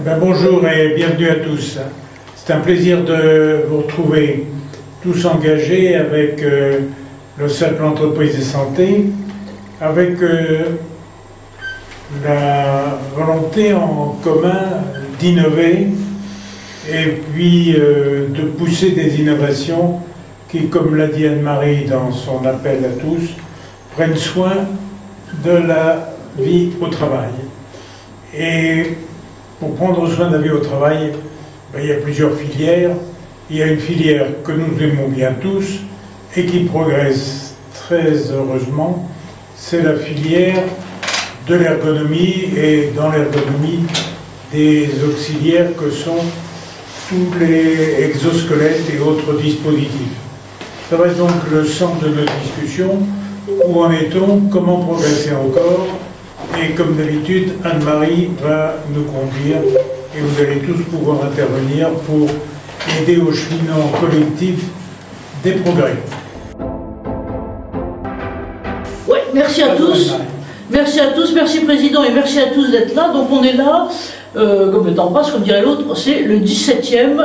Bonjour et bienvenue à tous. C'est un plaisir de vous retrouver tous engagés avec le Cercle Entreprise et Santé, avec la volonté en commun d'innover et puis de pousser des innovations qui, comme l'a dit Anne-Marie dans son appel à tous, prennent soin de la vie au travail. Et pour prendre soin de la vie au travail, il y a plusieurs filières. Il y a une filière que nous aimons bien tous et qui progresse très heureusement, c'est la filière de l'ergonomie et dans l'ergonomie des auxiliaires que sont tous les exosquelettes et autres dispositifs. Ça va être donc le centre de notre discussion. Où en est-on? Comment progresser encore? Et comme d'habitude, Anne-Marie va nous conduire et vous allez tous pouvoir intervenir pour aider au cheminement collectif des progrès. Oui, merci à tous. Merci à tous, merci Président et merci à tous d'être là. Donc on est là, comme le temps passe, comme dirait l'autre, c'est le 17e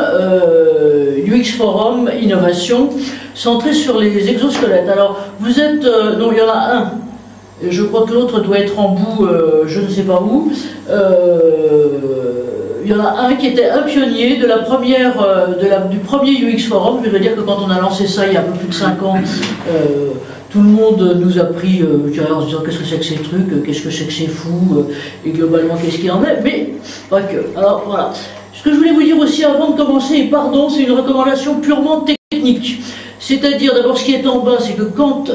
UX Forum Innovation centré sur les exosquelettes. Alors vous êtes, non il y en a un. Je crois que l'autre doit être en bout, je ne sais pas où. Il y en a un qui était un pionnier de la première, du premier UX Forum. Je veux dire que quand on a lancé ça il y a un peu plus de 5 ans, tout le monde nous a pris en se disant qu'est-ce que c'est que ces trucs, qu'est-ce que c'est que c'est fou, et globalement qu'est-ce qu'il en est, mais pas que. Alors voilà. Ce que je voulais vous dire aussi avant de commencer, et pardon, c'est une recommandation purement technique. C'est-à-dire, d'abord, ce qui est en bas, c'est que quand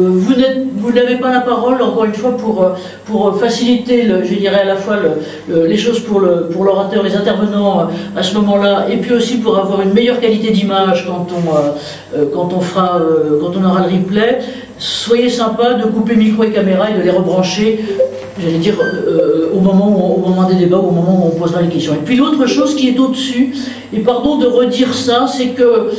vous n'avez pas la parole, encore une fois, pour faciliter, je dirais, à la fois les choses pour l'orateur, les intervenants à ce moment-là, et puis aussi pour avoir une meilleure qualité d'image quand on aura le replay, soyez sympa de couper micro et caméra et de les rebrancher, j'allais dire, au moment des débats, au moment où on posera les questions. Et puis l'autre chose qui est au-dessus, et pardon de redire ça, c'est que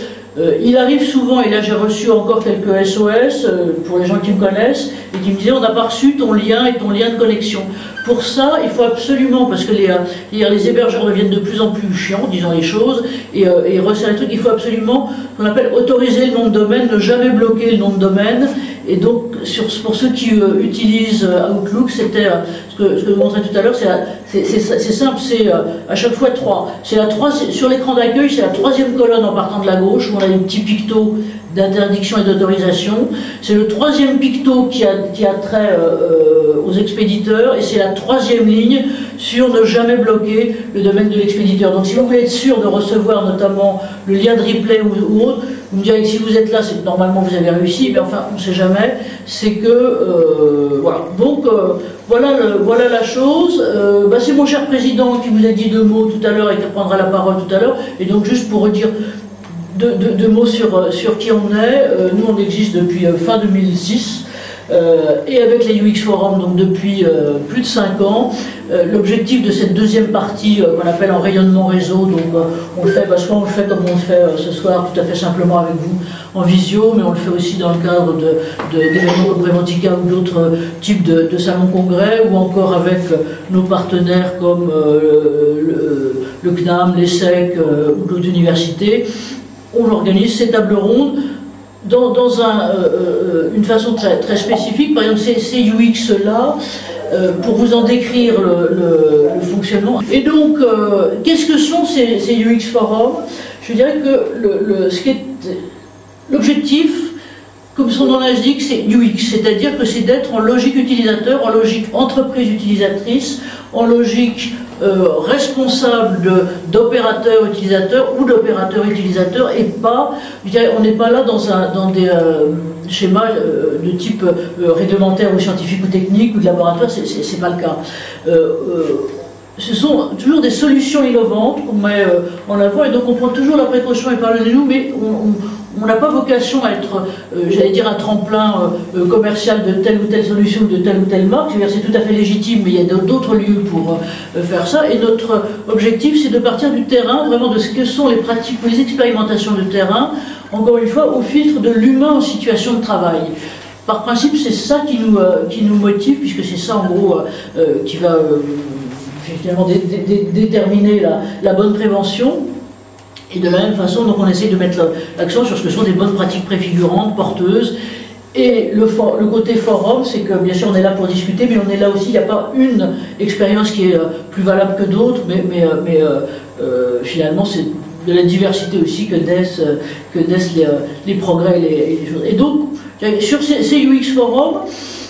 il arrive souvent, et là j'ai reçu encore quelques SOS pour les gens qui me connaissent, et qui me disaient on n'a pas reçu ton lien et ton lien de connexion. Pour ça, il faut absolument, parce que les hébergeurs deviennent de plus en plus chiants, disons les choses, et resserrer les trucs, il faut absolument, ce qu'on appelle autoriser le nom de domaine, ne jamais bloquer le nom de domaine. Et donc, pour ceux qui utilisent Outlook, c'était ce que je vous montrais tout à l'heure, c'est simple, c'est à chaque fois 3. Sur l'écran d'accueil, c'est la 3e colonne en partant de la gauche, où on a des petits pictos d'interdiction et d'autorisation. C'est le 3e picto qui a trait aux expéditeurs, et c'est la 3e ligne sur ne jamais bloquer le domaine de l'expéditeur. Donc si vous voulez être sûr de recevoir notamment le lien de replay ou autre, vous me direz que si vous êtes là, c'est que normalement vous avez réussi, mais enfin on ne sait jamais, c'est que voilà. Donc voilà la chose. C'est mon cher président qui vous a dit 2 mots tout à l'heure et qui prendra la parole tout à l'heure, et donc juste pour redire deux mots sur qui on est. Nous on existe depuis fin 2006 et avec les UX Forum donc depuis plus de 5 ans. L'objectif de cette deuxième partie qu'on appelle en rayonnement réseau, donc on le fait parce qu'on le fait comme on le fait ce soir tout à fait simplement avec vous en visio, mais on le fait aussi dans le cadre d'événements comme Préventica ou d'autres types de salons congrès, ou encore avec nos partenaires comme le CNAM, l'ESSEC ou d'autres universités. On organise ces tables rondes dans une façon très spécifique. Par exemple, ces UX-là, pour vous en décrire le fonctionnement. Et donc, qu'est-ce que sont ces UX Forums? Je dirais que l'objectif, comme son nom l'indique, c'est UX, c'est-à-dire que c'est d'être en logique utilisateur, en logique entreprise utilisatrice, en logique responsable d'opérateur utilisateur ou d'opérateur utilisateur, et pas, je dirais, on n'est pas là dans des schémas de type réglementaire ou scientifique ou technique ou de laboratoire, c'est pas le cas. Ce sont toujours des solutions innovantes qu'on met en avant, et donc on prend toujours la précaution et parle de nous, mais on n'a pas vocation à être, j'allais dire, un tremplin commercial de telle ou telle solution ou de telle ou telle marque. C'est tout à fait légitime, mais il y a d'autres lieux pour faire ça. Et notre objectif, c'est de partir du terrain, vraiment de ce que sont les pratiques ou les expérimentations de terrain, encore une fois, au filtre de l'humain en situation de travail. Par principe, c'est ça qui nous motive, puisque c'est ça, en gros, qui va finalement déterminer la bonne prévention. Et de la même façon, donc on essaye de mettre l'accent sur ce que sont des bonnes pratiques préfigurantes, porteuses. Et le côté forum, c'est que bien sûr on est là pour discuter, mais on est là aussi, il n'y a pas une expérience qui est plus valable que d'autres, mais finalement c'est de la diversité aussi que naissent les progrès et les choses. Et donc, sur ces UX forums,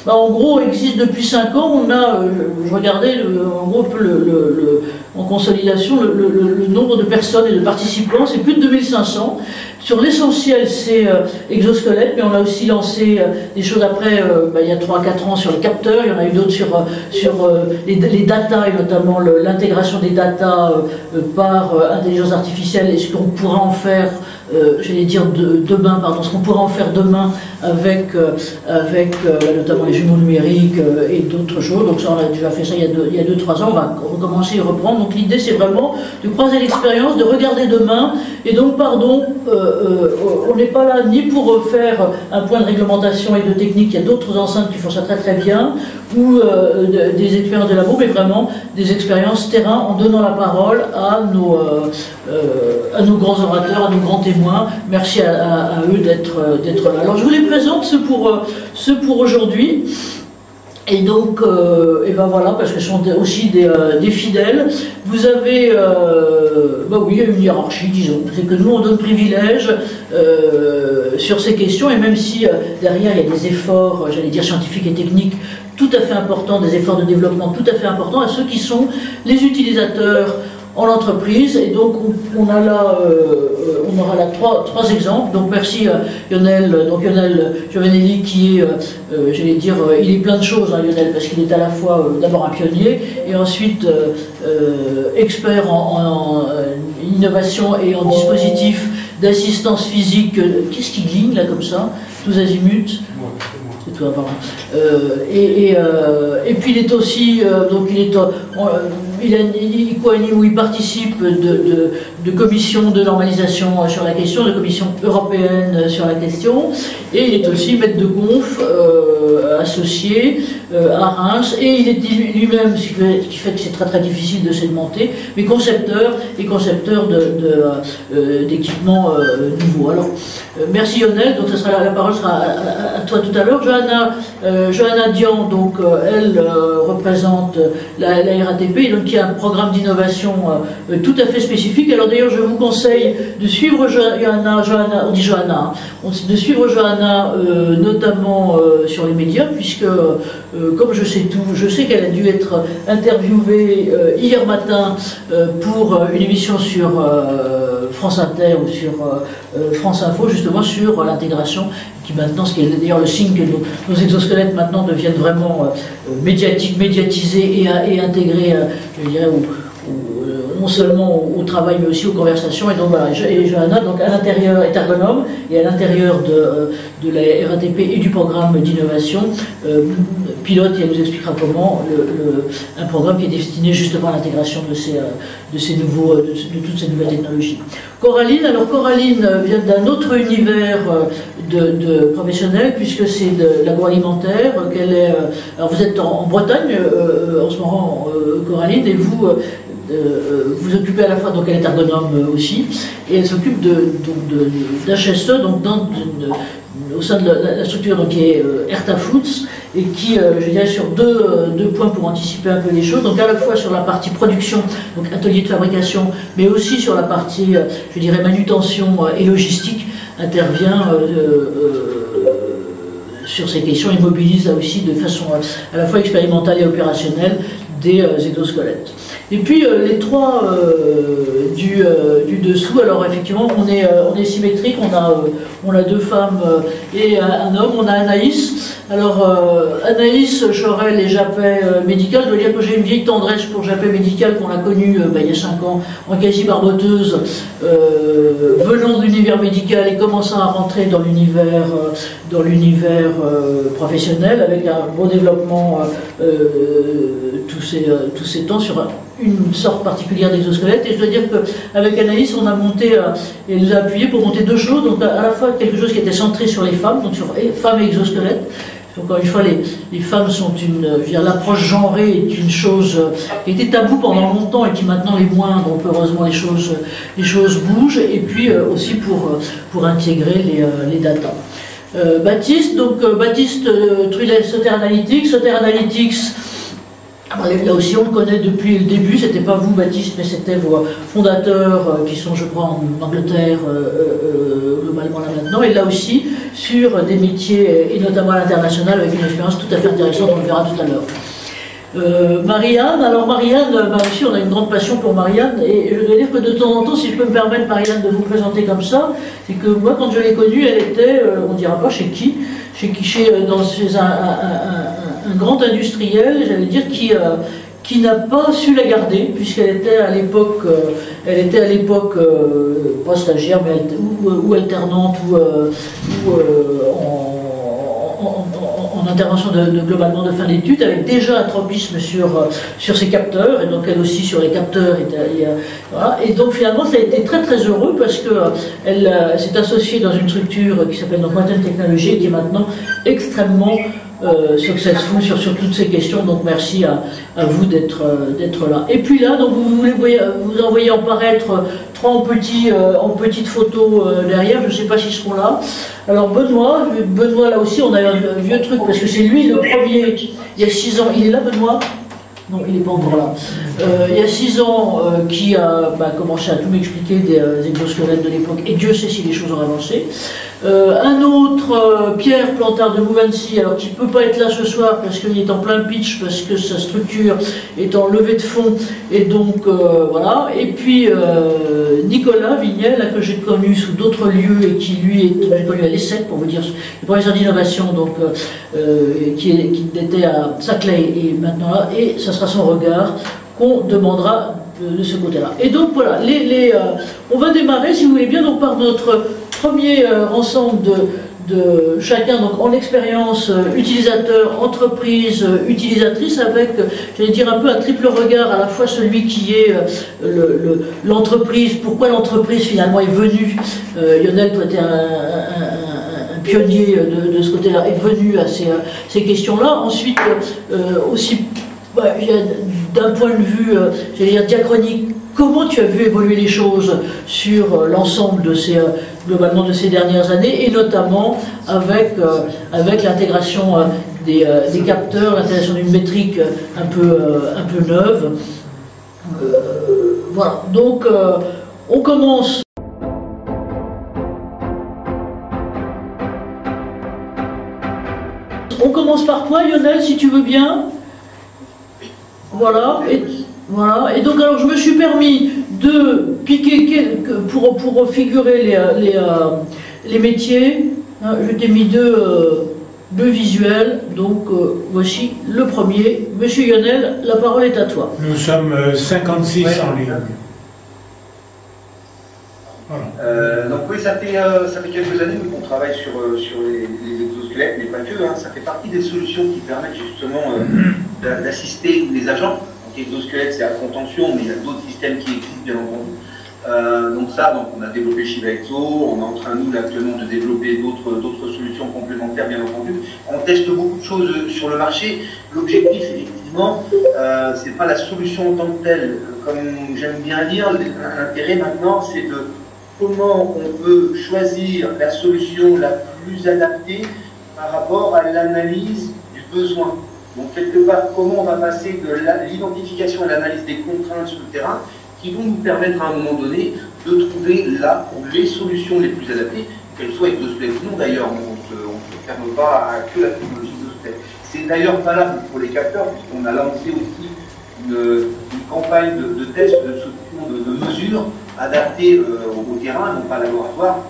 en gros, existe depuis 5 ans, on a, je regardais en gros un peu en consolidation, le nombre de personnes et de participants, c'est plus de 2500. Sur l'essentiel, c'est exosquelette, mais on a aussi lancé des choses après, il y a 3-4 ans sur les capteurs, il y en a eu d'autres sur les data, et notamment l'intégration des data par intelligence artificielle, et ce qu'on pourra en faire, j'allais dire demain, pardon, ce qu'on pourra en faire demain avec notamment les jumeaux numériques et d'autres choses. Donc ça, on a déjà fait ça il y a 2-3 ans, on va recommencer et reprendre. Donc l'idée, c'est vraiment de croiser l'expérience, de regarder demain, et donc, pardon, on n'est pas là ni pour faire un point de réglementation et de technique, il y a d'autres enceintes qui font ça très très bien, ou des expériences de labo, mais vraiment des expériences terrain en donnant la parole à nos grands orateurs, à nos grands témoins. Merci à eux d'être là. Alors je vous les présente, ceux pour aujourd'hui. Et donc, et ben voilà, parce que ce sont aussi des fidèles. Vous avez, oui, il y a une hiérarchie, disons. C'est que nous, on donne privilège sur ces questions, et même si derrière, il y a des efforts, j'allais dire scientifiques et techniques, tout à fait importants, des efforts de développement tout à fait importants, à ceux qui sont les utilisateurs en entreprise. Et donc on aura là trois exemples. Donc merci Lionel, donc Lionel Giovanelli qui est, j'allais dire, il est plein de choses, hein, Lionel, parce qu'il est à la fois d'abord un pionnier et ensuite expert en innovation et en dispositifs d'assistance physique. Qu'est-ce qui cligne là comme ça, tous azimuts? C'est toi, pardon. Et puis il est aussi, donc il co-anime ou il participe de commissions de normalisation sur la question, de commissions européennes sur la question, et il est aussi maître de conf associé à Reims, et il est lui-même, ce qui fait que c'est très très difficile de segmenter, mais concepteur d'équipements nouveaux. Alors merci Lionel, donc la parole sera à toi tout à l'heure. Johanna Dian, donc elle représente la RATP, et donc qui a un programme d'innovation tout à fait spécifique. Alors d'ailleurs, je vous conseille de suivre Johanna, on dit Johanna, de suivre Johanna notamment sur les médias, puisque comme je sais tout, je sais qu'elle a dû être interviewée hier matin pour une émission sur France Inter ou sur France Info, justement sur l'intégration, qui maintenant, ce qui est d'ailleurs le signe que nos exosquelettes maintenant deviennent vraiment médiatisés et intégrés, je dirais, non seulement au travail mais aussi aux conversations. Et donc voilà, et Johanna donc à l'intérieur est ergonome, et à l'intérieur de la RATP et du programme d'innovation pilote, et elle nous expliquera comment un programme qui est destiné justement à l'intégration de toutes ces nouvelles technologies. Coraline vient d'un autre univers de professionnels, puisque c'est de l'agroalimentaire qu'elle est. Alors vous êtes en Bretagne en ce moment, Coraline, et vous vous occupez à la fois, donc elle est ergonome aussi, et elle s'occupe d'HSE, donc au sein de la structure donc, qui est Erta Foods, et qui, je dirais, sur deux points pour anticiper un peu les choses, donc à la fois sur la partie production, donc atelier de fabrication, mais aussi sur la partie, je dirais, manutention et logistique, intervient sur ces questions et mobilise là aussi de façon à la fois expérimentale et opérationnelle des exosquelettes. Et puis les trois du dessous, alors effectivement on est symétrique, on a deux femmes et un homme, on a Anaïs. Alors Anaïs Chorel et Japet médical, je dois dire que j'ai une vieille tendresse pour Japet médical, qu'on a connu il y a 5 ans en quasi barboteuse, venant de l'univers médical et commençant à rentrer dans l'univers professionnel, avec un bon développement tous ces temps sur une sorte particulière d'exosquelette. Et je dois dire qu'avec Anaïs, on a monté, et elle nous a appuyé pour monter deux choses, donc à la fois quelque chose qui était centré sur les femmes, donc sur femmes et exosquelettes, Encore une fois, les femmes sont l'approche genrée est une chose qui était taboue pendant longtemps et qui maintenant est moins, donc heureusement les choses bougent, et puis aussi pour intégrer les datas. Baptiste Trullet, Soter Analytics. Soter Analytics, là aussi on le connaît depuis le début, c'était pas vous Baptiste, mais c'était vos fondateurs qui sont je crois en Angleterre globalement là maintenant, et là aussi sur des métiers et notamment à l'international avec une expérience tout à fait intéressante, on le verra tout à l'heure. Marianne, alors Marianne, aussi on a une grande passion pour Marianne, et je dois dire que de temps en temps, si je peux me permettre Marianne de vous présenter comme ça, c'est que moi quand je l'ai connue, elle était, on ne dira pas chez qui, chez un grand industriel, j'allais dire, qui n'a pas su la garder, puisqu'elle était à l'époque, pas stagiaire, mais ou alternante, ou en intervention globalement de fin d'études, avec déjà un tropisme sur ses capteurs, et donc elle aussi sur les capteurs. Voilà. Et donc finalement, ça a été très très heureux parce qu'elle s'est associée dans une structure qui s'appelle Quantum Technology, qui est maintenant extrêmement successful sur toutes ces questions, donc merci à vous d'être là. Et puis là, donc vous en voyez apparaître trois en petites photos derrière, je ne sais pas s'ils seront là. Alors Benoît là aussi, on a un vieux truc, parce que c'est lui le premier, il y a 6 ans, il est là Benoît ? Non, il n'est pas encore là. Il y a 6 ans, qui a commencé à tout m'expliquer des exosquelettes de l'époque, et Dieu sait si les choses ont avancé. Un autre, Pierre Plantard de Mouvancy, alors qui ne peut pas être là ce soir parce qu'il est en plein pitch, parce que sa structure est en levée de fonds, et donc voilà. Et puis Nicolas Vignel, là, que j'ai connu sous d'autres lieux, et qui lui j'ai connu à l'ESSEC, pour vous dire, le professeur d'innovation, donc qui était à Saclay, et maintenant là, et ça sera son regard qu'on demandera de ce côté-là. Et donc voilà, on va démarrer, si vous voulez bien, donc par notre premier ensemble de chacun, donc en expérience utilisateur, entreprise, utilisatrice, avec, j'allais dire, un peu un triple regard, à la fois celui qui est l'entreprise, pourquoi l'entreprise finalement est venue. Lionel, toi tu es un pionnier de ce côté-là, est venu à ces questions-là. Ensuite, aussi, d'un point de vue, j'allais dire, diachronique, comment tu as vu évoluer les choses sur l'ensemble de globalement de ces dernières années, et notamment avec l'intégration des capteurs, l'intégration d'une métrique un peu neuve. Voilà, donc on commence. On commence par quoi, Lionel, si tu veux bien? Voilà. Et donc alors je me suis permis de piquer pour figurer les métiers. Je t'ai mis deux visuels, donc voici le premier. Monsieur Lionel, la parole est à toi. Nous sommes 56 en ligne. Voilà. Donc oui, ça fait quelques années qu'on travaille sur les exosquelettes, mais pas que. Ça fait partie des solutions qui permettent justement d'assister les agents. Exosquelette, c'est à contention, mais il y a d'autres systèmes qui existent, bien entendu. Donc on a développé Shiva Exo, on est en train, nous, actuellement, de développer d'autres solutions complémentaires, bien entendu. On teste beaucoup de choses sur le marché. L'objectif, effectivement, c'est pas la solution en tant que telle. Comme j'aime bien dire, l'intérêt maintenant, c'est de comment on peut choisir la solution la plus adaptée par rapport à l'analyse du besoin. Donc, quelque part, comment on va passer de l'identification à l'analyse des contraintes sur le terrain qui vont nous permettre à un moment donné de trouver là les solutions les plus adaptées, qu'elles soient exosquelettes ou non d'ailleurs. On ne ferme pas que la technologie exosquelette. C'est d'ailleurs valable pour les capteurs, puisqu'on a lancé aussi une campagne de test, de mesures adaptées au terrain, non pas à laboratoire.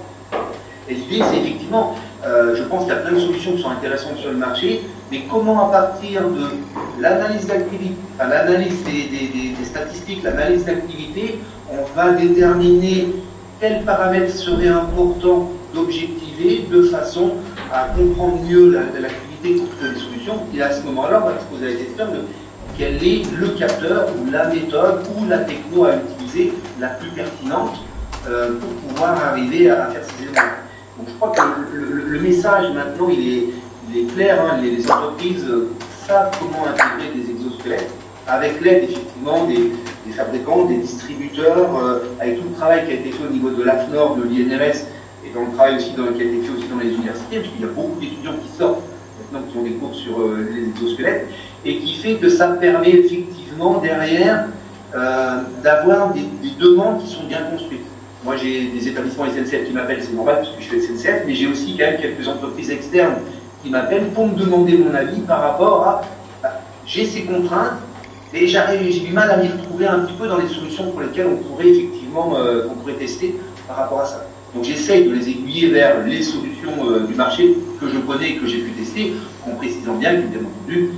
Et l'idée, c'est effectivement, je pense qu'il y a plein de solutions qui sont intéressantes sur le marché, mais comment à partir de l'analyse d'activité, enfin, l'analyse des statistiques, l'analyse d'activité, on va déterminer quels paramètres seraient importants d'objectiver de façon à comprendre mieux l'activité pour trouver des solutions. Et à ce moment-là, on va se poser la question de quel est le capteur ou la méthode ou la techno à utiliser la plus pertinente pour pouvoir arriver à faire ces éléments. Donc je crois que le message maintenant, il il est clair, hein, les entreprises savent comment intégrer des exosquelettes avec l'aide effectivement des fabricants, des distributeurs, avec tout le travail qui a été fait au niveau de l'AFNOR, de l'INRS, et dans le travail aussi qui a été fait aussi dans les universités, parce qu'il y a beaucoup d'étudiants qui sortent maintenant qui ont des cours sur les exosquelettes, et qui fait que ça permet effectivement derrière d'avoir des demandes qui sont bien construites. Moi j'ai des établissements SNCF qui m'appellent, c'est normal parce que je fais SNCF, mais j'ai aussi quand même quelques entreprises externes qui m'appellent pour me demander mon avis par rapport à j'ai ces contraintes et j'ai du mal à m'y retrouver un petit peu dans les solutions pour lesquelles on pourrait effectivement tester par rapport à ça. Donc j'essaye de les aiguiller vers les solutions du marché que je connais et que j'ai pu tester, en précisant bien que, bien entendu,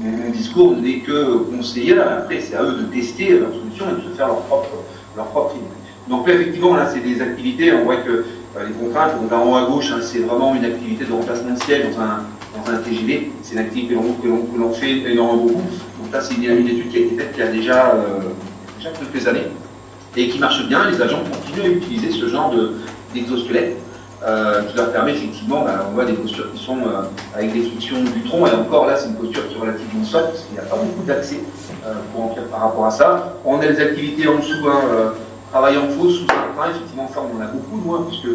mon discours n'est que conseiller. Après, c'est à eux de tester leurs solutions et de se faire leur propre idée. Donc là, effectivement, là, c'est des activités, on voit que les contraintes, donc là en haut à gauche, hein, c'est vraiment une activité de remplacement de siège dans un TGV. C'est une activité que l'on fait énormément beaucoup. Donc là, c'est une étude qui a été faite il y a déjà quelques années et qui marche bien. Les agents continuent à utiliser ce genre d'exosquelette qui leur permet effectivement, on voit des postures qui sont avec des frictions du tronc, et encore là, c'est une posture qui est relativement soft parce qu'il n'y a pas beaucoup d'accès par rapport à ça. On a des activités en dessous, travail en faux sous un train, effectivement, ça on en a beaucoup de moins, puisque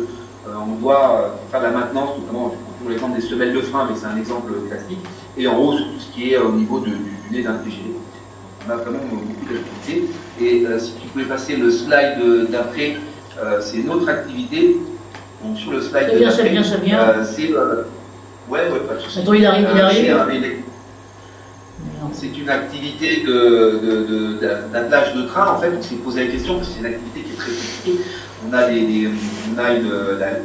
on doit faire de la maintenance, notamment pour l'exemple des semelles de frein, mais c'est un exemple classique, et en haut sur tout ce qui est au niveau du nez d'un TGV. On a vraiment beaucoup d'activités, et si tu pouvais passer le slide d'après, c'est une autre activité. Donc sur le slide d'après, ça vient. C'est ouais, pas de souci. Attends, il arrive. C'est une activité d'attelage de train, en fait. On s'est posé la question, parce que c'est une activité qui est très compliquée. On a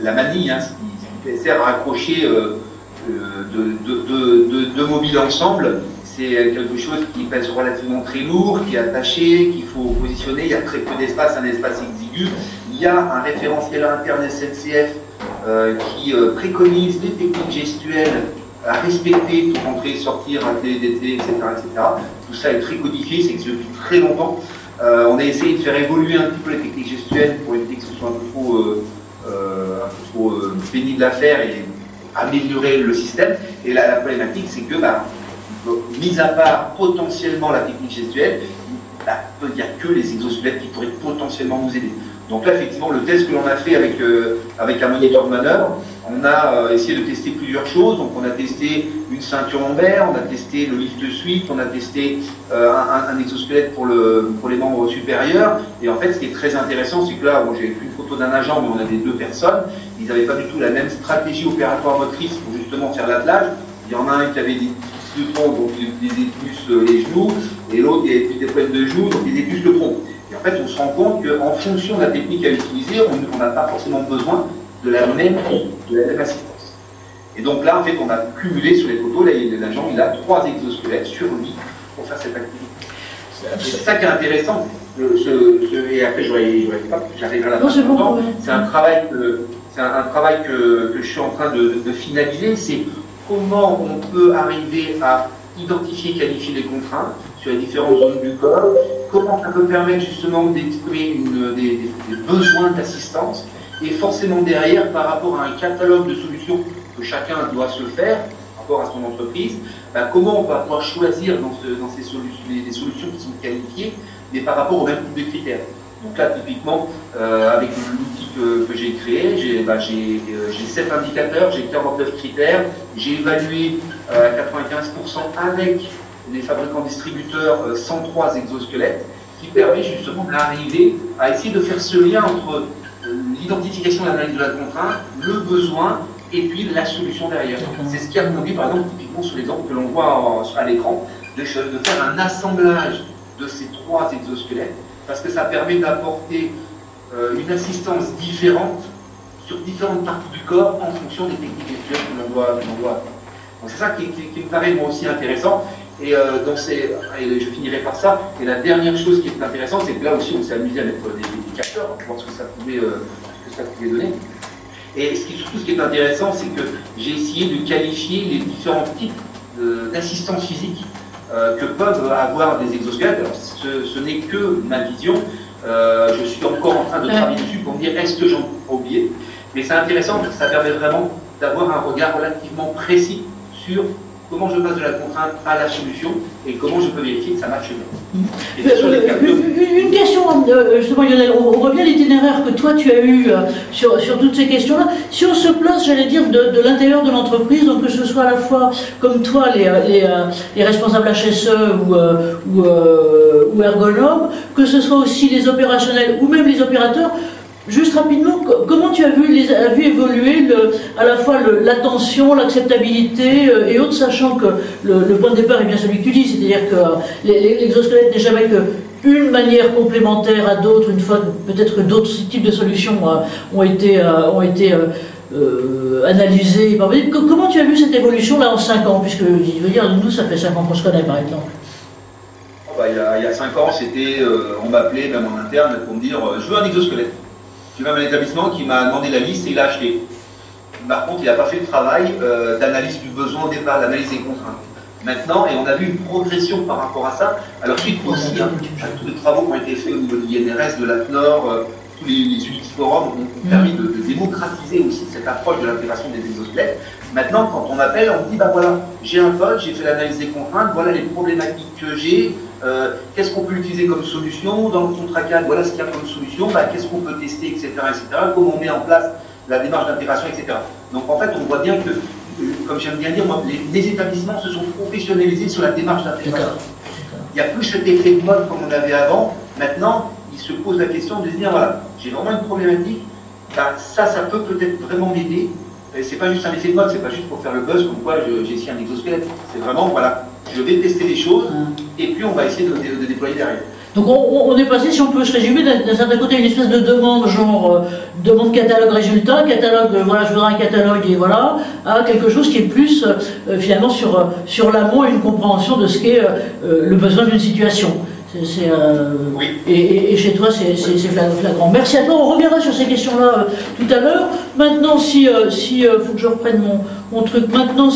la manille, hein, qui sert à accrocher deux mobiles ensemble. C'est quelque chose qui pèse relativement très lourd, qui est attaché, qu'il faut positionner. Il y a très peu d'espace, un espace exigu. Il y a un référentiel interne SNCF qui préconise les techniques gestuelles à respecter pour entrer, sortir, atteler, dételer, etc., etc. Tout ça est très codifié, c'est que depuis très longtemps. On a essayé de faire évoluer un petit peu les techniques gestuelles pour éviter que ce soit un peu trop pénible à faire et améliorer le système. Et là, la problématique, c'est que, mis à part potentiellement la technique gestuelle, il n'y a que les exosquelettes qui pourraient potentiellement nous aider. Donc là, effectivement, le test que l'on a fait avec un moniteur de manœuvre, on a essayé de tester plusieurs choses. Donc on a testé une ceinture lombaire, on a testé le lift suite, on a testé un exosquelette pour les membres supérieurs. Et en fait, ce qui est très intéressant, c'est que là, j'ai pris une photo d'un agent, mais on avait deux personnes. Ils n'avaient pas du tout la même stratégie opératoire motrice pour justement faire l'attelage. Il y en a un qui avait des de tronc, donc il faisait plus les genoux, et l'autre qui avait plus des problèmes de genoux, donc il faisait plus le tronc. Et en fait, on se rend compte qu'en fonction de la technique à utiliser, on n'a pas forcément besoin de la même assistance. Et donc là, en fait, on a cumulé sur les photos, là, l'agent, il a 3 exosquelettes sur lui pour faire cette activité. C'est ça qui est intéressant. Et après, j'arriverai à la fin. C'est un travail que je suis en train de finaliser. C'est comment on peut arriver à identifier et qualifier les contraintes sur les différentes zones du corps, comment ça peut permettre justement d'exprimer des besoins d'assistance, et forcément derrière, par rapport à un catalogue de solutions que chacun doit se faire, par rapport à son entreprise, comment on va pouvoir choisir dans ces solutions, les solutions qui sont qualifiées, mais par rapport au même type de critères. Donc là, typiquement, avec l'outil que j'ai créé, j'ai 7 indicateurs, j'ai 49 critères, j'ai évalué à 95% avec les fabricants distributeurs 103 exosquelettes, qui permet justement d'arriver à essayer de faire ce lien entre l'identification et l'analyse de la contrainte, le besoin, et puis la solution derrière. C'est ce qui a conduit, par exemple, typiquement sur l'exemple que l'on voit à l'écran, de faire un assemblage de ces 3 exosquelettes, parce que ça permet d'apporter une assistance différente sur différentes parties du corps en fonction des techniques gestuelles que l'on doit. Donc c'est ça qui me paraît moi aussi intéressant, et je finirai par ça. Et la dernière chose qui est intéressante, c'est que là aussi on s'est amusé à mettre des capteurs pour voir ce que ça pouvait donner. Et surtout ce qui est intéressant, c'est que j'ai essayé de qualifier les différents types d'assistance physique que peuvent avoir des exosquelettes. Alors, ce n'est que ma vision. Je suis encore en train de travailler dessus pour me dire est-ce que j'en ai oublié. Mais c'est intéressant parce que ça permet vraiment d'avoir un regard relativement précis sur comment je passe de la contrainte à la solution et comment je peux vérifier que ça marche bien. Une question, justement, Lionel, on voit bien l'itinéraire que toi tu as eu sur toutes ces questions-là. Si on se place, j'allais dire, de l'intérieur de l'entreprise, donc que ce soit à la fois, comme toi, les responsables HSE ou ergonomes, que ce soit aussi les opérationnels ou même les opérateurs, juste rapidement, comment tu as vu évoluer à la fois l'attention, l'acceptabilité et autres, sachant que le point de départ est bien celui que tu dis, c'est-à-dire que l'exosquelette n'est jamais qu'une manière complémentaire à d'autres, une fois peut-être que d'autres types de solutions ont été analysées. Comment tu as vu cette évolution là en 5 ans, puisque je veux dire, nous ça fait 5 ans qu'on se connaît par exemple. Il y a 5 ans, c'était, on m'appelait même en interne pour me dire je veux un exosquelette. J'ai même un établissement qui m'a demandé la liste et il l'a acheté. Par contre, il n'a pas fait le travail d'analyse du besoin au départ, d'analyse des contraintes. Maintenant, et on a vu une progression par rapport à ça, alors suite aussi, tous les travaux qui ont été faits au niveau de l'INRS, de l'AFNOR, tous les UX forums ont permis de démocratiser aussi cette approche de l'intégration des exosquelettes. Maintenant, quand on appelle, on dit, bah voilà, j'ai un pote, j'ai fait l'analyse des contraintes, voilà les problématiques que j'ai, qu'est-ce qu'on peut utiliser comme solution, dans le contrat cadre, voilà ce qu'il y a comme solution, bah, qu'est-ce qu'on peut tester, etc., comment on met en place la démarche d'intégration, etc. Donc en fait, on voit bien que, comme j'aime bien dire, moi, les établissements se sont professionnalisés sur la démarche d'intégration. Il n'y a plus cet effet de mode comme on avait avant. Maintenant, ils se posent la question de se dire, voilà, j'ai vraiment une problématique, bah, ça peut peut-être vraiment m'aider. C'est pas juste un effet de mode, c'est pas juste pour faire le buzz comme quoi j'ai ici un exosquelette. C'est vraiment, voilà, je vais tester les choses et puis on va essayer de déployer derrière. Donc on est passé, si on peut se résumer, d'un certain côté une espèce de demande, genre demande catalogue résultat, catalogue, voilà, je voudrais un catalogue et voilà, à quelque chose qui est plus finalement sur l'amont et une compréhension de ce qu'est le besoin d'une situation. Oui. Et chez toi, c'est flagrant. Merci à toi. On reviendra sur ces questions-là tout à l'heure. Maintenant, faut que je reprenne mon truc. Maintenant,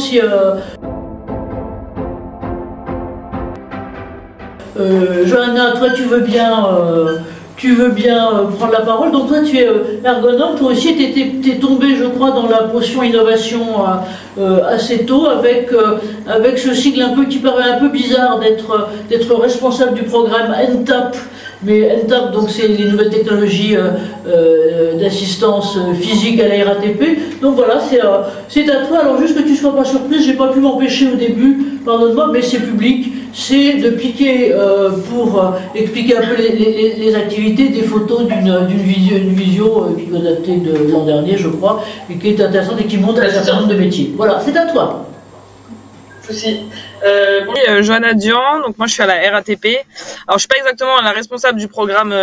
Johanna, toi, tu veux bien prendre la parole. Donc toi, tu es ergonome. Toi aussi, tu es tombé, je crois, dans la potion innovation assez tôt, avec ce sigle un peu qui paraît un peu bizarre d'être responsable du programme NTAP. Mais NTAP, donc c'est les nouvelles technologies d'assistance physique à la RATP. Donc voilà, c'est à toi. Alors juste que tu ne sois pas surprise, j'ai pas pu m'empêcher au début, pardonne-moi, mais c'est public. C'est de piquer pour expliquer un peu les activités, des photos d'une visio qui doit dater de l'an dernier, je crois, et qui est intéressante et qui montre un certain nombre de métiers. Voilà, c'est à toi. Souci. Johanna Dian, donc moi je suis à la RATP. Alors je suis pas exactement la responsable du programme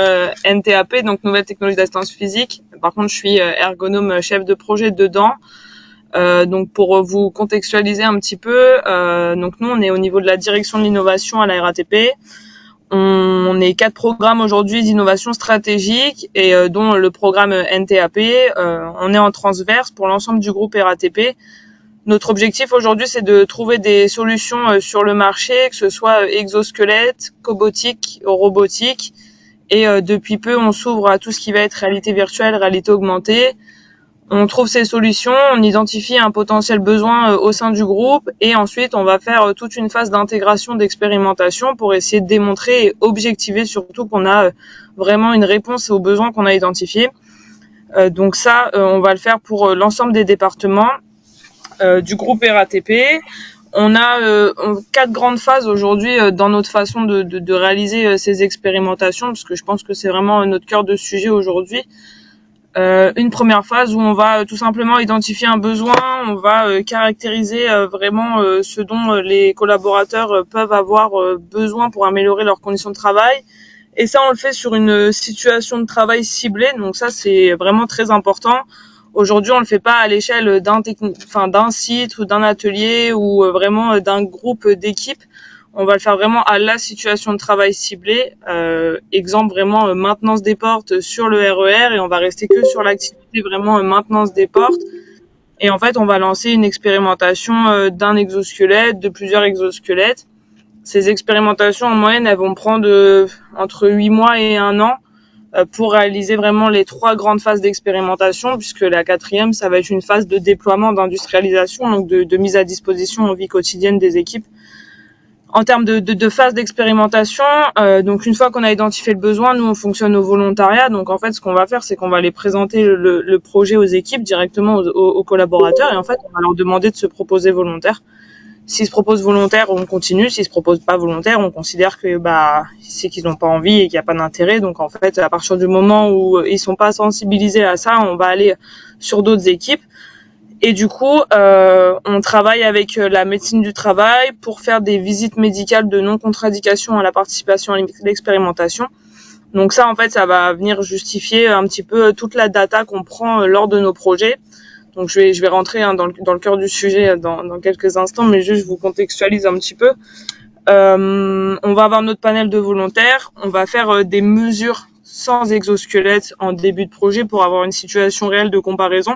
NTAP, donc Nouvelles Technologies d'Assistance Physique. Par contre je suis ergonome chef de projet dedans. Donc pour vous contextualiser un petit peu, donc nous on est au niveau de la direction de l'innovation à la RATP. On est 4 programmes aujourd'hui d'innovation stratégique et dont le programme NTAP. On est en transverse pour l'ensemble du groupe RATP. Notre objectif aujourd'hui, c'est de trouver des solutions sur le marché, que ce soit exosquelette, cobotique, robotique. Et depuis peu, on s'ouvre à tout ce qui va être réalité virtuelle, réalité augmentée. On trouve ces solutions, on identifie un potentiel besoin au sein du groupe et ensuite, on va faire toute une phase d'intégration, d'expérimentation pour essayer de démontrer et objectiver surtout qu'on a vraiment une réponse aux besoins qu'on a identifiés. Donc ça, on va le faire pour l'ensemble des départements. Du groupe RATP. On a 4 grandes phases aujourd'hui dans notre façon de réaliser ces expérimentations, parce que je pense que c'est vraiment notre cœur de sujet aujourd'hui. Une première phase où on va tout simplement identifier un besoin, on va caractériser vraiment ce dont les collaborateurs peuvent avoir besoin pour améliorer leurs conditions de travail. Et ça, on le fait sur une situation de travail ciblée, donc ça c'est vraiment très important. Aujourd'hui, on le fait pas à l'échelle d'un site ou d'un atelier ou vraiment d'un groupe d'équipes. On va le faire vraiment à la situation de travail ciblée. Exemple vraiment maintenance des portes sur le RER et on va rester que sur l'activité vraiment maintenance des portes. Et en fait, on va lancer une expérimentation d'un exosquelette, de plusieurs exosquelettes. Ces expérimentations en moyenne, elles vont prendre entre 8 mois et 1 an. pour réaliser vraiment les 3 grandes phases d'expérimentation, puisque la 4e, ça va être une phase de déploiement, d'industrialisation, donc de mise à disposition en vie quotidienne des équipes. En termes de phase d'expérimentation, donc une fois qu'on a identifié le besoin, nous on fonctionne au volontariat. Donc en fait, ce qu'on va faire, c'est qu'on va aller présenter le projet aux équipes directement aux collaborateurs, et en fait, on va leur demander de se proposer volontaire. S'ils se proposent volontaire, on continue. S'ils se proposent pas volontaire, on considère que c'est qu'ils n'ont pas envie et qu'il n'y a pas d'intérêt. Donc en fait, à partir du moment où ils sont pas sensibilisés à ça, on va aller sur d'autres équipes. Et du coup, on travaille avec la médecine du travail pour faire des visites médicales de non-contradiction à la participation à l'expérimentation. Donc ça, en fait, ça va venir justifier un petit peu toute la data qu'on prend lors de nos projets. Donc je vais rentrer dans le cœur du sujet dans quelques instants, mais juste je vous contextualise un petit peu. On va avoir notre panel de volontaires, on va faire des mesures sans exosquelette en début de projet pour avoir une situation réelle de comparaison.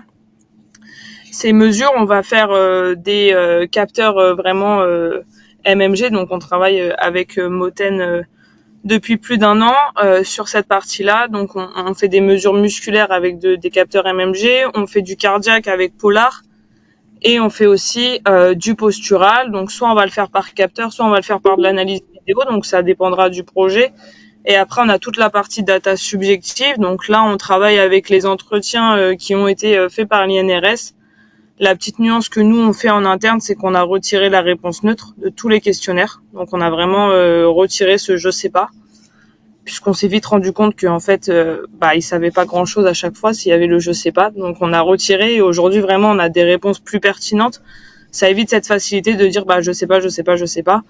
Ces mesures, on va faire des capteurs vraiment MMG, donc on travaille avec Moten depuis plus d'1 an sur cette partie-là. Donc on fait des mesures musculaires avec des capteurs MMG, on fait du cardiaque avec Polar, et on fait aussi du postural. Donc soit on va le faire par capteur, soit on va le faire par de l'analyse vidéo, donc ça dépendra du projet. Et après on a toute la partie data subjective, donc là on travaille avec les entretiens qui ont été faits par l'INRS. La petite nuance que nous on fait en interne, c'est qu'on a retiré la réponse neutre de tous les questionnaires. Donc on a vraiment retiré ce je sais pas, puisqu'on s'est vite rendu compte qu'en fait ils savaient pas grand chose à chaque fois s'il y avait le je sais pas. Donc on a retiré, et aujourd'hui vraiment on a des réponses plus pertinentes. Ça évite cette facilité de dire je sais pas, je sais pas, je sais pas.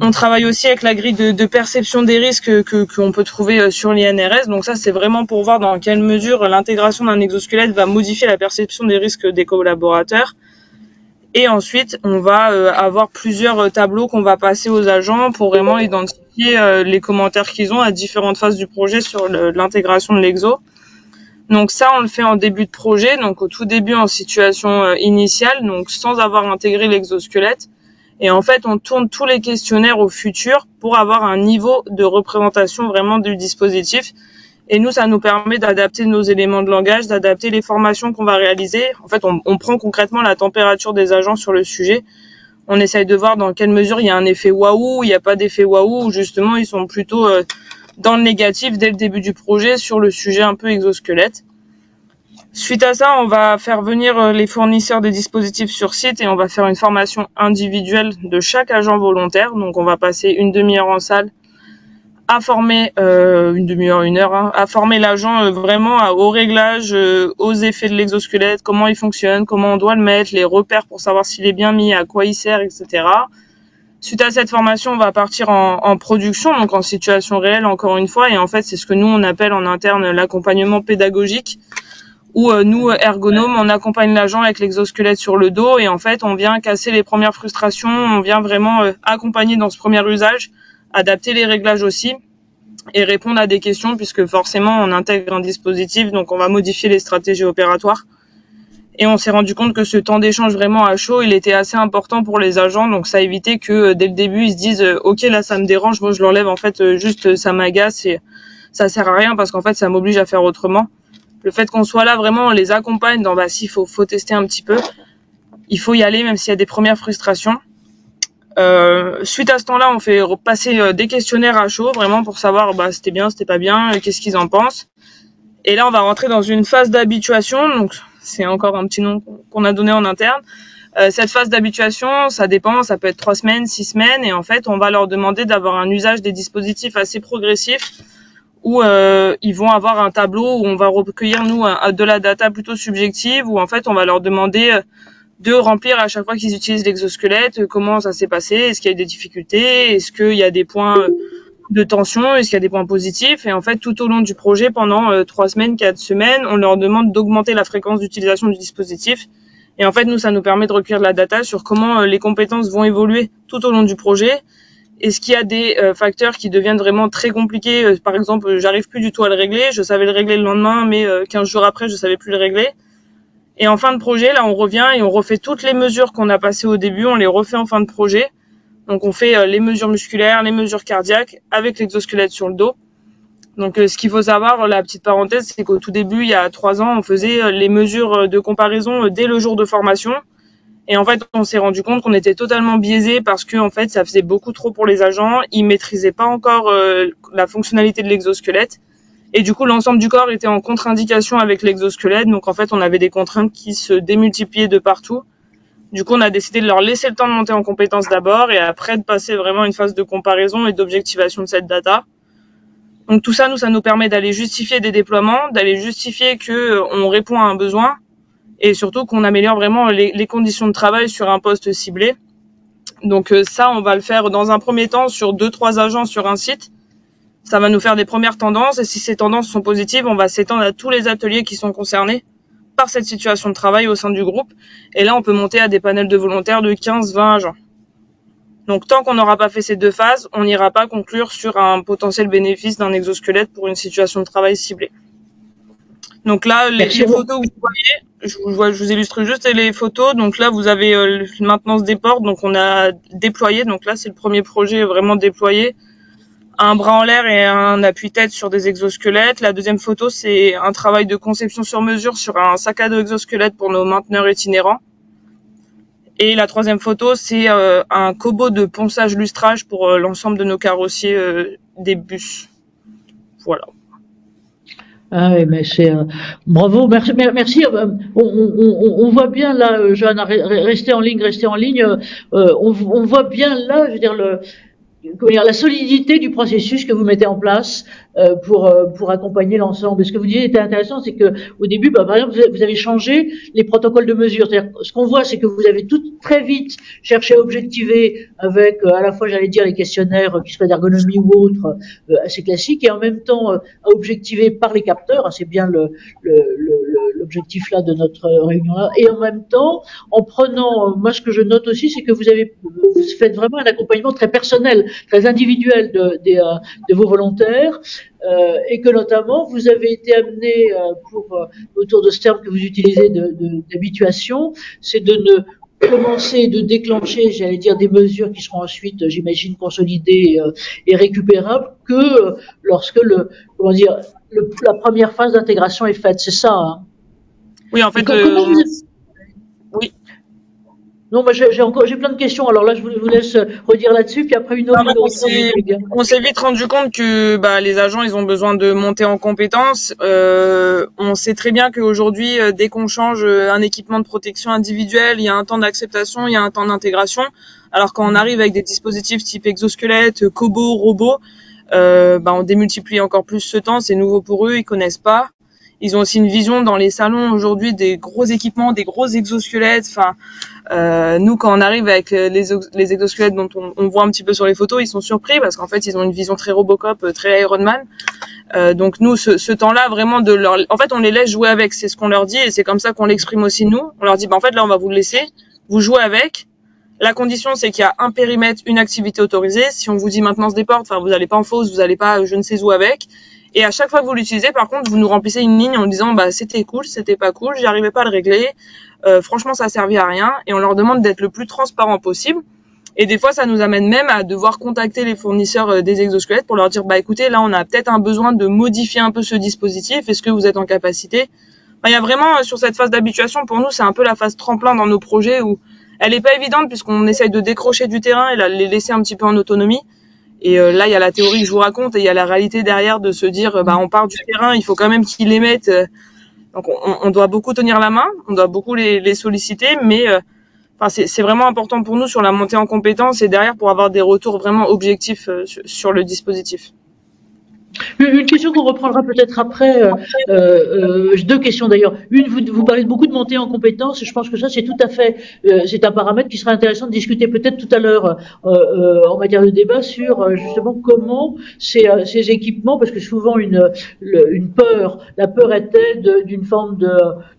On travaille aussi avec la grille de perception des risques qu'on peut trouver sur l'INRS. Donc ça, c'est vraiment pour voir dans quelle mesure l'intégration d'un exosquelette va modifier la perception des risques des collaborateurs. Et ensuite, on va avoir plusieurs tableaux qu'on va passer aux agents pour vraiment identifier les commentaires qu'ils ont à différentes phases du projet sur l'intégration de l'exo. Donc ça, on le fait en début de projet, donc au tout début en situation initiale, donc sans avoir intégré l'exosquelette. Et en fait, on tourne tous les questionnaires au futur pour avoir un niveau de représentation vraiment du dispositif. Et nous, ça nous permet d'adapter nos éléments de langage, d'adapter les formations qu'on va réaliser. En fait, on prend concrètement la température des agents sur le sujet. On essaye de voir dans quelle mesure il y a un effet waouh, il n'y a pas d'effet waouh, ou justement, ils sont plutôt dans le négatif dès le début du projet sur le sujet un peu exosquelette. Suite à ça, on va faire venir les fournisseurs des dispositifs sur site et on va faire une formation individuelle de chaque agent volontaire. Donc on va passer une demi-heure en salle à former, une demi-heure, 1 heure, à former l'agent vraiment au réglage, aux effets de l'exosquelette, comment il fonctionne, comment on doit le mettre, les repères pour savoir s'il est bien mis, à quoi il sert, etc. Suite à cette formation, on va partir en production, donc en situation réelle encore une fois. Et en fait, c'est ce que nous, on appelle en interne l'accompagnement pédagogique, où nous, ergonomes, on accompagne l'agent avec l'exosquelette sur le dos et en fait, on vient casser les premières frustrations, on vient vraiment accompagner dans ce premier usage, adapter les réglages aussi et répondre à des questions puisque forcément, on intègre un dispositif, donc on va modifier les stratégies opératoires. Et on s'est rendu compte que ce temps d'échange vraiment à chaud, il était assez important pour les agents, donc ça a évité que dès le début, ils se disent « Ok, là, ça me dérange, moi je l'enlève, en fait, juste ça m'agace et ça sert à rien parce qu'en fait, ça m'oblige à faire autrement. » Le fait qu'on soit là, vraiment, on les accompagne dans s'il faut tester un petit peu. Il faut y aller, même s'il y a des premières frustrations. Suite à ce temps-là, on fait passer des questionnaires à chaud, vraiment pour savoir c'était bien, c'était pas bien, qu'est-ce qu'ils en pensent. Et là, on va rentrer dans une phase d'habituation. Donc, c'est encore un petit nom qu'on a donné en interne. Cette phase d'habituation, ça dépend, ça peut être 3 semaines, 6 semaines. Et en fait, on va leur demander d'avoir un usage des dispositifs assez progressif, où ils vont avoir un tableau où on va recueillir nous de la data plutôt subjective, où en fait on va leur demander de remplir à chaque fois qu'ils utilisent l'exosquelette comment ça s'est passé, est-ce qu'il y a eu des difficultés, est-ce qu'il y a des points de tension, est-ce qu'il y a des points positifs. Et en fait tout au long du projet, pendant 3 semaines, 4 semaines, on leur demande d'augmenter la fréquence d'utilisation du dispositif. Et en fait nous, ça nous permet de recueillir de la data sur comment les compétences vont évoluer tout au long du projet. Est-ce qu'il y a des facteurs qui deviennent vraiment très compliqués? Par exemple, j'arrive plus du tout à le régler. Je savais le régler le lendemain, mais 15 jours après, je savais plus le régler. Et en fin de projet, là, on revient et on refait toutes les mesures qu'on a passées au début. On les refait en fin de projet. Donc, on fait les mesures musculaires, les mesures cardiaques avec l'exosquelette sur le dos. Donc, ce qu'il faut savoir, la petite parenthèse, c'est qu'au tout début, il y a 3 ans, on faisait les mesures de comparaison dès le jour de formation. Et en fait, on s'est rendu compte qu'on était totalement biaisé parce que, en fait, ça faisait beaucoup trop pour les agents. Ils maîtrisaient pas encore la fonctionnalité de l'exosquelette. Et du coup, l'ensemble du corps était en contre-indication avec l'exosquelette. Donc, en fait, on avait des contraintes qui se démultipliaient de partout. Du coup, on a décidé de leur laisser le temps de monter en compétences d'abord et après de passer vraiment une phase de comparaison et d'objectivation de cette data. Donc tout ça, ça nous permet d'aller justifier des déploiements, d'aller justifier que on répond à un besoin et surtout qu'on améliore vraiment les conditions de travail sur un poste ciblé. Donc ça, on va le faire dans un premier temps sur 2-3 agents sur un site. Ça va nous faire des premières tendances et si ces tendances sont positives, on va s'étendre à tous les ateliers qui sont concernés par cette situation de travail au sein du groupe. Et là, on peut monter à des panels de volontaires de 15-20 agents. Donc, tant qu'on n'aura pas fait ces 2 phases, on n'ira pas conclure sur un potentiel bénéfice d'un exosquelette pour une situation de travail ciblée. Donc là, les photos, vous voyez, je vous illustre juste les photos. Donc là, vous avez la maintenance des portes. Donc, on a déployé. Donc là, c'est le premier projet vraiment déployé. Un bras en l'air et un appui-tête sur des exosquelettes. La deuxième photo, c'est un travail de conception sur mesure sur un sac à dos exosquelette pour nos mainteneurs itinérants. Et la troisième photo, c'est un cobo de ponçage-lustrage pour l'ensemble de nos carrossiers des bus. Voilà. Ah oui, mais c'est bravo, merci, merci. On voit bien là, Johanna, restez en ligne, on voit bien là, je veux dire la solidité du processus que vous mettez en place pour accompagner l'ensemble. Ce que vous disiez était intéressant, c'est que au début, par exemple, vous avez changé les protocoles de mesure. C'est-à-dire, ce qu'on voit, c'est que vous avez tout très vite cherché à objectiver avec à la fois, j'allais dire, les questionnaires qui seraient d'ergonomie ou autres assez classiques, et en même temps à objectiver par les capteurs. C'est bien l'objectif là de notre réunion là. Et en même temps, en prenant, moi ce que je note aussi, c'est que vous faites vraiment un accompagnement très personnel, très individuel de vos volontaires, et que notamment vous avez été amené autour de ce terme que vous utilisez d'habituation, c'est de ne commencer, de déclencher, j'allais dire, des mesures qui seront ensuite, j'imagine, consolidées et récupérables que lorsque la première phase d'intégration est faite. C'est ça, hein? Oui, en fait, oui. Non, mais j'ai plein de questions. Alors là, je vous laisse redire là-dessus, puis après une autre. On s'est vite rendu compte que les agents, ils ont besoin de monter en compétences. On sait très bien qu'aujourd'hui, dès qu'on change un équipement de protection individuelle, il y a un temps d'acceptation, il y a un temps d'intégration. Alors quand on arrive avec des dispositifs type exosquelette, cobo, robot, on démultiplie encore plus ce temps. C'est nouveau pour eux, ils connaissent pas. Ils ont aussi une vision dans les salons aujourd'hui des gros équipements, des gros exosquelettes. Enfin, nous, quand on arrive avec les exosquelettes dont on voit un petit peu sur les photos, ils sont surpris parce qu'en fait, ils ont une vision très Robocop, très Iron Man. Donc nous, ce temps-là, vraiment en fait, on les laisse jouer avec. C'est ce qu'on leur dit et c'est comme ça qu'on l'exprime aussi nous. On leur dit, en fait, là, on va vous le laisser. Vous jouez avec. La condition, c'est qu'il y a un périmètre, une activité autorisée. Si on vous dit maintenance des portes, vous n'allez pas en fausse, vous n'allez pas je ne sais où avec. Et à chaque fois que vous l'utilisez, par contre, vous nous remplissez une ligne en disant c'était cool, c'était pas cool, j'y arrivais pas à le régler, franchement ça servait à rien, et on leur demande d'être le plus transparent possible. Et des fois ça nous amène même à devoir contacter les fournisseurs des exosquelettes pour leur dire écoutez, là on a peut-être un besoin de modifier un peu ce dispositif, est-ce que vous êtes en capacité? Il y a vraiment sur cette phase d'habituation, pour nous c'est un peu la phase tremplin dans nos projets où elle est pas évidente puisqu'on essaye de décrocher du terrain et les laisser un petit peu en autonomie. Et là, il y a la théorie que je vous raconte et il y a la réalité derrière de se dire, on part du terrain, il faut quand même qu'ils les mettent. Donc, on doit beaucoup tenir la main, on doit beaucoup les solliciter, mais c'est vraiment important pour nous sur la montée en compétences et derrière pour avoir des retours vraiment objectifs sur le dispositif. Une question qu'on reprendra peut-être après, 2 questions d'ailleurs. Une, vous parlez beaucoup de montée en compétences, et je pense que ça c'est tout à fait, c'est un paramètre qui serait intéressant de discuter peut-être tout à l'heure en matière de débat sur justement comment ces équipements, parce que souvent la peur était d'une forme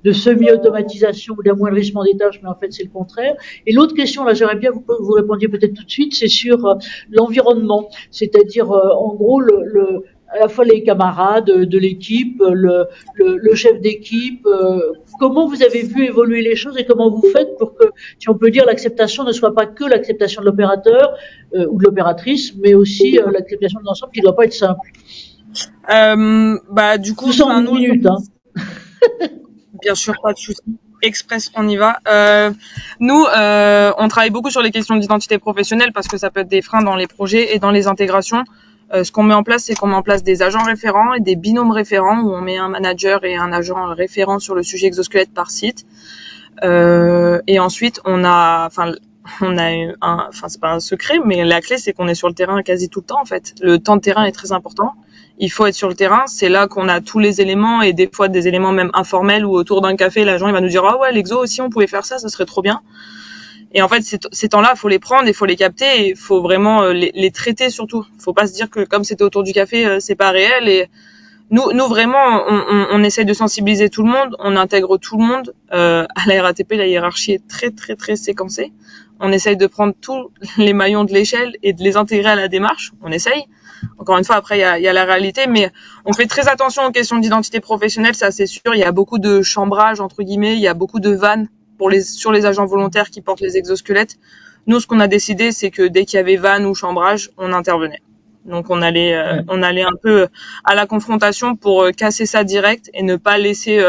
de semi-automatisation ou d'amoindrissement des tâches, mais en fait c'est le contraire. Et l'autre question, là j'aimerais bien que vous répondiez peut-être tout de suite, c'est sur l'environnement, c'est-à-dire en gros à la fois les camarades de l'équipe, le chef d'équipe, comment vous avez vu évoluer les choses et comment vous faites pour que, si on peut dire, l'acceptation ne soit pas que l'acceptation de l'opérateur ou de l'opératrice, mais aussi l'acceptation de l'ensemble qui ne doit pas être simple. Du coup, Nous sommes en minutes, hein. Bien sûr, pas de souci. Express, on y va. Nous, on travaille beaucoup sur les questions d'identité professionnelle parce que ça peut être des freins dans les projets et dans les intégrations. Ce qu'on met en place, c'est qu'on met en place des agents référents et des binômes référents où on met un manager et un agent référent sur le sujet exosquelette par site. Et ensuite, c'est pas un secret, mais la clé, c'est qu'on est sur le terrain quasi tout le temps, en fait. Le temps de terrain est très important. Il faut être sur le terrain. C'est là qu'on a tous les éléments et des fois des éléments même informels où autour d'un café, l'agent, il va nous dire, ah ouais, l'exo aussi, on pouvait faire ça, ça serait trop bien. Et en fait, ces temps-là, il faut les prendre, il faut les capter et il faut vraiment les traiter surtout. Faut pas se dire que comme c'était autour du café, c'est pas réel. Et nous vraiment, on essaye de sensibiliser tout le monde, on intègre tout le monde. À la RATP, la hiérarchie est très, très, très séquencée. On essaye de prendre tous les maillons de l'échelle et de les intégrer à la démarche. On essaye. Encore une fois, après, il y a la réalité, mais on fait très attention aux questions d'identité professionnelle, ça c'est sûr. Il y a beaucoup de chambrage, entre guillemets, il y a beaucoup de vannes sur les agents volontaires qui portent les exosquelettes. Nous, ce qu'on a décidé, c'est que dès qu'il y avait vanne ou chambrage, on intervenait. Donc, on allait un peu à la confrontation pour casser ça direct et ne pas laisser,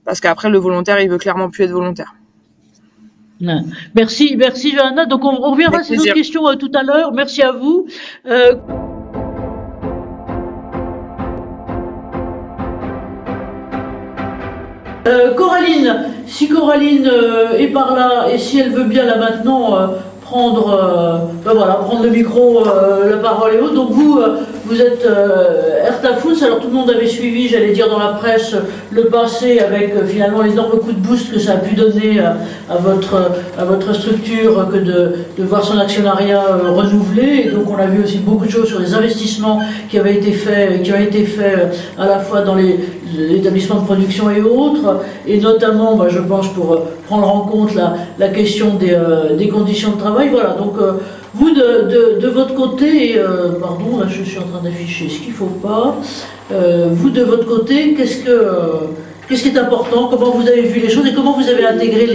parce qu'après, le volontaire, il veut clairement plus être volontaire. Merci Johanna. Donc, on reviendra sur d'autres questions tout à l'heure. Merci à vous. Coraline, si Coraline est par là et si elle veut bien là maintenant prendre le micro, la parole et autres. Donc vous êtes Herta Foods, alors tout le monde avait suivi, j'allais dire dans la presse, le passé avec finalement l'énorme coup de boost que ça a pu donner à votre structure que de voir son actionnariat renouvelé. Et donc on a vu aussi beaucoup de choses sur les investissements qui ont été faits à la fois dans les établissements de production et autres, et notamment, je pense, pour prendre en compte la question des conditions de travail. Voilà, donc vous, de votre côté, pardon, là je suis en train d'afficher ce qu'il ne faut pas, vous, de votre côté, qu'est-ce qui est important, comment vous avez vu les choses et comment vous avez intégré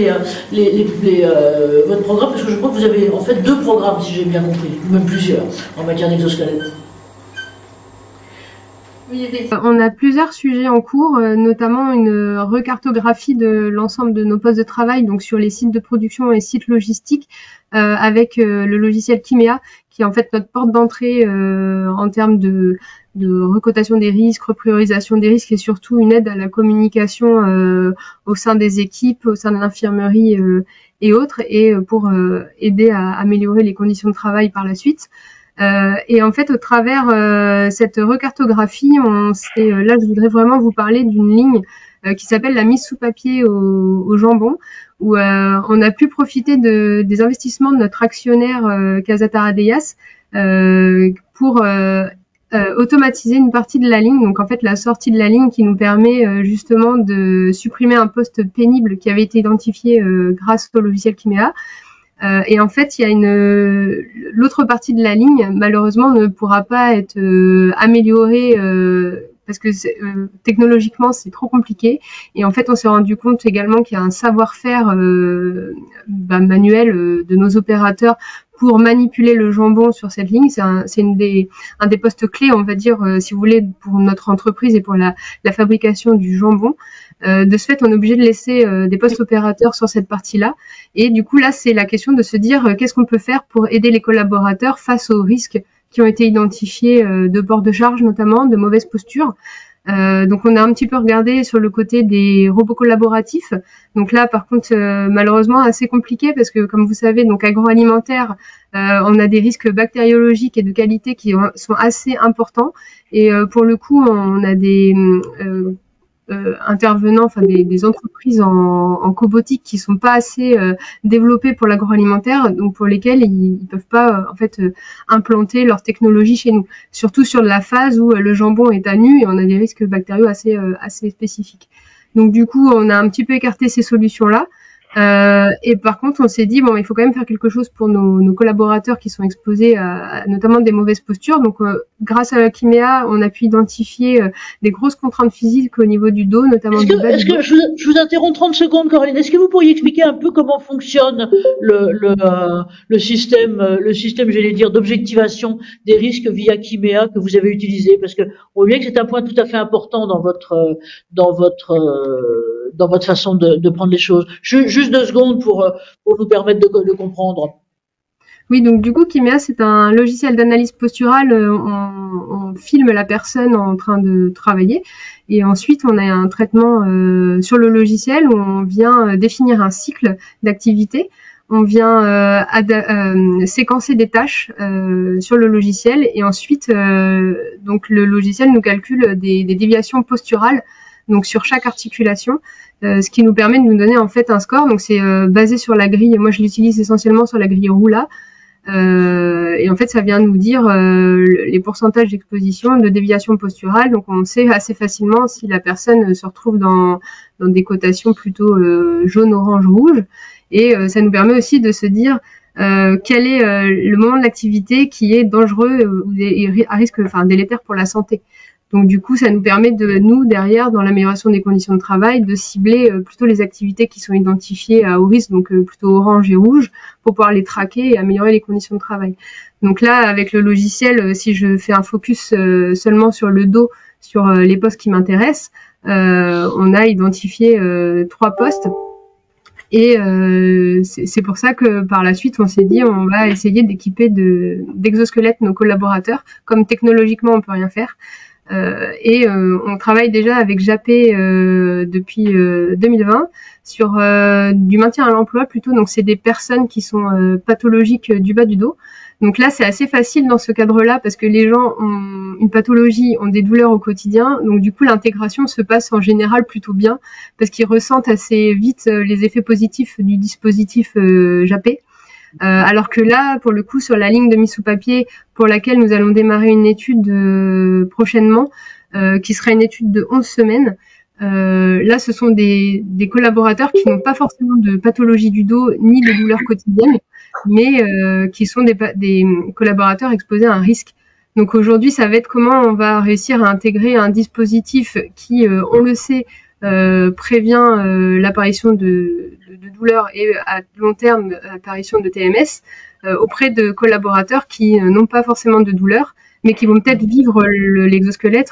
votre programme, parce que je crois que vous avez en fait 2 programmes, si j'ai bien compris, ou même plusieurs, en matière d'exosquelette. On a plusieurs sujets en cours, notamment une recartographie de l'ensemble de nos postes de travail, donc sur les sites de production et sites logistiques, avec le logiciel Kimea, qui est en fait notre porte d'entrée en termes de recotation des risques, repriorisation des risques et surtout une aide à la communication au sein des équipes, au sein de l'infirmerie et autres, et pour aider à améliorer les conditions de travail par la suite. Et en fait, au travers cette recartographie, là, je voudrais vraiment vous parler d'une ligne qui s'appelle la mise sous papier au jambon, où on a pu profiter des investissements de notre actionnaire Casa Taradellàs pour automatiser une partie de la ligne. Donc en fait, la sortie de la ligne qui nous permet justement de supprimer un poste pénible qui avait été identifié grâce au logiciel Kimea. Et en fait, il y a l'autre partie de la ligne, malheureusement, ne pourra pas être améliorée parce que technologiquement, c'est trop compliqué. Et en fait, on s'est rendu compte également qu'il y a un savoir-faire manuel de nos opérateurs pour manipuler le jambon sur cette ligne. C'est un des postes clés, on va dire, si vous voulez, pour notre entreprise et pour la fabrication du jambon. De ce fait, on est obligé de laisser des postes opérateurs sur cette partie-là. Et du coup, là, c'est la question de se dire qu'est-ce qu'on peut faire pour aider les collaborateurs face aux risques qui ont été identifiés de bord de charge, notamment, de mauvaise posture. Donc, on a un petit peu regardé sur le côté des robots collaboratifs. Donc là, par contre, malheureusement, assez compliqué parce que, comme vous savez, donc agroalimentaire, on a des risques bactériologiques et de qualité qui sont assez importants. Et pour le coup, on a des intervenants, enfin des entreprises en cobotique qui sont pas assez développées pour l'agroalimentaire, donc pour lesquelles ils peuvent pas en fait implanter leur technologie chez nous, surtout sur la phase où le jambon est à nu et on a des risques bactériaux assez spécifiques. Donc du coup, on a un petit peu écarté ces solutions-là. Et par contre, on s'est dit bon, il faut quand même faire quelque chose pour nos collaborateurs qui sont exposés à notamment des mauvaises postures. Donc, grâce à la Kiméa, on a pu identifier des grosses contraintes physiques au niveau du dos, notamment du bas du dos. Je vous interromps 30 secondes, Coraline. Est-ce que vous pourriez expliquer un peu comment fonctionne le système, j'allais dire, d'objectivation des risques via Kiméa que vous avez utilisé? Parce que on voit bien que c'est un point tout à fait important dans votre façon de prendre les choses. Juste 2 secondes pour nous permettre de comprendre. Oui, donc du coup, Kiméa, c'est un logiciel d'analyse posturale. On filme la personne en train de travailler et ensuite on a un traitement sur le logiciel où on vient définir un cycle d'activité. On vient séquencer des tâches sur le logiciel et ensuite donc le logiciel nous calcule des déviations posturales donc sur chaque articulation, ce qui nous permet de nous donner en fait un score. Donc c'est basé sur la grille. Moi je l'utilise essentiellement sur la grille Roula. Et en fait, ça vient nous dire les pourcentages d'exposition, de déviation posturale. Donc, on sait assez facilement si la personne se retrouve dans des cotations plutôt jaune, orange, rouge. Et ça nous permet aussi de se dire quel est le moment de l'activité qui est dangereux et à risque, enfin délétère pour la santé. Donc du coup, ça nous permet de nous, derrière, dans l'amélioration des conditions de travail, de cibler plutôt les activités qui sont identifiées à haut risque, donc plutôt orange et rouge, pour pouvoir les traquer et améliorer les conditions de travail. Donc là, avec le logiciel, si je fais un focus seulement sur le dos, sur les postes qui m'intéressent, on a identifié 3 postes. Et c'est pour ça que par la suite, on s'est dit on va essayer d'équiper d'exosquelettes nos collaborateurs, comme technologiquement on peut rien faire. On travaille déjà avec Japé depuis 2020 sur du maintien à l'emploi plutôt. Donc c'est des personnes qui sont pathologiques du bas du dos. Donc là c'est assez facile dans ce cadre-là parce que les gens ont une pathologie, ont des douleurs au quotidien. Donc du coup l'intégration se passe en général plutôt bien parce qu'ils ressentent assez vite les effets positifs du dispositif Japé. Alors que là, pour le coup, sur la ligne de mise sous papier, pour laquelle nous allons démarrer une étude prochainement, qui sera une étude de 11 semaines, là, ce sont des collaborateurs qui n'ont pas forcément de pathologie du dos ni de douleurs quotidiennes, mais qui sont des collaborateurs exposés à un risque. Donc aujourd'hui, ça va être comment on va réussir à intégrer un dispositif qui, on le sait, prévient l'apparition de douleurs et à long terme l'apparition de TMS auprès de collaborateurs qui n'ont pas forcément de douleurs mais qui vont peut-être vivre l'exosquelette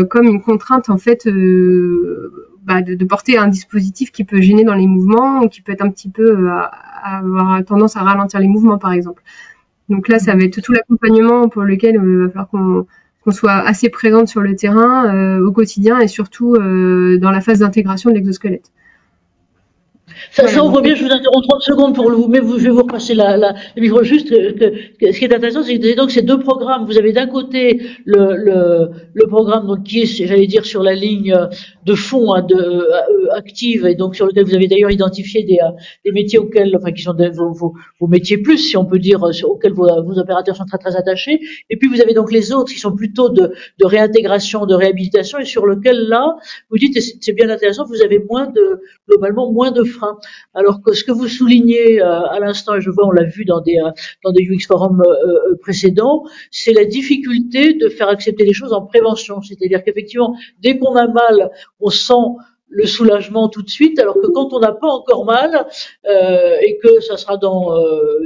comme une contrainte en fait de porter un dispositif qui peut gêner dans les mouvements ou qui peut être un petit peu avoir tendance à ralentir les mouvements par exemple. Donc là ça va être tout l'accompagnement pour lequel il va falloir qu'on soit assez présente sur le terrain au quotidien et surtout dans la phase d'intégration de l'exosquelette. Ça on voit bien, je vous interromps 30 secondes pour vous, mais je vais vous repasser le micro juste. Ce qui est intéressant, c'est que donc ces 2 programmes, vous avez d'un côté le programme donc qui est, j'allais dire, sur la ligne de fond active et donc sur lequel vous avez d'ailleurs identifié des métiers auxquels, enfin qui sont vos métiers plus, si on peut dire, auxquels vos opérateurs sont très très attachés. Et puis vous avez donc les autres qui sont plutôt de réintégration, de réhabilitation et sur lequel là, vous dites, et c'est bien intéressant, vous avez globalement moins de freins. Alors que ce que vous soulignez à l'instant, et je vois, on l'a vu dans des UX forums précédents, c'est la difficulté de faire accepter les choses en prévention. C'est-à-dire qu'effectivement, dès qu'on a mal, on sent le soulagement tout de suite, alors que quand on n'a pas encore mal et que ça sera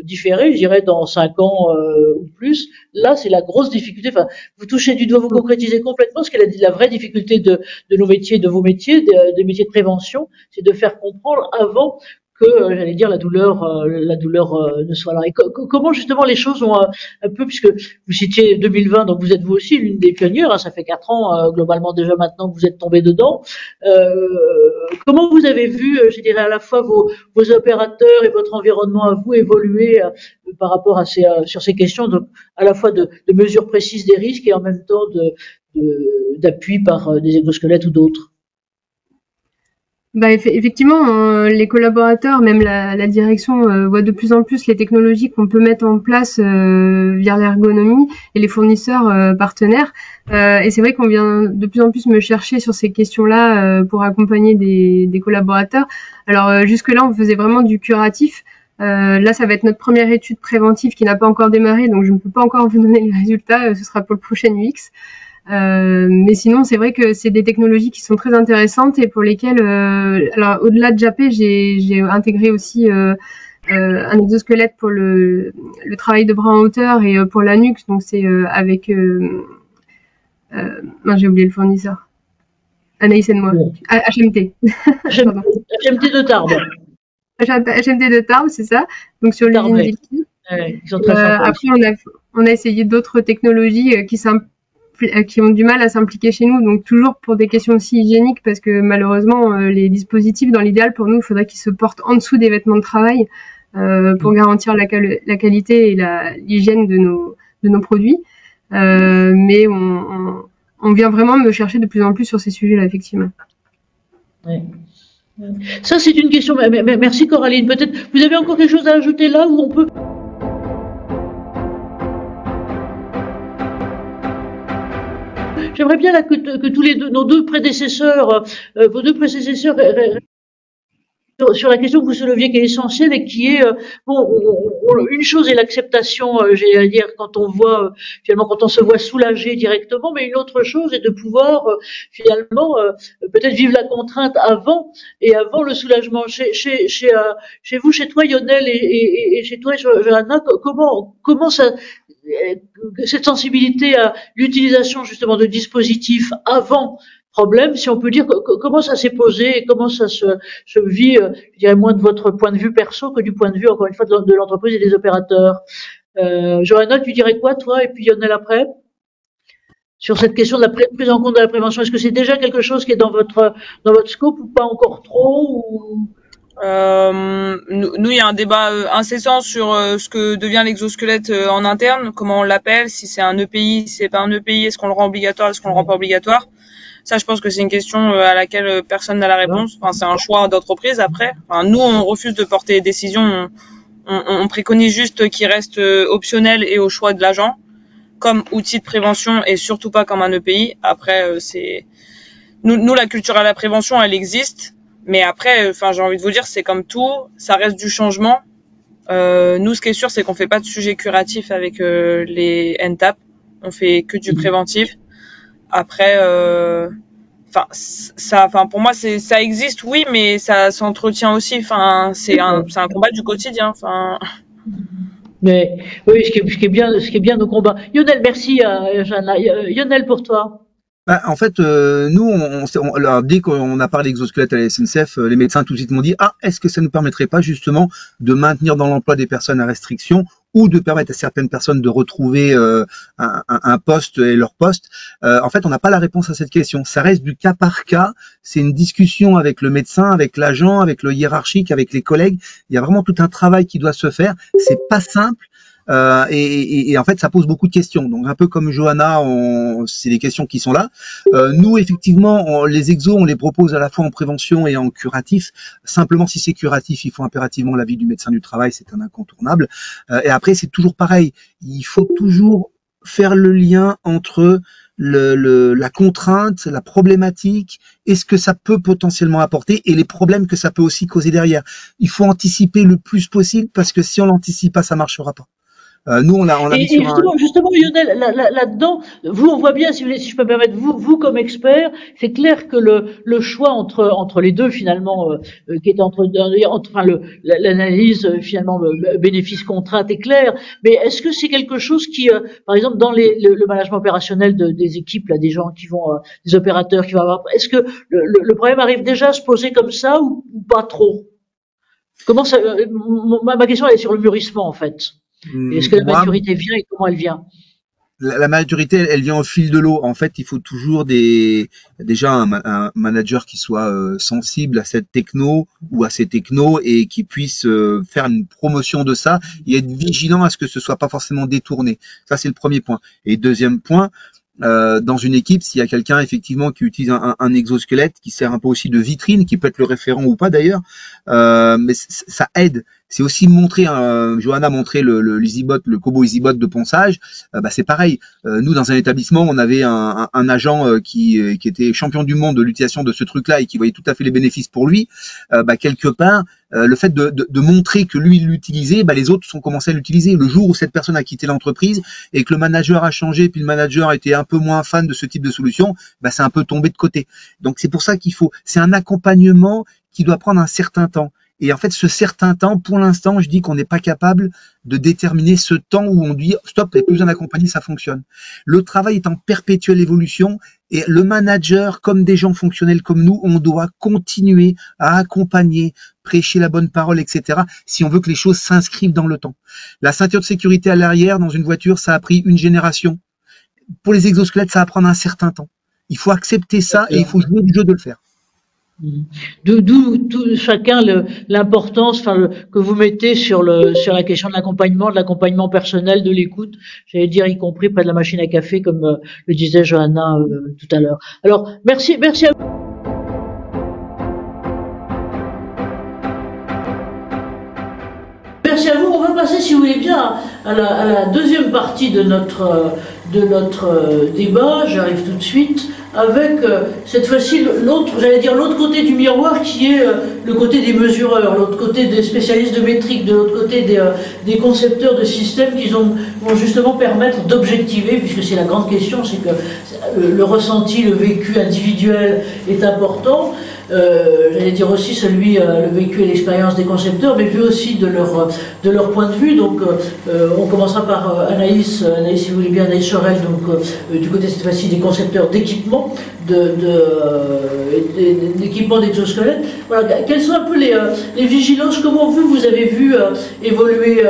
différé, je dirais dans 5 ans ou plus, là c'est la grosse difficulté. Enfin, vous touchez du doigt, vous concrétisez complètement ce qu'est la vraie difficulté de nos métiers, de vos métiers, des métiers de prévention, c'est de faire comprendre avant que, j'allais dire, la douleur ne soit là. Et comment justement les choses ont un peu, puisque vous citiez 2020, donc vous êtes vous aussi l'une des pionnières, hein, ça fait 4 ans globalement déjà maintenant que vous êtes tombé dedans. Comment vous avez vu, je dirais, à la fois vos opérateurs et votre environnement à vous évoluer par rapport à sur ces questions, donc à la fois de mesures précises des risques et en même temps d'appui par des exosquelettes ou d'autres? Effectivement, les collaborateurs, même la direction, voient de plus en plus les technologies qu'on peut mettre en place via l'ergonomie et les fournisseurs partenaires. Et c'est vrai qu'on vient de plus en plus me chercher sur ces questions-là pour accompagner des collaborateurs. Alors jusque-là, on faisait vraiment du curatif. Là, ça va être notre première étude préventive qui n'a pas encore démarré, donc je ne peux pas encore vous donner les résultats. Ce sera pour le prochain UX. Mais sinon, c'est vrai que c'est des technologies qui sont très intéressantes et pour lesquelles, alors au-delà de Japé, j'ai intégré aussi un exosquelette pour le travail de bras en hauteur et pour la nuque. Donc c'est avec, j'ai oublié le fournisseur. Anaïs et moi. HMT. HMT de Tarbes. HMT de Tarbes, c'est ça. Donc sur l'usine Villepinte. Ils sont très sympas. Après, on a essayé d'autres technologies qui ont du mal à s'impliquer chez nous, donc toujours pour des questions aussi hygiéniques, parce que malheureusement, les dispositifs, dans l'idéal pour nous, il faudrait qu'ils se portent en dessous des vêtements de travail pour garantir la qualité et l'hygiène de nos produits. Mais on vient vraiment me chercher de plus en plus sur ces sujets-là, effectivement. Ouais. Ça, c'est une question. Merci Coraline. Peut-être vous avez encore quelque chose à ajouter là où on peut. J'aimerais bien là, que tous les deux, nos deux prédécesseurs, vos deux prédécesseurs, sur la question que vous souleviez qui est essentielle et qui est une chose est l'acceptation, j'allais dire quand on voit finalement quand on se voit soulagé directement, mais une autre chose est de pouvoir finalement peut-être vivre la contrainte avant le soulagement. Chez vous, chez toi Lionel et chez toi Johanna, comment ça cette sensibilité à l'utilisation justement de dispositifs avant problème, si on peut dire, comment ça s'est posé et comment ça se vit, je dirais moins de votre point de vue perso que du point de vue, encore une fois, de l'entreprise et des opérateurs. Johanna, tu dirais quoi, toi, et puis Lionel après, sur cette question de la prise en compte de la prévention? Est-ce que c'est déjà quelque chose qui est dans votre scope ou pas encore trop ou... Nous, il y a un débat incessant sur ce que devient l'exosquelette en interne, comment on l'appelle, si c'est un EPI, si c'est pas un EPI, est-ce qu'on le rend obligatoire, est-ce qu'on le rend pas obligatoire. Ça, je pense que c'est une question à laquelle personne n'a la réponse. Enfin, c'est un choix d'entreprise après. Enfin, nous, on refuse de porter des décisions. On préconise juste qu'il reste optionnel et au choix de l'agent, comme outil de prévention et surtout pas comme un EPI. Après, c'est nous la culture à la prévention, elle existe. Mais après, enfin, j'ai envie de vous dire, c'est comme tout, ça reste du changement. Nous, ce qui est sûr, c'est qu'on fait pas de sujet curatif avec les NTAP. On fait que du préventif. Après, pour moi, ça existe, oui, mais ça s'entretient aussi. Enfin, c'est un combat du quotidien. Enfin. Mais oui, ce qui est bien nos combats. Lionel, merci, Jeanne. Lionel, pour toi. En fait, nous, alors, dès qu'on a parlé d'exosquelette à la SNCF, les médecins tout de suite m'ont dit « Ah, est-ce que ça ne nous permettrait pas justement de maintenir dans l'emploi des personnes à restriction ou de permettre à certaines personnes de retrouver un poste et leur poste ?» En fait, on n'a pas la réponse à cette question. Ça reste du cas par cas. C'est une discussion avec le médecin, avec l'agent, avec le hiérarchique, avec les collègues. Il y a vraiment tout un travail qui doit se faire. C'est pas simple. Et en fait, ça pose beaucoup de questions. Donc, un peu comme Johanna, c'est des questions qui sont là. Nous, effectivement, les exos, on les propose à la fois en prévention et en curatif. Simplement, si c'est curatif, il faut impérativement l'avis du médecin du travail, c'est un incontournable. Et après, c'est toujours pareil. Il faut toujours faire le lien entre la contrainte, la problématique, et ce que ça peut potentiellement apporter et les problèmes que ça peut aussi causer derrière. Il faut anticiper le plus possible parce que si on l'anticipe pas, ça marchera pas. Nous, on a mis sur justement, Lionel, là-dedans, vous, on voit bien, si je peux me permettre, vous comme expert, c'est clair que le choix entre les deux, finalement, qui est enfin, l'analyse, finalement, bénéfice-contrainte est clair, mais est-ce que c'est quelque chose qui, par exemple, dans le management opérationnel des équipes, là, des gens qui vont, des opérateurs qui vont avoir, est-ce que le problème arrive déjà à se poser comme ça ou pas trop? Comment ça, ma question, elle est sur le mûrissement, en fait. Est-ce que la maturité vient et comment elle vient? La maturité, elle vient au fil de l'eau. En fait, il faut toujours déjà un manager qui soit sensible à cette techno ou à ces technos et qui puisse faire une promotion de ça et être vigilant à ce que ce soit pas forcément détourné. Ça, c'est le premier point. Et deuxième point, dans une équipe, s'il y a quelqu'un effectivement qui utilise un exosquelette qui sert un peu aussi de vitrine, qui peut être le référent ou pas d'ailleurs, mais ça aide. C'est aussi montrer, Johanna a montré le EasyBot, le Kobo EasyBot de ponçage. C'est pareil. Nous, dans un établissement, on avait un agent qui était champion du monde de l'utilisation de ce truc-là et qui voyait tout à fait les bénéfices pour lui. Quelque part, le fait de montrer que lui il l'utilisait, les autres sont commencé à l'utiliser. Le jour où cette personne a quitté l'entreprise et que le manager a changé, puis le manager était un peu moins fan de ce type de solution, c'est un peu tombé de côté. Donc c'est pour ça c'est un accompagnement qui doit prendre un certain temps. Et en fait, ce certain temps, pour l'instant, je dis qu'on n'est pas capable de déterminer ce temps où on dit stop, il n'y a plus besoin d'accompagner, ça fonctionne. Le travail est en perpétuelle évolution et le manager, comme des gens fonctionnels comme nous, on doit continuer à accompagner, prêcher la bonne parole, etc. si on veut que les choses s'inscrivent dans le temps. La ceinture de sécurité à l'arrière dans une voiture, ça a pris une génération. Pour les exosquelettes, ça va prendre un certain temps. Il faut accepter ça et il faut jouer le jeu de le faire. D'où chacun l'importance que vous mettez sur la question de l'accompagnement personnel, de l'écoute, j'allais dire y compris près de la machine à café comme le disait Johanna tout à l'heure. Alors merci à vous. Merci à vous. On va passer, si vous voulez bien, à la deuxième partie de notre débat. J'arrive tout de suite avec cette fois-ci l'autre côté du miroir qui est le côté des mesureurs, l'autre côté des spécialistes de métrique, de l'autre côté des concepteurs de systèmes qui vont justement permettre d'objectiver, puisque c'est la grande question, c'est que le ressenti, le vécu individuel est important. J'allais dire aussi le vécu et l'expérience des concepteurs, mais vu aussi de leur point de vue. Donc on commencera par Anaïs, si vous voulez bien, Anaïs Chorel, donc du côté cette fois-ci des concepteurs d'équipement, d'équipement d'exosquelettes. Voilà, quelles sont un peu les vigilances, comment vous avez vu évoluer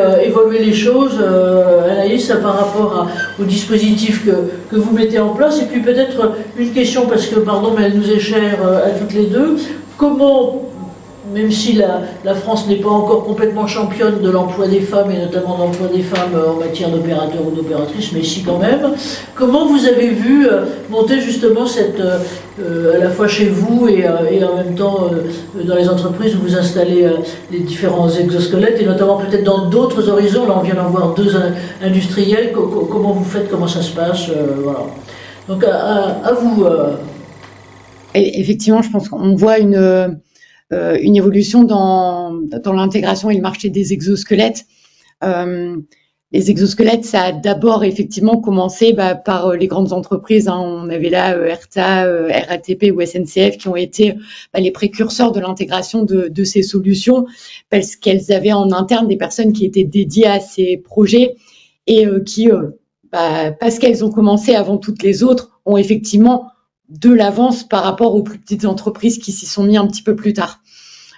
les choses, Anaïs, par rapport au dispositif que vous mettez en place, et puis peut-être une question, parce que pardon, mais elle nous est chère à toutes les deux. Comment, même si la France n'est pas encore complètement championne de l'emploi des femmes, et notamment de l'emploi des femmes en matière d'opérateurs ou d'opératrices, mais si quand même, comment vous avez vu monter justement à la fois chez vous et en même temps dans les entreprises où vous installez les différents exosquelettes, et notamment peut-être dans d'autres horizons, là on vient d'en voir deux industriels, comment vous faites, comment ça se passe, voilà. Donc à vous. Effectivement, je pense qu'on voit une évolution dans l'intégration et le marché des exosquelettes. Les exosquelettes, ça a d'abord effectivement commencé par les grandes entreprises. On avait là ERTA, RATP ou SNCF qui ont été les précurseurs de l'intégration de ces solutions, parce qu'elles avaient en interne des personnes qui étaient dédiées à ces projets et qui, parce qu'elles ont commencé avant toutes les autres, ont effectivement de l'avance par rapport aux plus petites entreprises qui s'y sont mis un petit peu plus tard.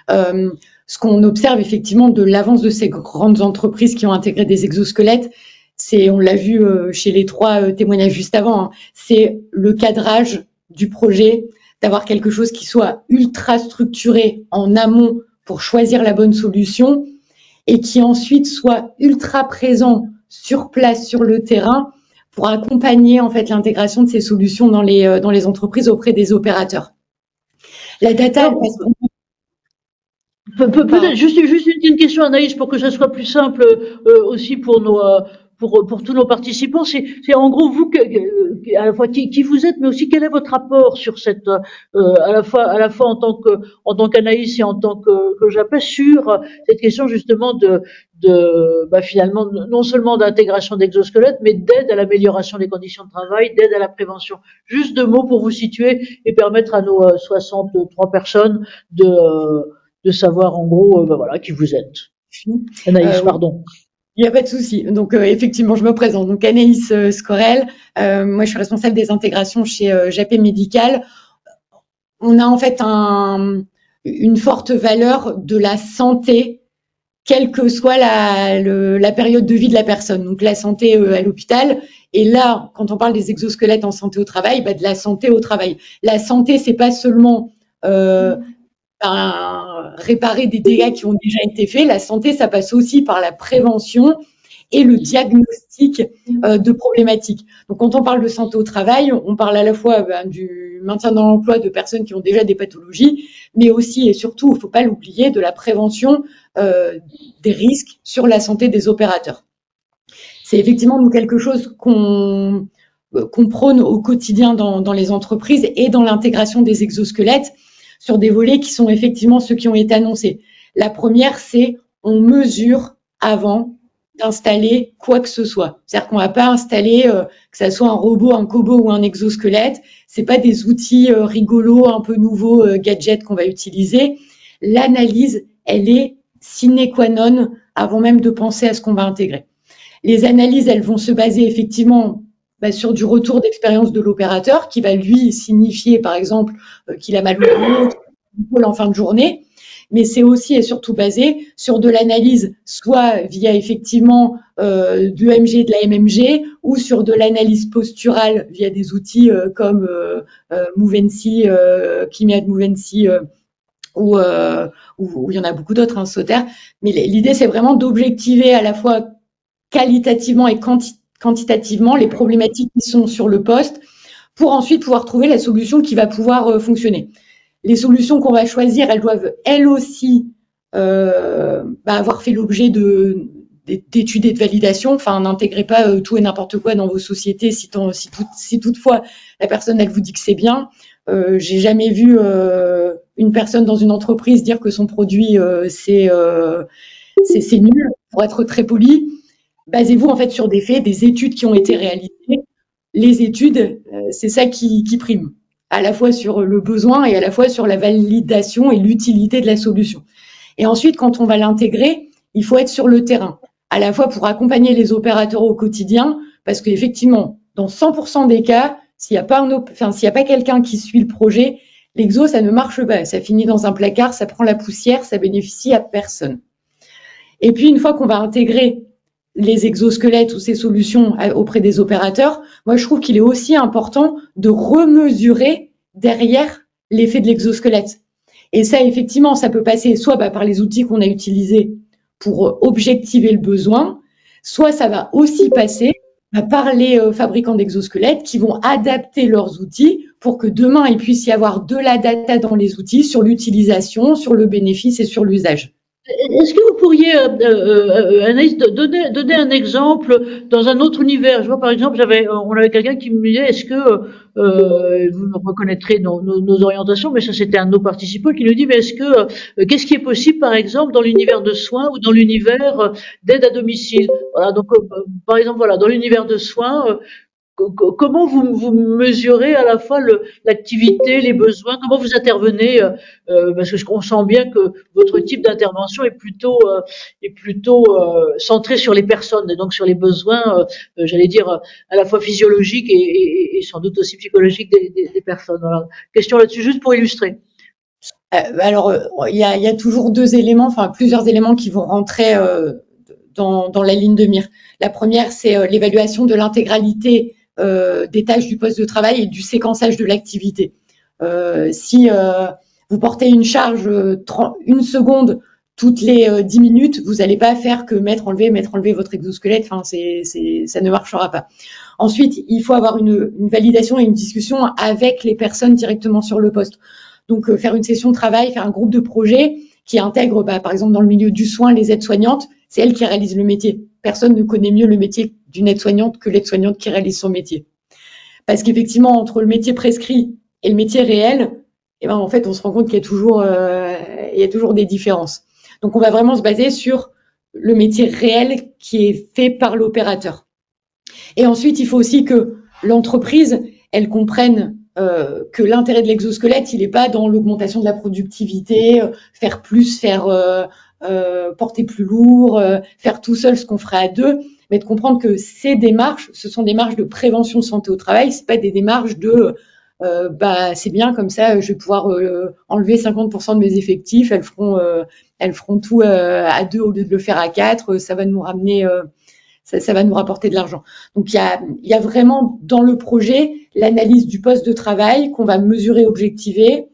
Ce qu'on observe effectivement de l'avance de ces grandes entreprises qui ont intégré des exosquelettes, on l'a vu chez les trois témoignages juste avant, c'est le cadrage du projet, d'avoir quelque chose qui soit ultra structuré en amont pour choisir la bonne solution et qui ensuite soit ultra présent sur place, sur le terrain, pour accompagner en fait l'intégration de ces solutions dans les entreprises auprès des opérateurs. La data, peut-être juste une question, Anaïs, pour que ça soit plus simple aussi pour tous nos participants. C'est en gros vous à la fois qui vous êtes, mais aussi quel est votre rapport sur cette à la fois en tant qu'Anaïs et en tant que Japet, sur cette question justement finalement non seulement d'intégration d'exosquelettes, mais d'aide à l'amélioration des conditions de travail, d'aide à la prévention. Juste deux mots pour vous situer et permettre à nos 63 personnes de savoir en gros voilà qui vous êtes. Anaïs, pardon. Il n'y a pas de souci. Donc effectivement, je me présente. Donc Anaïs Scorel. Moi, je suis responsable des intégrations chez Japet Médical. On a en fait une forte valeur de la santé, quelle que soit la période de vie de la personne. Donc la santé à l'hôpital. Et là, quand on parle des exosquelettes en santé au travail, de la santé au travail. La santé, c'est pas seulement réparer des dégâts qui ont déjà été faits. La santé, ça passe aussi par la prévention et le diagnostic de problématiques. Donc, quand on parle de santé au travail, on parle à la fois du maintien dans l'emploi de personnes qui ont déjà des pathologies, mais aussi et surtout, il ne faut pas l'oublier, de la prévention des risques sur la santé des opérateurs. C'est effectivement nous quelque chose qu'on prône au quotidien dans les entreprises et dans l'intégration des exosquelettes sur des volets qui sont effectivement ceux qui ont été annoncés. La première, c'est on mesure avant d'installer quoi que ce soit. C'est-à-dire qu'on ne va pas installer, que ça soit un robot, un cobo ou un exosquelette. C'est pas des outils rigolos, un peu nouveaux, gadgets qu'on va utiliser. L'analyse, elle est sine qua non avant même de penser à ce qu'on va intégrer. Les analyses, elles vont se baser effectivement sur du retour d'expérience de l'opérateur qui va lui signifier, par exemple, qu'il a mal au dos en fin de journée. Mais c'est aussi et surtout basé sur de l'analyse, soit via effectivement du EMG, de la MMG, ou sur de l'analyse posturale via des outils comme Movency, Kimiad Movency, ou il y en a beaucoup d'autres, hein, Sauter. Mais l'idée, c'est vraiment d'objectiver à la fois qualitativement et quantitativement les problématiques qui sont sur le poste pour ensuite pouvoir trouver la solution qui va pouvoir fonctionner. Les solutions qu'on va choisir, elles doivent elles aussi avoir fait l'objet d'études et de validation. Enfin, n'intégrez pas tout et n'importe quoi dans vos sociétés si toutefois la personne elle vous dit que c'est bien. J'ai jamais vu une personne dans une entreprise dire que son produit c'est nul. Pour être très poli, basez-vous en fait sur des faits, des études qui ont été réalisées. Les études, c'est ça qui prime, à la fois sur le besoin et à la fois sur la validation et l'utilité de la solution. Et ensuite, quand on va l'intégrer, il faut être sur le terrain, à la fois pour accompagner les opérateurs au quotidien, parce qu'effectivement, dans 100% des cas, s'il n'y a pas quelqu'un qui suit le projet, l'exo, ça ne marche pas. Ça finit dans un placard, ça prend la poussière, ça bénéficie à personne. Et puis, une fois qu'on va intégrer les exosquelettes ou ces solutions auprès des opérateurs, moi, je trouve qu'il est aussi important de remesurer derrière l'effet de l'exosquelette. Et ça, effectivement, ça peut passer soit par les outils qu'on a utilisés pour objectiver le besoin, soit ça va aussi passer par les fabricants d'exosquelettes qui vont adapter leurs outils pour que demain, il puisse y avoir de la data dans les outils sur l'utilisation, sur le bénéfice et sur l'usage. Est-ce que vous pourriez, Anaïs, donner un exemple dans un autre univers? Je vois, par exemple, on avait quelqu'un qui me disait, est-ce que, vous reconnaîtrez nos orientations, mais ça c'était un de nos participants qui nous dit, mais est-ce que, qu'est-ce qui est possible, par exemple, dans l'univers de soins ou dans l'univers d'aide à domicile? Voilà, donc, par exemple, voilà, dans l'univers de soins, comment vous mesurez à la fois l'activité, les besoins, comment vous intervenez, parce que on sent bien que votre type d'intervention est plutôt centré sur les personnes et donc sur les besoins, j'allais dire à la fois physiologiques et sans doute aussi psychologiques des personnes. Voilà. Question là-dessus juste pour illustrer. Alors il y a toujours plusieurs éléments qui vont rentrer dans la ligne de mire. La première, c'est l'évaluation de l'intégralité des tâches du poste de travail et du séquençage de l'activité. Si vous portez une charge 1 seconde toutes les 10 minutes, vous n'allez pas faire que mettre, enlever votre exosquelette. Enfin, ça ne marchera pas. Ensuite, il faut avoir une validation et une discussion avec les personnes directement sur le poste. Donc, faire une session de travail, faire un groupe de projet qui intègre, par exemple, dans le milieu du soin, les aides-soignantes. C'est elles qui réalisent le métier. Personne ne connaît mieux le métier d'une aide-soignante que l'aide-soignante qui réalise son métier. Parce qu'effectivement, entre le métier prescrit et le métier réel, en fait, on se rend compte qu'il y a toujours des différences. Donc, on va vraiment se baser sur le métier réel qui est fait par l'opérateur. Et ensuite, il faut aussi que l'entreprise, elle comprenne que l'intérêt de l'exosquelette, il n'est pas dans l'augmentation de la productivité, faire plus, porter plus lourd, faire tout seul ce qu'on ferait à deux, mais de comprendre que ces démarches, ce sont des démarches de prévention de santé au travail, c'est pas des démarches de c'est bien comme ça, je vais pouvoir enlever 50% de mes effectifs, elles feront tout à deux au lieu de le faire à 4, ça va nous ramener, ça va nous rapporter de l'argent. Donc il y a vraiment dans le projet l'analyse du poste de travail qu'on va mesurer, objectiver.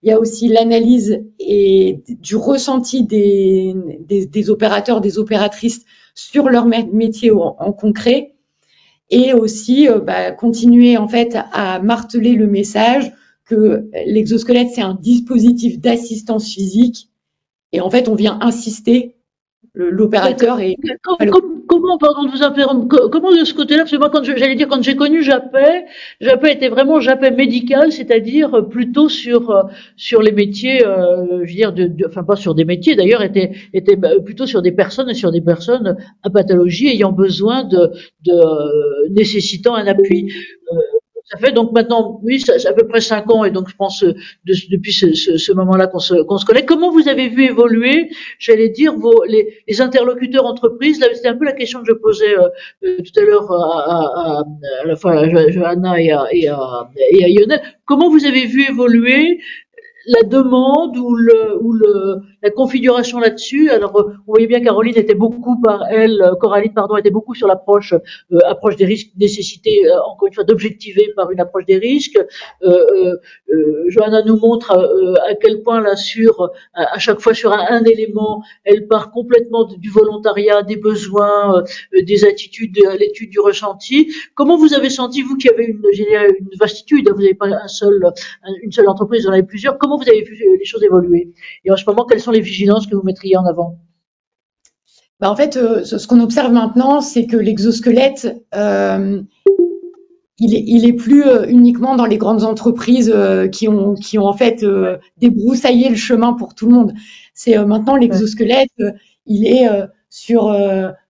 Il y a aussi l'analyse et du ressenti des opérateurs, des opératrices sur leur métier en concret, et aussi continuer en fait à marteler le message que l'exosquelette, c'est un dispositif d'assistance physique, et en fait on vient insister l'opérateur et comment, pardon de vous interrompre, comment de ce côté-là, parce que moi, quand j'ai connu Japet était vraiment Japet médical, c'est-à-dire plutôt sur les métiers, je veux dire, enfin pas sur des métiers d'ailleurs, était plutôt sur des personnes à pathologie ayant besoin nécessitant un appui. Ça fait donc maintenant, oui, ça à peu près 5 ans, et donc je pense depuis ce moment-là qu'on se connaît. Comment vous avez vu évoluer, j'allais dire, les interlocuteurs entreprises? Là, c'était un peu la question que je posais tout à l'heure à la fois à Johanna et à Lionel. Comment vous avez vu évoluer la demande ou la configuration là-dessus? Alors, on voyait bien Coraline était beaucoup sur l'approche des risques, nécessité encore une fois d'objectiver par une approche des risques. Johanna nous montre à quel point là à chaque fois sur un élément, elle part complètement du volontariat, des besoins, des attitudes, de l'étude du ressenti. Comment vous avez senti, vous qui avez une vastitude, vous n'avez pas une seule entreprise, vous en avez plusieurs, comment vous avez vu les choses évoluer? Et en ce moment, quelles sont les vigilances que vous mettriez en avant? En fait, ce qu'on observe maintenant, c'est que l'exosquelette, il est plus uniquement dans les grandes entreprises qui ont en fait débroussaillé le chemin pour tout le monde. C'est maintenant l'exosquelette, il est sur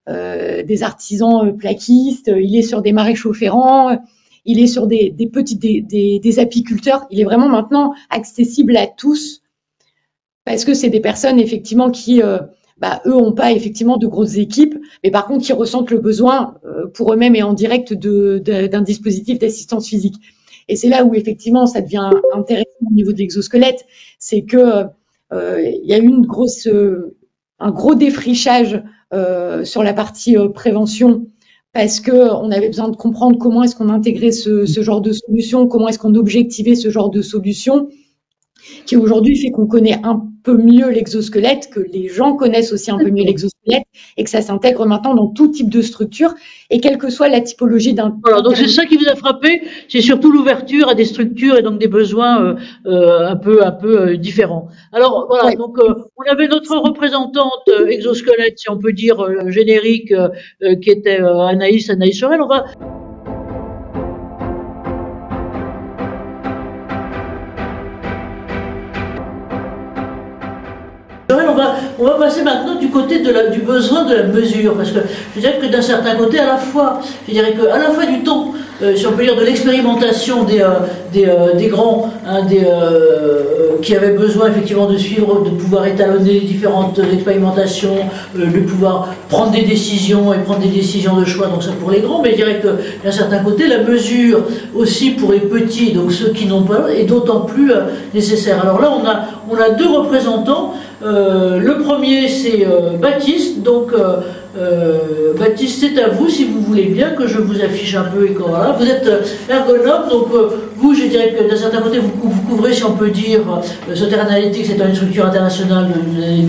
des artisans plaquistes, il est sur des maréchaux ferrants, il est sur des apiculteurs. Il est vraiment maintenant accessible à tous, parce que c'est des personnes effectivement qui eux ont pas effectivement de grosses équipes, mais par contre qui ressentent le besoin pour eux-mêmes et en direct d'un dispositif d'assistance physique. Et c'est là où effectivement ça devient intéressant au niveau de l'exosquelette, c'est que il y a eu un gros défrichage sur la partie prévention, parce que on avait besoin de comprendre comment est-ce qu'on intégrait ce genre de solution, comment est-ce qu'on objectivait ce genre de solution, qui aujourd'hui fait qu'on connaît un peu mieux l'exosquelette, que les gens connaissent aussi un peu mieux l'exosquelette, et que ça s'intègre maintenant dans tout type de structure, et quelle que soit la typologie d'un... Voilà, donc c'est ça qui vous a frappé, c'est surtout l'ouverture à des structures et donc des besoins un peu différents. Alors voilà, ouais. Donc on avait notre représentante exosquelette, si on peut dire générique, qui était Anaïs Sorel. On va passer maintenant du côté du besoin de la mesure, parce que je dirais que d'un certain côté, à la fois du temps, si on peut dire, de l'expérimentation des grands, qui avaient besoin effectivement de suivre, de pouvoir étalonner les différentes expérimentations, de pouvoir prendre des décisions et prendre des décisions de choix, donc ça pour les grands, mais je dirais que d'un certain côté, la mesure aussi pour les petits, donc ceux qui n'ont pas, est d'autant plus nécessaire. Alors là, on a deux représentants. Le premier, c'est Baptiste. Donc, Baptiste, c'est à vous, si vous voulez bien que je vous affiche un peu. Voilà. Vous êtes ergonome, donc vous, je dirais que d'un certain côté, vous couvrez, si on peut dire, Soter Analytics étant une structure internationale, vous allez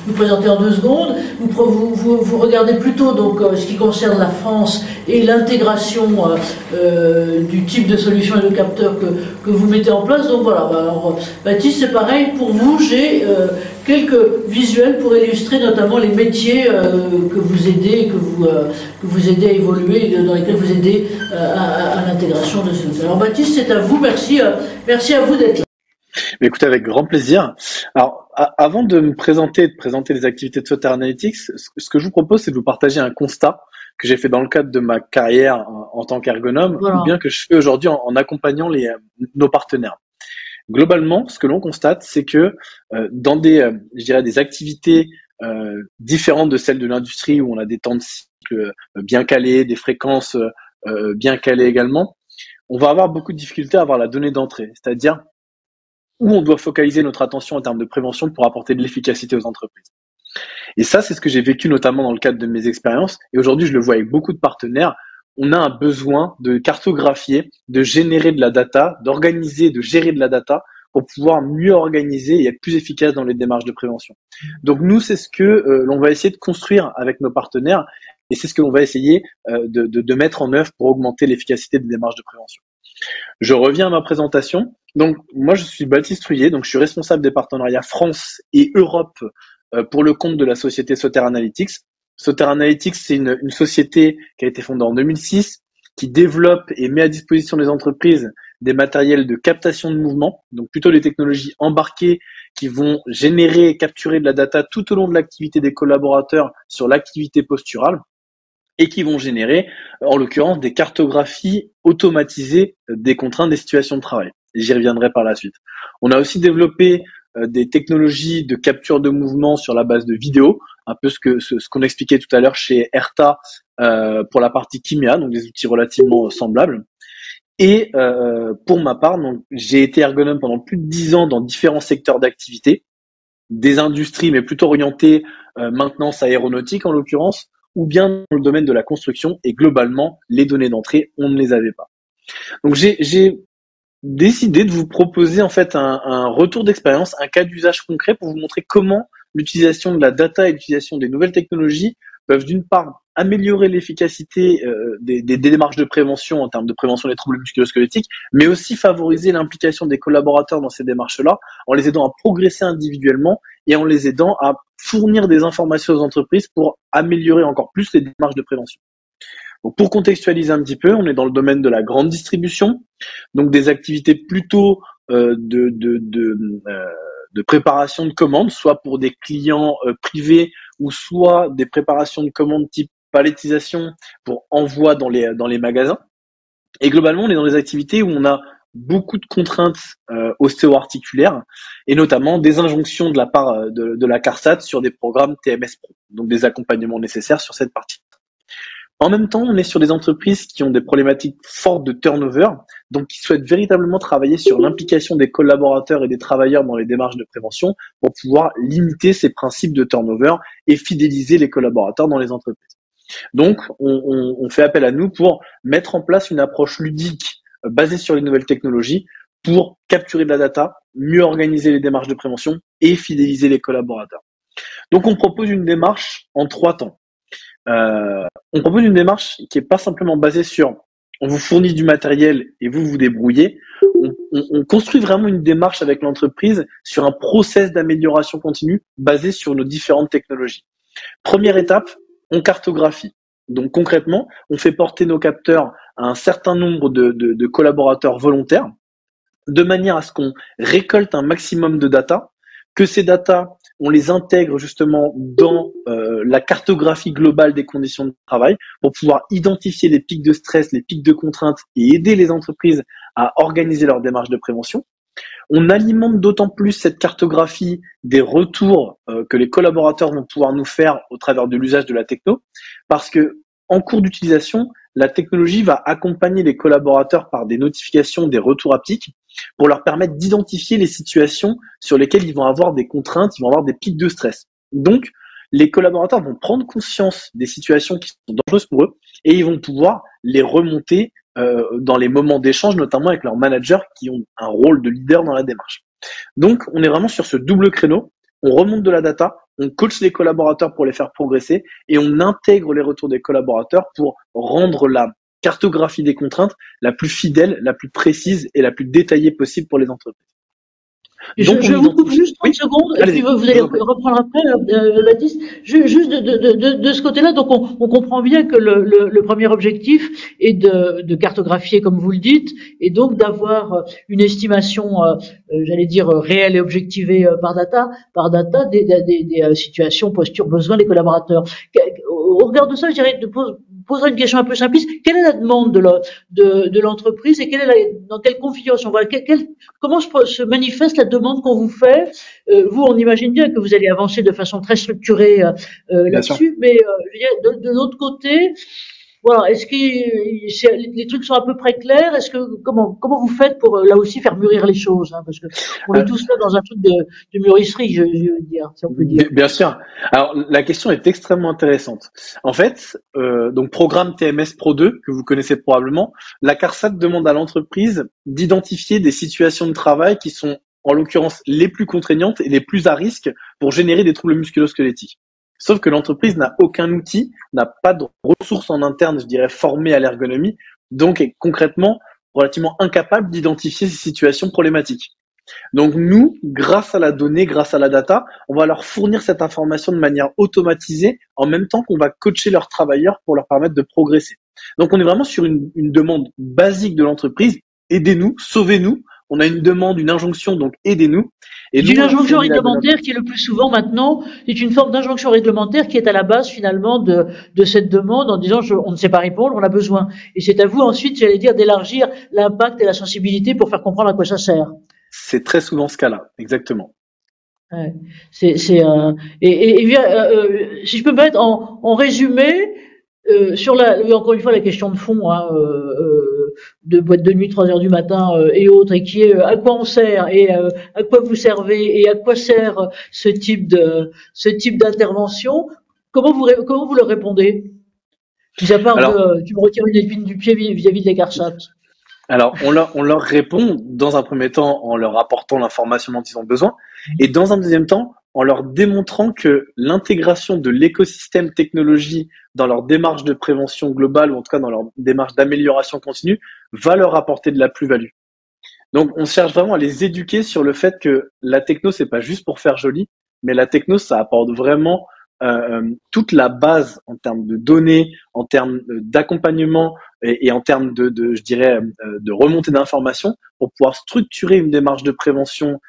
nous présenter en 2 secondes. Vous regardez plutôt donc ce qui concerne la France et l'intégration du type de solution et de capteur que vous mettez en place. Donc voilà. Alors, Baptiste, c'est pareil pour vous. J'ai quelques visuels pour illustrer notamment les métiers que vous aidez, que vous aidez à évoluer, dans lesquels vous aidez à l'intégration de ce. Alors Baptiste, c'est à vous. Merci à vous d'être là. Mais écoutez, avec grand plaisir. Alors, avant de me présenter, les activités de Soter Analytics, ce que je vous propose, c'est de vous partager un constat que j'ai fait dans le cadre de ma carrière en tant qu'ergonome, voilà, ou bien que je fais aujourd'hui en accompagnant nos partenaires. Globalement, ce que l'on constate, c'est que dans des activités différentes de celles de l'industrie, où on a des temps de cycle bien calés, des fréquences bien calées également, on va avoir beaucoup de difficultés à avoir la donnée d'entrée, c'est-à-dire où on doit focaliser notre attention en termes de prévention pour apporter de l'efficacité aux entreprises. Et ça, c'est ce que j'ai vécu notamment dans le cadre de mes expériences, et aujourd'hui je le vois avec beaucoup de partenaires. On a un besoin de cartographier, de générer de la data, d'organiser, de gérer de la data pour pouvoir mieux organiser et être plus efficace dans les démarches de prévention. Donc nous, c'est ce que l'on va essayer de construire avec nos partenaires et c'est ce que l'on va essayer de mettre en œuvre pour augmenter l'efficacité des démarches de prévention. Je reviens à ma présentation. Donc moi, je suis Baptiste Trouillet, donc je suis responsable des partenariats France et Europe pour le compte de la société Soter Analytics. Soter Analytics, c'est une société qui a été fondée en 2006, qui développe et met à disposition des entreprises des matériels de captation de mouvement, donc plutôt des technologies embarquées qui vont générer et capturer de la data tout au long de l'activité des collaborateurs sur l'activité posturale et qui vont générer, en l'occurrence, des cartographies automatisées des contraintes des situations de travail. Et j'y reviendrai par la suite. On a aussi développé des technologies de capture de mouvement sur la base de vidéos, un peu ce qu'on expliquait tout à l'heure chez Erta pour la partie Kimia, donc des outils relativement semblables. Et pour ma part, donc j'ai été ergonome pendant plus de 10 ans dans différents secteurs d'activité, des industries mais plutôt orientées maintenance aéronautique en l'occurrence, ou bien dans le domaine de la construction. Et globalement, les données d'entrée, on ne les avait pas. Donc j'ai décidé de vous proposer en fait un retour d'expérience, un cas d'usage concret pour vous montrer comment l'utilisation de la data et l'utilisation des nouvelles technologies peuvent d'une part améliorer l'efficacité des démarches de prévention en termes de prévention des troubles musculo-squelettiques, mais aussi favoriser l'implication des collaborateurs dans ces démarches-là en les aidant à progresser individuellement et en les aidant à fournir des informations aux entreprises pour améliorer encore plus les démarches de prévention. Donc pour contextualiser un petit peu, on est dans le domaine de la grande distribution, donc des activités plutôt de préparation de commandes, soit pour des clients privés ou soit des préparations de commandes type palettisation pour envoi dans les magasins. Et globalement, on est dans des activités où on a beaucoup de contraintes ostéo-articulaires et notamment des injonctions de la part de la CARSAT sur des programmes TMS Pro, donc des accompagnements nécessaires sur cette partie. En même temps, on est sur des entreprises qui ont des problématiques fortes de turnover, donc qui souhaitent véritablement travailler sur l'implication des collaborateurs et des travailleurs dans les démarches de prévention pour pouvoir limiter ces principes de turnover et fidéliser les collaborateurs dans les entreprises. Donc, on fait appel à nous pour mettre en place une approche ludique basée sur les nouvelles technologies pour capturer de la data, mieux organiser les démarches de prévention et fidéliser les collaborateurs. Donc, on propose une démarche en 3 temps. On propose une démarche qui est pas simplement basée sur on vous fournit du matériel et vous vous débrouillez. On construit vraiment une démarche avec l'entreprise sur un process d'amélioration continue basé sur nos différentes technologies. Première étape, on cartographie. Donc concrètement, on fait porter nos capteurs à un certain nombre de collaborateurs volontaires de manière à ce qu'on récolte un maximum de data, que ces data, on les intègre justement dans la cartographie globale des conditions de travail pour pouvoir identifier les pics de stress, les pics de contraintes et aider les entreprises à organiser leur démarche de prévention. On alimente d'autant plus cette cartographie des retours que les collaborateurs vont pouvoir nous faire au travers de l'usage de la techno, parce que en cours d'utilisation, la technologie va accompagner les collaborateurs par des notifications, des retours haptiques, pour leur permettre d'identifier les situations sur lesquelles ils vont avoir des contraintes, ils vont avoir des pics de stress. Donc, les collaborateurs vont prendre conscience des situations qui sont dangereuses pour eux et ils vont pouvoir les remonter dans les moments d'échange, notamment avec leurs managers qui ont un rôle de leader dans la démarche. Donc, on est vraiment sur ce double créneau. On remonte de la data, on coach les collaborateurs pour les faire progresser et on intègre les retours des collaborateurs pour rendre la cartographie des contraintes la plus fidèle, la plus précise et la plus détaillée possible pour les entreprises. Donc, je vous coupe juste 30 secondes, et puis vous allez reprendre après, Baptiste. Juste de ce côté-là, donc on comprend bien que le premier objectif est de cartographier, comme vous le dites, et donc d'avoir une estimation, j'allais dire, réelle et objectivée par data des situations, postures, besoins des collaborateurs. Au regard de ça, je dirais, poserai une question un peu simpliste. Quelle est la demande de l'entreprise et dans quelle configuration, comment se manifeste la demande qu'on vous fait? Vous, on imagine bien que vous allez avancer de façon très structurée là-dessus, mais je veux dire, de l'autre côté, voilà, est-ce que les trucs sont à peu près clairs? Est-ce que comment vous faites pour là aussi faire mûrir les choses, hein, parce que on est tous là dans un truc de mûrisserie, je veux dire, si on peut dire. Bien sûr. Alors la question est extrêmement intéressante. En fait, donc programme TMS Pro 2 que vous connaissez probablement, la CARSAT demande à l'entreprise d'identifier des situations de travail qui sont en l'occurrence les plus contraignantes et les plus à risque pour générer des troubles musculo-squelettiques. Sauf que l'entreprise n'a aucun outil, n'a pas de ressources en interne, je dirais, formées à l'ergonomie, donc est concrètement relativement incapable d'identifier ces situations problématiques. Donc nous, grâce à la donnée, grâce à la data, on va leur fournir cette information de manière automatisée en même temps qu'on va coacher leurs travailleurs pour leur permettre de progresser. Donc on est vraiment sur une demande basique de l'entreprise, aidez-nous, sauvez-nous. On a une demande, une injonction, donc aidez-nous. Et une injonction réglementaire qui est le plus souvent maintenant, c'est une forme d'injonction réglementaire qui est à la base finalement de cette demande en disant on ne sait pas répondre, on a besoin. Et c'est à vous ensuite, j'allais dire, d'élargir l'impact et la sensibilité pour faire comprendre à quoi ça sert. C'est très souvent ce cas-là, exactement. Ouais. Si je peux me mettre en résumé, sur encore une fois la question de fond, de boîte de nuit 3h du matin et autres, et qui est à quoi on sert et à quoi vous servez et à quoi sert ce type d'intervention. Comment vous leur répondez? Mis à part tu me retires une épine du pied vis-à-vis de l'écart SAT. Alors, on leur répond dans un premier temps en leur apportant l'information dont ils ont besoin, et dans un deuxième temps en leur démontrant que l'intégration de l'écosystème technologie dans leur démarche de prévention globale, ou en tout cas dans leur démarche d'amélioration continue, va leur apporter de la plus-value. Donc, on cherche vraiment à les éduquer sur le fait que la techno, c'est pas juste pour faire joli, mais la techno, ça apporte vraiment toute la base en termes de données, en termes d'accompagnement et en termes je dirais, de remontée d'informations pour pouvoir structurer une démarche de prévention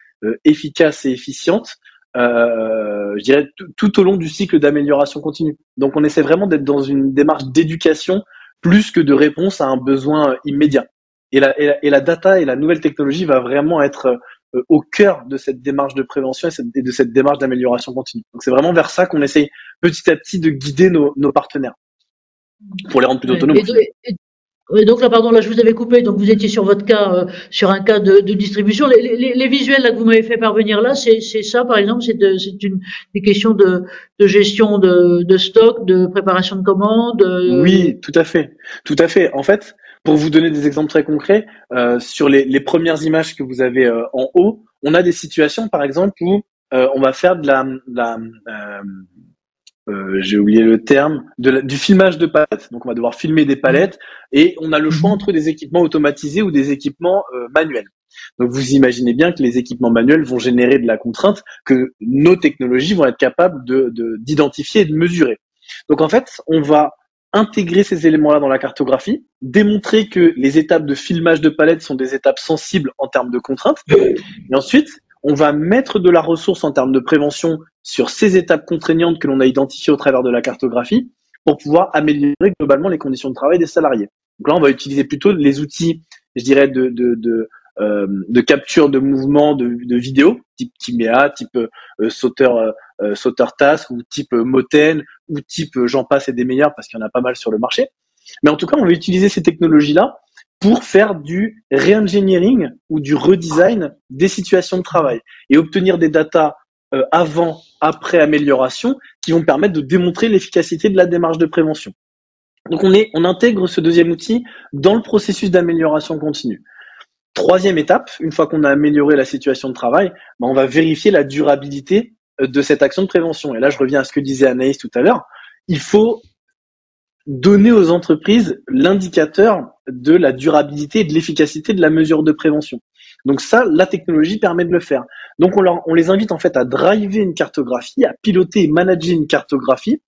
efficace et efficiente, je dirais tout au long du cycle d'amélioration continue. Donc, on essaie vraiment d'être dans une démarche d'éducation plus que de réponse à un besoin immédiat. Et la data et la nouvelle technologie va vraiment être au cœur de cette démarche de prévention et de cette démarche d'amélioration continue. Donc c'est vraiment vers ça qu'on essaye petit à petit de guider nos partenaires pour les rendre plus autonomes. Et donc là, pardon, là je vous avais coupé, donc vous étiez sur votre cas, sur un cas de distribution. Les visuels là que vous m'avez fait parvenir là, c'est ça par exemple, c'est des questions de gestion de stock, de préparation de commandes. Oui, tout à fait. En fait, pour vous donner des exemples très concrets, sur les premières images que vous avez en haut, on a des situations, par exemple, où on va faire j'ai oublié le terme, du filmage de palettes. Donc, on va devoir filmer des palettes et on a le choix entre des équipements automatisés ou des équipements manuels. Donc, vous imaginez bien que les équipements manuels vont générer de la contrainte que nos technologies vont être capables d'identifier et de mesurer. Donc, en fait, on va intégrer ces éléments-là dans la cartographie, démontrer que les étapes de filmage de palettes sont des étapes sensibles en termes de contraintes, et ensuite, on va mettre de la ressource en termes de prévention sur ces étapes contraignantes que l'on a identifiées au travers de la cartographie pour pouvoir améliorer globalement les conditions de travail des salariés. Donc là, on va utiliser plutôt les outils, je dirais, de capture de mouvements de vidéo, type Timea, type sauteur task, ou type Moten, ou type j'en passe et des meilleurs parce qu'il y en a pas mal sur le marché. Mais en tout cas, on va utiliser ces technologies-là pour faire du re-engineering ou du redesign des situations de travail et obtenir des datas avant, après amélioration qui vont permettre de démontrer l'efficacité de la démarche de prévention. Donc on intègre ce deuxième outil dans le processus d'amélioration continue. Troisième étape, une fois qu'on a amélioré la situation de travail, on va vérifier la durabilité de cette action de prévention. Et là, je reviens à ce que disait Anaïs tout à l'heure. Il faut donner aux entreprises l'indicateur de la durabilité et de l'efficacité de la mesure de prévention. Donc ça, la technologie permet de le faire. Donc on les invite en fait à driver une cartographie, à piloter et manager une cartographie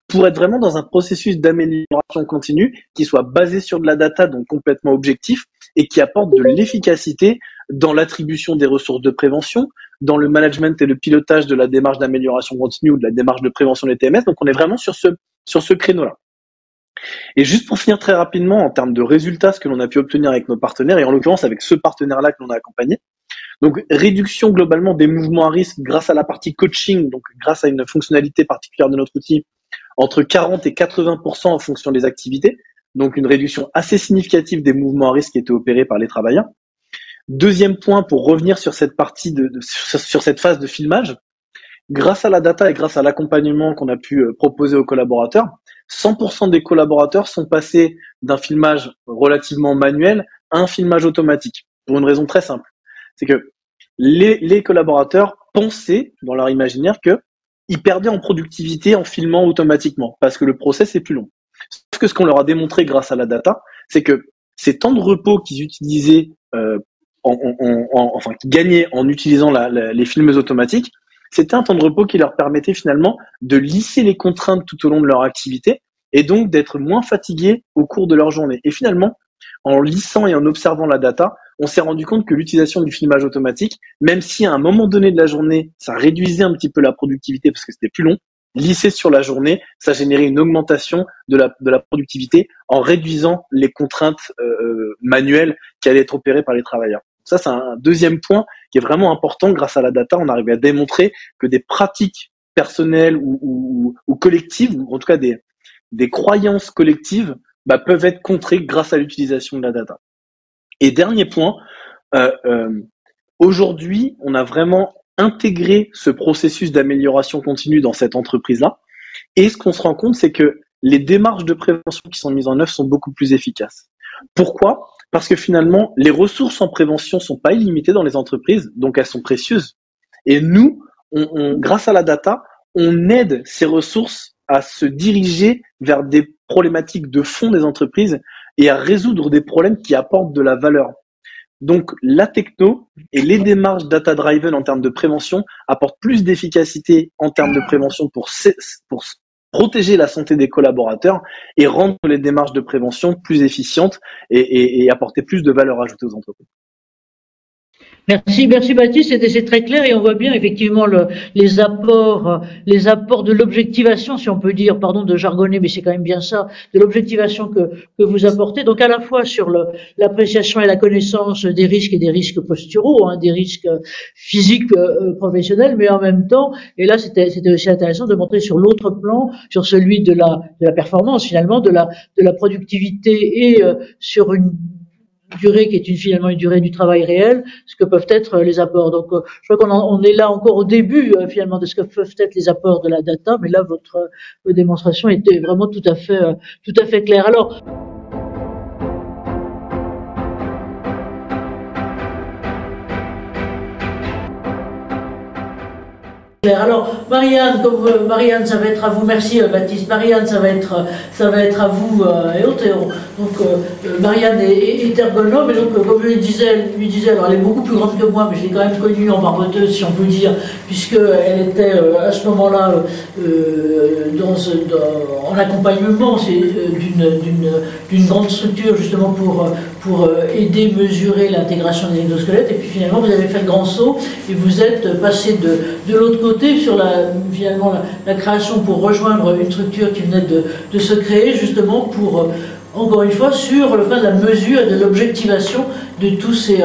pour être vraiment dans un processus d'amélioration continue qui soit basé sur de la data, donc complètement objectif, et qui apporte de l'efficacité dans l'attribution des ressources de prévention, dans le management et le pilotage de la démarche d'amélioration continue ou de la démarche de prévention des TMS. Donc on est vraiment sur ce créneau-là. Et juste pour finir très rapidement en termes de résultats, ce que l'on a pu obtenir avec nos partenaires, et en l'occurrence avec ce partenaire-là que l'on a accompagné. Donc réduction globalement des mouvements à risque grâce à la partie coaching, donc grâce à une fonctionnalité particulière de notre outil, entre 40 et 80% en fonction des activités. Donc une réduction assez significative des mouvements à risque qui étaient opérés par les travailleurs. Deuxième point, pour revenir sur cette partie sur cette phase de filmage, grâce à la data et grâce à l'accompagnement qu'on a pu proposer aux collaborateurs, 100% des collaborateurs sont passés d'un filmage relativement manuel à un filmage automatique. Pour une raison très simple. C'est que les collaborateurs pensaient dans leur imaginaire qu'ils perdaient en productivité en filmant automatiquement parce que le process est plus long. Sauf que ce qu'on leur a démontré grâce à la data, c'est que ces temps de repos qu'ils utilisaient, qu'ils gagnaient en utilisant les filmeuses automatiques, c'était un temps de repos qui leur permettait finalement de lisser les contraintes tout au long de leur activité et donc d'être moins fatigués au cours de leur journée. Et finalement, en lissant et en observant la data, on s'est rendu compte que l'utilisation du filmage automatique, même si à un moment donné de la journée, ça réduisait un petit peu la productivité parce que c'était plus long, lisser sur la journée, ça générait une augmentation de la productivité en réduisant les contraintes manuelles qui allaient être opérées par les travailleurs. Ça, c'est un deuxième point qui est vraiment important. Grâce à la data, on arrive à démontrer que des pratiques personnelles ou collectives, ou en tout cas des croyances collectives, peuvent être contrées grâce à l'utilisation de la data. Et dernier point, aujourd'hui, on a vraiment intégré ce processus d'amélioration continue dans cette entreprise-là. Et ce qu'on se rend compte, c'est que les démarches de prévention qui sont mises en œuvre sont beaucoup plus efficaces. Pourquoi ? Parce que finalement, les ressources en prévention sont pas illimitées dans les entreprises, donc elles sont précieuses. Et nous, grâce à la data, on aide ces ressources à se diriger vers des problématiques de fond des entreprises et à résoudre des problèmes qui apportent de la valeur. Donc, la techno et les démarches data-driven en termes de prévention apportent plus d'efficacité en termes de prévention pour protéger la santé des collaborateurs et rendre les démarches de prévention plus efficientes et apporter plus de valeur ajoutée aux entreprises. Merci Baptiste, c'est très clair et on voit bien effectivement les apports de l'objectivation, si on peut dire, pardon de jargonner, mais c'est quand même bien ça, de l'objectivation que vous apportez, donc à la fois sur l'appréciation et la connaissance des risques et des risques posturaux, des risques physiques professionnels, mais en même temps, et là c'était aussi intéressant de montrer sur l'autre plan, sur celui de la performance finalement, de la productivité et sur une durée qui est finalement une durée du travail réel, ce que peuvent être les apports. Donc, je crois qu'on est là encore au début finalement de ce que peuvent être les apports de la data, mais là votre démonstration était vraiment tout à fait claire. Alors, alors Marianne, Marianne, ça va être à vous. Merci Baptiste. Marianne, ça va être à vous et autres. Donc Marianne est ergonome et donc comme je lui disais, alors elle est beaucoup plus grande que moi, mais je l'ai quand même connue en barboteuse, si on peut dire, puisque elle était à ce moment-là en accompagnement d'une grande structure justement pour aider, mesurer l'intégration des exosquelettes. Et puis finalement, vous avez fait le grand saut et vous êtes passé de l'autre côté sur finalement la création pour rejoindre une structure qui venait de se créer justement pour, encore une fois, sur le fait de la mesure et de l'objectivation de tous ces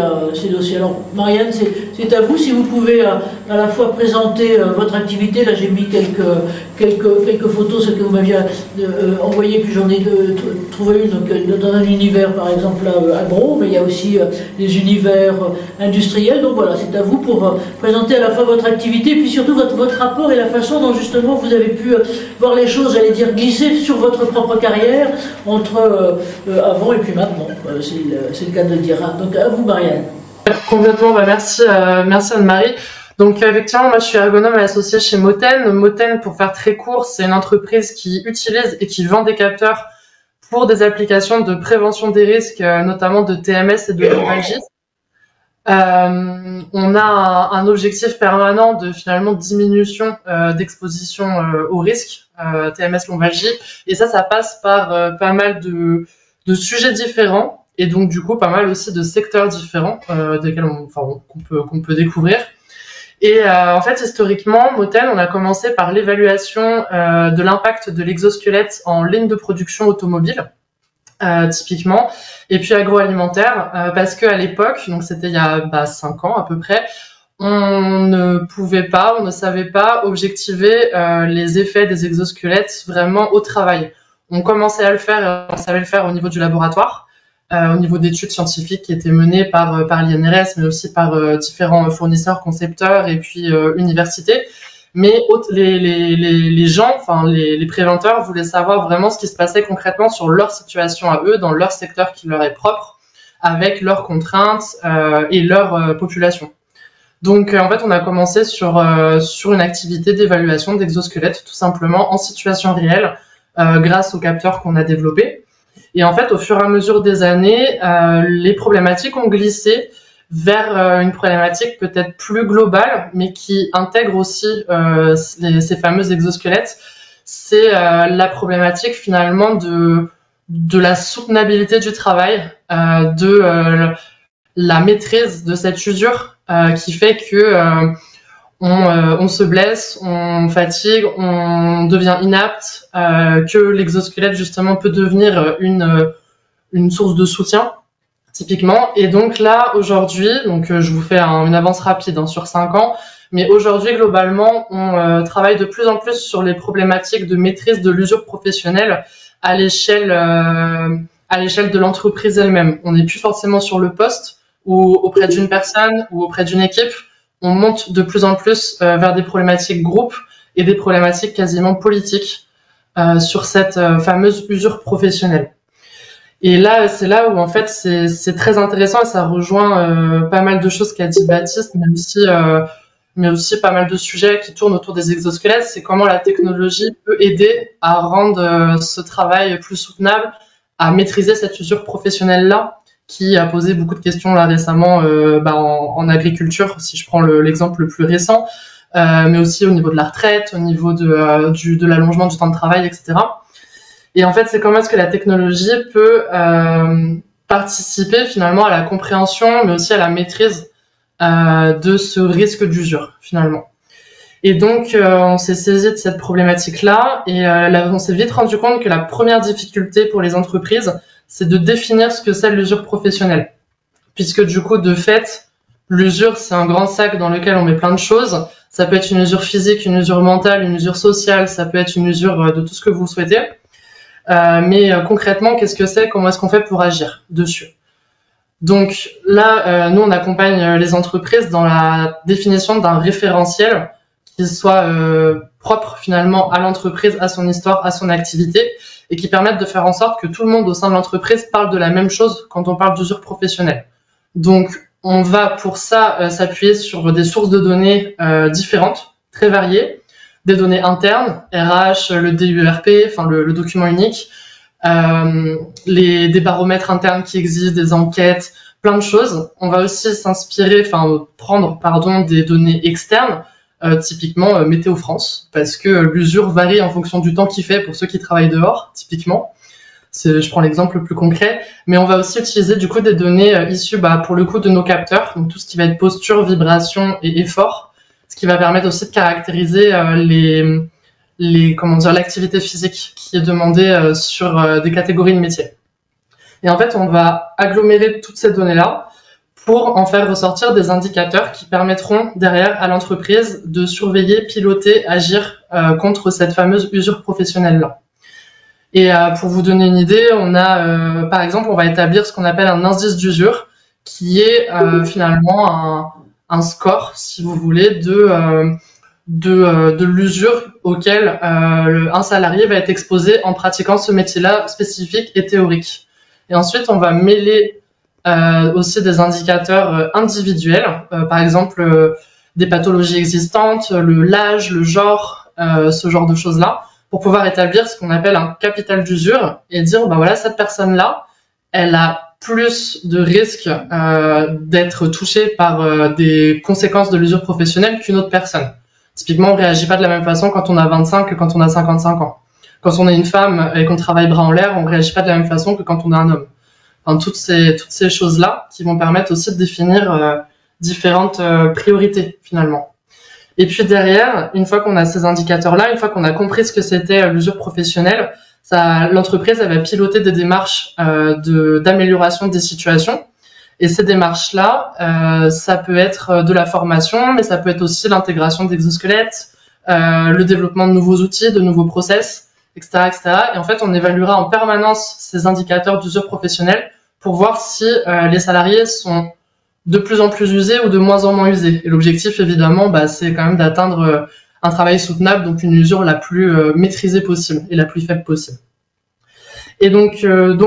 dossiers. Alors Marianne, c'est à vous, si vous pouvez à la fois présenter votre activité. Là j'ai mis quelques photos, celles que vous m'aviez envoyées, puis j'en ai trouvé une dans un univers par exemple agro, mais il y a aussi des univers industriels. Donc voilà, c'est à vous pour présenter à la fois votre activité et puis surtout votre rapport et la façon dont justement vous avez pu voir les choses, j'allais dire, glisser sur votre propre carrière entre avant et puis maintenant. C'est le cas de le dire. Donc à vous Marianne. Complètement, merci Anne-Marie. Donc effectivement, moi je suis ergonome associée chez Moten. Moten, pour faire très court, c'est une entreprise qui utilise et qui vend des capteurs pour des applications de prévention des risques, notamment de TMS et de lombalgie. On a un objectif permanent de finalement diminution d'exposition au risque, TMS lombalgie, et ça passe par pas mal de sujets différents. Et donc du coup pas mal aussi de secteurs différents desquels qu'on peut découvrir. Et en fait historiquement, Moten, on a commencé par l'évaluation de l'impact de l'exosquelette en ligne de production automobile, typiquement, et puis agroalimentaire, parce qu'à l'époque, donc c'était il y a 5 ans à peu près, on ne savait pas objectiver les effets des exosquelettes vraiment au travail. On commençait à le faire, on savait le faire au niveau du laboratoire, au niveau d'études scientifiques qui étaient menées par l'INRS, mais aussi par différents fournisseurs, concepteurs et puis universités. Mais les gens, les préventeurs voulaient savoir vraiment ce qui se passait concrètement sur leur situation à eux, dans leur secteur qui leur est propre, avec leurs contraintes et leur population. Donc en fait, on a commencé sur une activité d'évaluation d'exosquelettes, tout simplement en situation réelle, grâce aux capteurs qu'on a développés. Et en fait, au fur et à mesure des années, les problématiques ont glissé vers une problématique peut-être plus globale, mais qui intègre aussi ces fameux exosquelettes. C'est la problématique finalement de la soutenabilité du travail, la maîtrise de cette usure qui fait que on se blesse, on fatigue, on devient inapte, que l'exosquelette justement peut devenir une source de soutien typiquement. Et donc là aujourd'hui, donc je vous fais une avance rapide sur 5 ans, mais aujourd'hui globalement on travaille de plus en plus sur les problématiques de maîtrise de l'usure professionnelle à l'échelle de l'entreprise elle-même. On n'est plus forcément sur le poste ou auprès d'une personne ou auprès d'une équipe. On monte de plus en plus vers des problématiques groupes et des problématiques quasiment politiques sur cette fameuse usure professionnelle. Et là, c'est là où en fait c'est très intéressant et ça rejoint pas mal de choses qu'a dit Baptiste, mais aussi pas mal de sujets qui tournent autour des exosquelettes. C'est comment la technologie peut aider à rendre ce travail plus soutenable, à maîtriser cette usure professionnelle-là, qui a posé beaucoup de questions là récemment en agriculture, si je prends l'exemple le plus récent, mais aussi au niveau de la retraite, au niveau de l'allongement du temps de travail, etc. Et en fait, c'est comment est-ce que la technologie peut participer finalement à la compréhension, mais aussi à la maîtrise de ce risque d'usure finalement. Et donc, on s'est saisi de cette problématique-là et on s'est vite rendu compte que la première difficulté pour les entreprises, c'est de définir ce que c'est l'usure professionnelle. Puisque du coup, de fait, l'usure, c'est un grand sac dans lequel on met plein de choses. Ça peut être une usure physique, une usure mentale, une usure sociale, ça peut être une usure de tout ce que vous souhaitez. Mais concrètement, qu'est-ce que c'est? Comment est-ce qu'on fait pour agir dessus? Donc là, nous, on accompagne les entreprises dans la définition d'un référentiel qui soit propre finalement à l'entreprise, à son histoire, à son activité, et qui permettent de faire en sorte que tout le monde au sein de l'entreprise parle de la même chose quand on parle d'usure professionnelle. Donc, on va pour ça s'appuyer sur des sources de données différentes, très variées, des données internes, RH, le DURP, enfin le document unique, des baromètres internes qui existent, des enquêtes, plein de choses. On va aussi prendre des données externes, typiquement Météo France, parce que l'usure varie en fonction du temps qu'il fait pour ceux qui travaillent dehors, typiquement. Je prends l'exemple le plus concret, mais on va aussi utiliser du coup des données issues pour le coup de nos capteurs, donc tout ce qui va être posture, vibration et effort, ce qui va permettre aussi de caractériser l'activité physique qui est demandée sur des catégories de métiers. Et en fait, on va agglomérer toutes ces données-là pour en faire ressortir des indicateurs qui permettront derrière à l'entreprise de surveiller, piloter, agir contre cette fameuse usure professionnelle-là. Et pour vous donner une idée, on a, par exemple, on va établir ce qu'on appelle un indice d'usure, qui est finalement un score, si vous voulez, de l'usure auquel un salarié va être exposé en pratiquant ce métier-là spécifique et théorique. Et ensuite, on va mêler aussi des indicateurs individuels, par exemple des pathologies existantes, l'âge, le genre, ce genre de choses-là, pour pouvoir établir ce qu'on appelle un capital d'usure et dire, voilà, cette personne-là, elle a plus de risques d'être touchée par des conséquences de l'usure professionnelle qu'une autre personne. Typiquement, on réagit pas de la même façon quand on a 25 que quand on a 55 ans. Quand on est une femme et qu'on travaille bras en l'air, on réagit pas de la même façon que quand on est un homme. Enfin, toutes ces choses-là qui vont permettre aussi de définir différentes priorités, finalement. Et puis derrière, une fois qu'on a ces indicateurs-là, une fois qu'on a compris ce que c'était l'usure professionnelle, l'entreprise elle va piloter des démarches d'amélioration des situations. Et ces démarches-là, ça peut être de la formation, mais ça peut être aussi l'intégration d'exosquelettes, le développement de nouveaux outils, de nouveaux process, etc., etc. Et en fait, on évaluera en permanence ces indicateurs d'usure professionnelle pour voir si les salariés sont de plus en plus usés ou de moins en moins usés. Et l'objectif, évidemment, c'est quand même d'atteindre un travail soutenable, donc une usure la plus maîtrisée possible et la plus faible possible. Et donc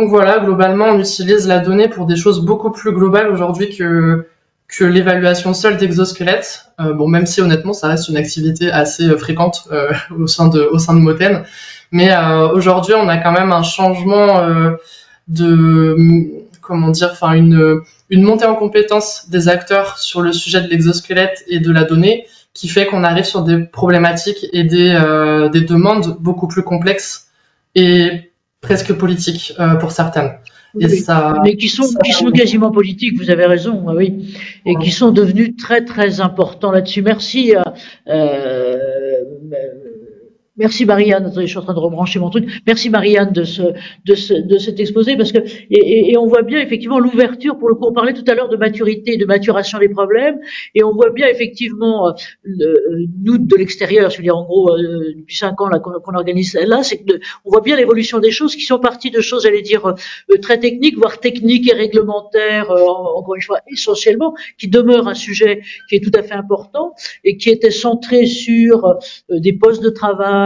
voilà, globalement, on utilise la donnée pour des choses beaucoup plus globales aujourd'hui que que l'évaluation seule d'exosquelettes. Bon, même si honnêtement, ça reste une activité assez fréquente au sein de Moten. Mais aujourd'hui, on a quand même un changement une montée en compétence des acteurs sur le sujet de l'exosquelette et de la donnée, qui fait qu'on arrive sur des problématiques et des demandes beaucoup plus complexes et presque politiques pour certaines. Et oui, mais qui sont quasiment politiques, vous avez raison, oui, et qui sont devenus très très importants là-dessus. Merci. Merci Marianne, attendez, je suis en train de rebrancher mon truc. Merci Marianne de cet exposé, parce que et on voit bien effectivement l'ouverture. Pour le coup, on parlait tout à l'heure de maturité, de maturation des problèmes, et on voit bien effectivement nous de l'extérieur, je veux dire en gros depuis 5 ans là qu'on organise là, c'est que on voit bien l'évolution des choses qui sont parties de choses, j'allais dire très techniques, voire techniques et réglementaires, encore une fois essentiellement, qui demeure un sujet qui est tout à fait important et qui était centré sur des postes de travail.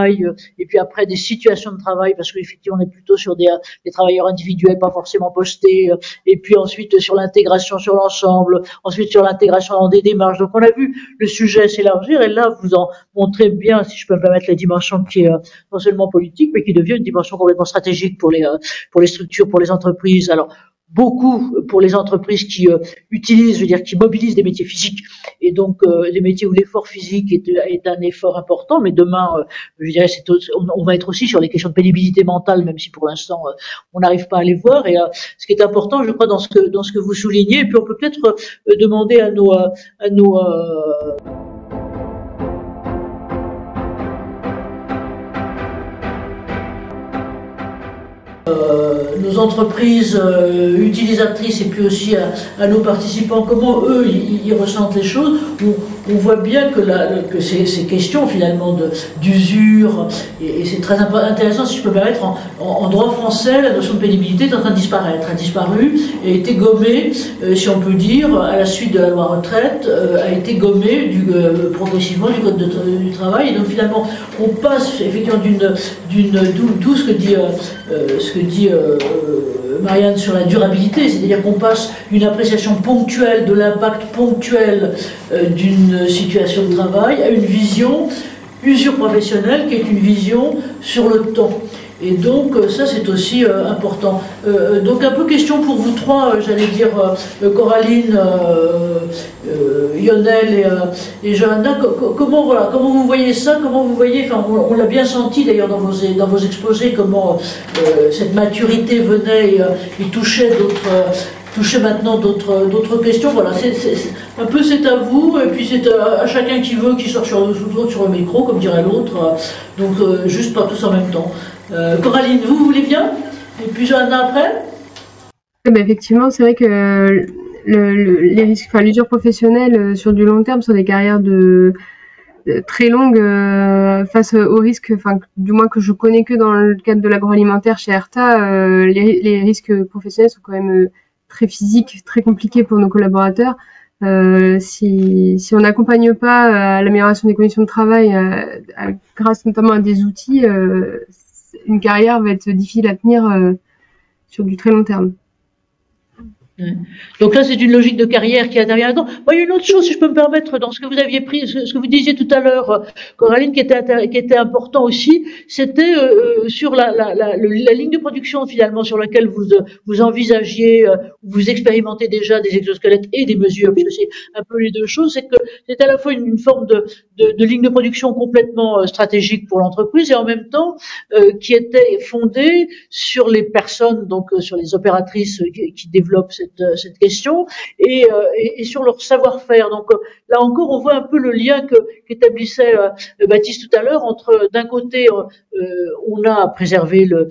Et puis après des situations de travail, parce qu'effectivement on est plutôt sur des travailleurs individuels, pas forcément postés, et puis ensuite sur l'intégration sur l'ensemble, ensuite sur l'intégration dans des démarches. Donc on a vu le sujet s'élargir, et là vous en montrez bien, si je peux me permettre, la dimension qui est non seulement politique, mais qui devient une dimension complètement stratégique pour les structures, pour les entreprises. Alors beaucoup pour les entreprises qui utilisent, je veux dire, qui mobilisent des métiers physiques, et donc des métiers où l'effort physique est un effort important. Mais demain, je dirais, on va être aussi sur les questions de pénibilité mentale, même si pour l'instant on n'arrive pas à les voir. Et ce qui est important, je crois, dans ce que vous soulignez, et puis on peut peut-être demander à nos entreprises utilisatrices, et puis aussi à nos participants, comment eux ils ressentent les choses. On voit bien que ces questions finalement d'usure, et c'est très intéressant, si je peux me permettre, en droit français, la notion de pénibilité est en train de disparaître, a disparu et a été gommée, si on peut dire, à la suite de la loi retraite, a été gommée progressivement du code du travail. Et donc finalement on passe effectivement tout ce que dit Marianne sur la durabilité, c'est-à-dire qu'on passe d'une appréciation ponctuelle de l'impact ponctuel d'une situation de travail à une vision usure professionnelle qui est une vision sur le temps. Et donc ça c'est aussi important. Donc un peu question pour vous trois, j'allais dire Coraline, Lionel et Johanna, comment vous voyez ça, comment vous voyez, enfin on l'a bien senti d'ailleurs dans vos exposés, comment cette maturité venait et touchait maintenant d'autres questions. Voilà, un peu c'est à vous, et puis c'est à chacun qui veut, qui sort sur le micro, comme dirait l'autre, donc juste pas tous en même temps. Coraline, vous voulez bien? Et puis Johanna après? Effectivement, c'est vrai que les risques, enfin l'usure professionnelle sur du long terme, sur des carrières très longues, face aux risques, enfin du moins que je connais que dans le cadre de l'agroalimentaire chez Erta, les risques professionnels sont quand même très physiques, très compliqués pour nos collaborateurs. Si on n'accompagne pas à l'amélioration des conditions de travail grâce notamment à des outils, une carrière va être difficile à tenir sur du très long terme. Donc là, c'est une logique de carrière qui intervient là-dedans. Moi, il y a une autre chose, si je peux me permettre, dans ce que vous aviez pris, ce que vous disiez tout à l'heure, Coraline, qui était important aussi, c'était sur la ligne de production finalement sur laquelle vous envisagiez, vous expérimentez déjà des exosquelettes et des mesures, puisque c'est un peu les deux choses. C'est que c'est à la fois une forme de ligne de production complètement stratégique pour l'entreprise, et en même temps qui était fondée sur les personnes, donc sur les opératrices qui développent cette question, et sur leur savoir-faire. Donc là encore, on voit un peu le lien qu'établissait Baptiste tout à l'heure entre, d'un côté, on a préservé le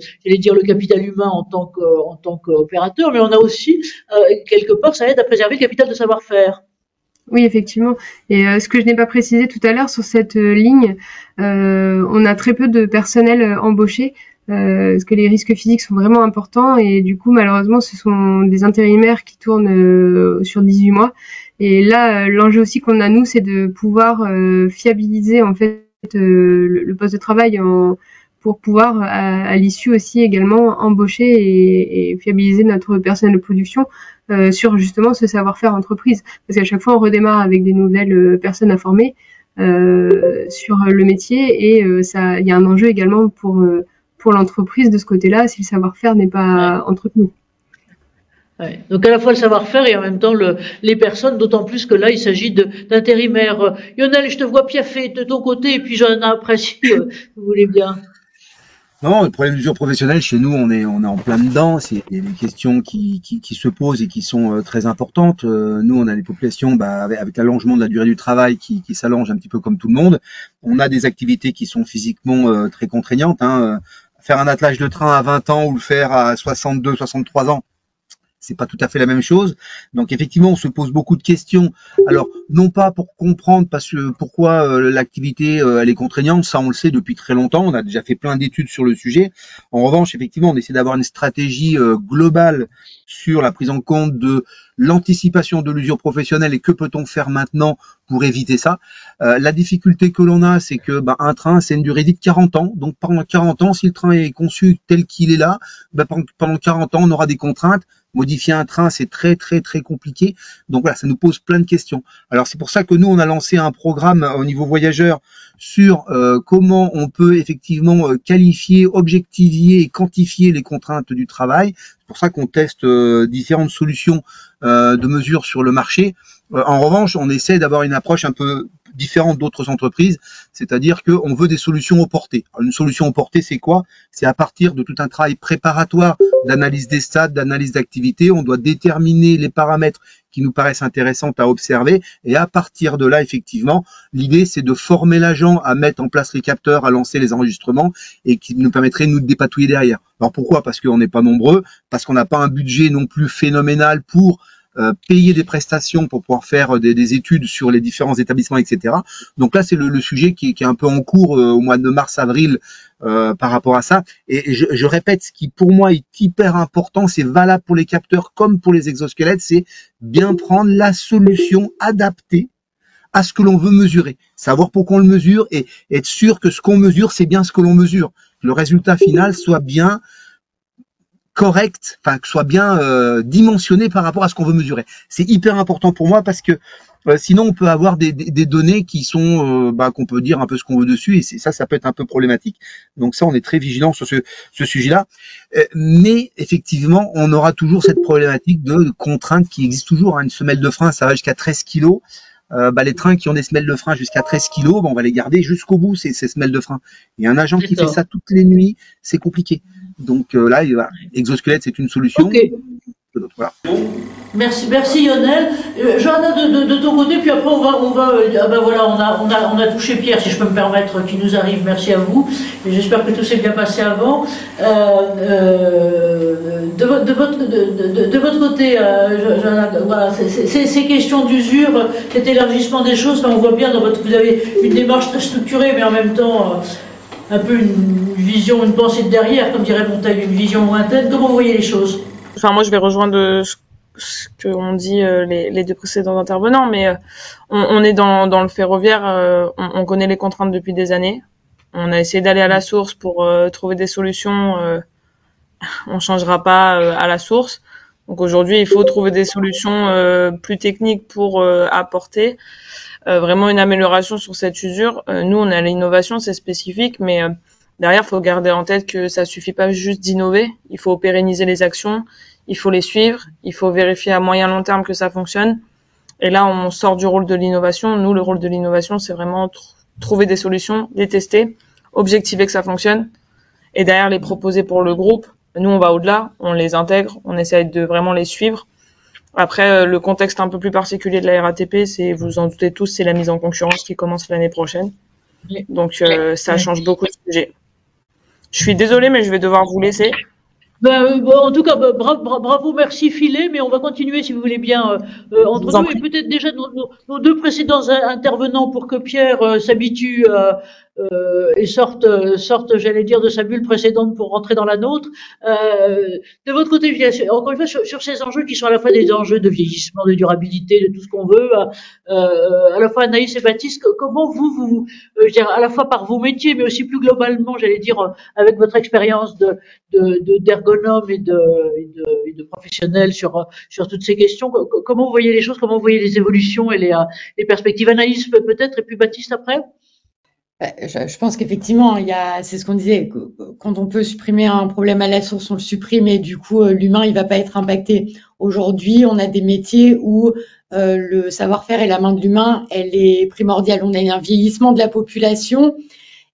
capital humain en tant qu'opérateur, mais on a aussi quelque part, ça aide à préserver le capital de savoir-faire. Oui, effectivement. Et ce que je n'ai pas précisé tout à l'heure sur cette ligne, on a très peu de personnel embauché. Parce que les risques physiques sont vraiment importants, et du coup malheureusement ce sont des intérimaires qui tournent sur 18 mois, et là l'enjeu aussi qu'on a nous, c'est de pouvoir fiabiliser en fait le poste de travail pour pouvoir à l'issue aussi également embaucher et fiabiliser notre personnel de production sur justement ce savoir-faire entreprise. Parce qu'à chaque fois, on redémarre avec des nouvelles personnes à former sur le métier et ça, il y a un enjeu également pour l'entreprise de ce côté-là si le savoir-faire n'est pas entretenu. Ouais. Donc à la fois le savoir-faire et en même temps les personnes, d'autant plus que là il s'agit d'intérimaires. Lionel, je te vois piaffer de ton côté et puis j'en après si vous voulez bien. Non, le problème d'usure professionnelle, chez nous, on est en plein dedans. Il y a des questions qui se posent et qui sont très importantes. Nous, on a des populations, avec l'allongement de la durée du travail qui s'allonge un petit peu comme tout le monde. On a des activités qui sont physiquement très contraignantes. Faire un attelage de train à 20 ans ou le faire à 62, 63 ans, c'est pas tout à fait la même chose. Donc effectivement, on se pose beaucoup de questions. Alors non pas pour comprendre pourquoi l'activité elle est contraignante, ça on le sait depuis très longtemps. On a déjà fait plein d'études sur le sujet. En revanche, effectivement, on essaie d'avoir une stratégie globale sur la prise en compte de l'anticipation de l'usure professionnelle et que peut-on faire maintenant pour éviter ça. La difficulté que l'on a, c'est que un train, c'est une durée de vie de 40 ans. Donc pendant 40 ans, si le train est conçu tel qu'il est là, pendant 40 ans, on aura des contraintes. Modifier un train, c'est très très très compliqué. Donc voilà, ça nous pose plein de questions. Alors c'est pour ça que nous, on a lancé un programme au niveau voyageurs sur comment on peut effectivement qualifier, objectiver et quantifier les contraintes du travail. C'est pour ça qu'on teste différentes solutions de mesures sur le marché. En revanche, on essaie d'avoir une approche un peu différente d'autres entreprises, c'est-à-dire qu'on veut des solutions au portée. Alors, une solution au portée, c'est quoi? C'est à partir de tout un travail préparatoire d'analyse des stades, d'analyse d'activité, on doit déterminer les paramètres qui nous paraissent intéressants à observer et à partir de là, effectivement, l'idée c'est de former l'agent à mettre en place les capteurs, à lancer les enregistrements et qui nous permettrait de nous dépatouiller derrière. Alors pourquoi? Parce qu'on n'est pas nombreux, parce qu'on n'a pas un budget non plus phénoménal pour payer des prestations pour pouvoir faire des études sur les différents établissements, etc. Donc là, c'est le sujet qui est un peu en cours au mois de mars-avril par rapport à ça. Et je répète, ce qui pour moi est hyper important, c'est valable pour les capteurs comme pour les exosquelettes, c'est bien prendre la solution adaptée à ce que l'on veut mesurer. Savoir pourquoi on le mesure et être sûr que ce qu'on mesure, c'est bien ce que l'on mesure. Que le résultat final soit bien correct, enfin que soit bien dimensionné par rapport à ce qu'on veut mesurer. C'est hyper important pour moi parce que sinon on peut avoir des données qui sont qu'on peut dire un peu ce qu'on veut dessus et ça peut être un peu problématique. Donc ça on est très vigilant sur ce sujet-là. Mais effectivement on aura toujours cette problématique de contrainte qui existe toujours. Une semelle de frein ça va jusqu'à 13 kg. Les trains qui ont des semelles de frein jusqu'à 13 kg, on va les garder jusqu'au bout ces semelles de frein. Et un agent qui fait ça toutes les nuits, c'est compliqué. Donc là, exosquelette, c'est une solution. Okay. Voilà. Merci Lionel. Johanna de ton côté, puis après on a touché Pierre, si je peux me permettre, qui nous arrive. Merci à vous. Et j'espère que tout s'est bien passé avant. De votre côté, Johanna, voilà, ces questions d'usure, cet élargissement des choses, là on voit bien vous avez une démarche très structurée, mais en même temps un peu une vision, une pensée de derrière, comme dirait Montaigne, une vision lointaine. Comment vous voyez les choses? Enfin, moi, je vais rejoindre ce qu'ont dit les deux précédents intervenants, mais on est dans le ferroviaire, on connaît les contraintes depuis des années. On a essayé d'aller à la source pour trouver des solutions. On changera pas à la source. Donc aujourd'hui, il faut trouver des solutions plus techniques pour apporter vraiment une amélioration sur cette usure. Nous, on a l'innovation, c'est spécifique, mais derrière, il faut garder en tête que ça suffit pas juste d'innover. Il faut pérenniser les actions, il faut les suivre, il faut vérifier à moyen long terme que ça fonctionne. Et là, on sort du rôle de l'innovation. Nous, le rôle de l'innovation, c'est vraiment trouver des solutions, les tester, objectiver que ça fonctionne, et derrière les proposer pour le groupe. Nous, on va au-delà, on les intègre, on essaie de vraiment les suivre. Après, le contexte un peu plus particulier de la RATP, c'est, vous en doutez tous, c'est la mise en concurrence qui commence l'année prochaine. Donc, ça change beaucoup de sujets. Je suis désolée, mais je vais devoir vous laisser. En tout cas, bravo, merci Filet, mais on va continuer si vous voulez bien entre nous et peut-être déjà nos deux précédents intervenants pour que Pierre s'habitue et sortent, j'allais dire, de sa bulle précédente pour rentrer dans la nôtre. De votre côté, encore une fois, sur ces enjeux qui sont à la fois des enjeux de vieillissement, de durabilité, de tout ce qu'on veut, à la fois Anaïs et Baptiste, comment vous, je veux dire, à la fois par vos métiers, mais aussi plus globalement, j'allais dire, avec votre expérience d'ergonome et de professionnel sur toutes ces questions, comment vous voyez les choses, comment vous voyez les évolutions et les perspectives. Anaïs peut-être, et puis Baptiste après. Je pense qu'effectivement, c'est ce qu'on disait, quand on peut supprimer un problème à la source, on le supprime et du coup, l'humain, il va pas être impacté. Aujourd'hui, on a des métiers où le savoir-faire et la main de l'humain, elle est primordiale. On a un vieillissement de la population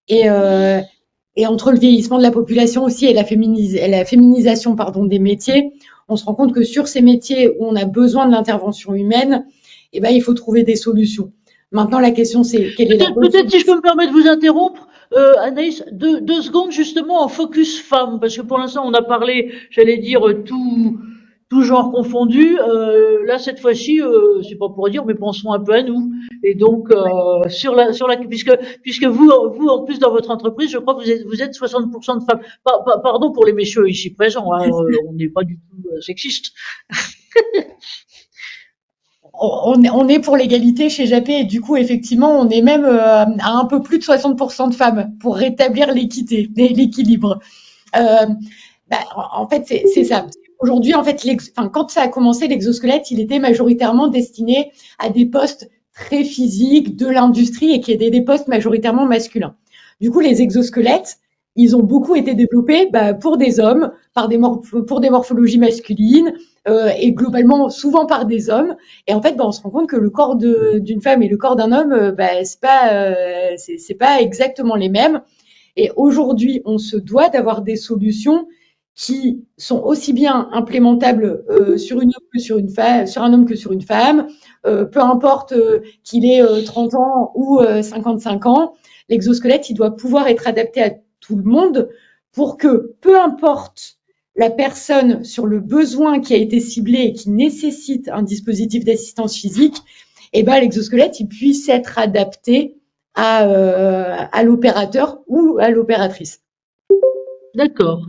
et entre le vieillissement de la population aussi et la féminisation, des métiers, on se rend compte que sur ces métiers où on a besoin de l'intervention humaine, il faut trouver des solutions. Maintenant, la question, c'est quelle est la peut-être si je peux me permettre de vous interrompre, Anaïs, deux secondes justement en focus femme, parce que pour l'instant, on a parlé, j'allais dire, tout genre confondu. Là, cette fois-ci, c'est pas pour dire, mais pensons un peu à nous. Et donc, puisque vous, en plus, dans votre entreprise, je crois que vous êtes 60% de femmes. Pardon pour les messieurs ici présents, hein, on n'est pas du tout sexiste. On est pour l'égalité chez Japé et du coup, effectivement, on est même à un peu plus de 60% de femmes pour rétablir l'équité, l'équilibre. En fait, c'est ça. Aujourd'hui, en fait, quand ça a commencé, l'exosquelette, il était majoritairement destiné à des postes très physiques de l'industrie et qui étaient des postes majoritairement masculins. Du coup, les exosquelettes, ils ont beaucoup été développés pour des hommes, pour des morphologies masculines et globalement souvent par des hommes. Et en fait, on se rend compte que le corps d'une femme et le corps d'un homme, c'est pas exactement les mêmes. Et aujourd'hui, on se doit d'avoir des solutions qui sont aussi bien implémentables sur un homme que sur une femme, peu importe qu'il ait 30 ans ou 55 ans. L'exosquelette, il doit pouvoir être adapté à tout le monde pour que, peu importe la personne sur le besoin qui a été ciblé et qui nécessite un dispositif d'assistance physique, l'exosquelette, il puisse être adapté à l'opérateur ou à l'opératrice. D'accord.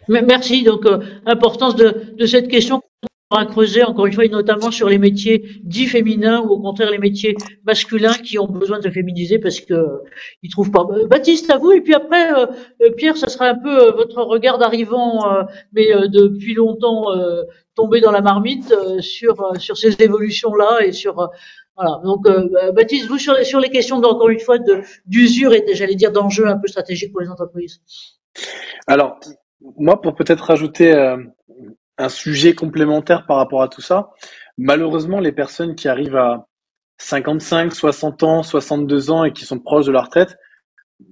Merci. Donc, importance de cette question à creuser, encore une fois, et notamment sur les métiers dits féminins ou au contraire les métiers masculins qui ont besoin de se féminiser parce que ils trouvent pas. Baptiste, à vous, et puis après, Pierre, ça sera un peu votre regard d'arrivant, mais depuis longtemps tombé dans la marmite sur ces évolutions-là et sur voilà. Donc, Baptiste, vous sur les questions encore une fois d'usure et j'allais dire d'enjeux un peu stratégiques pour les entreprises. Alors, moi, pour peut-être rajouter un sujet complémentaire par rapport à tout ça, malheureusement, les personnes qui arrivent à 55, 60 ans, 62 ans et qui sont proches de la retraite,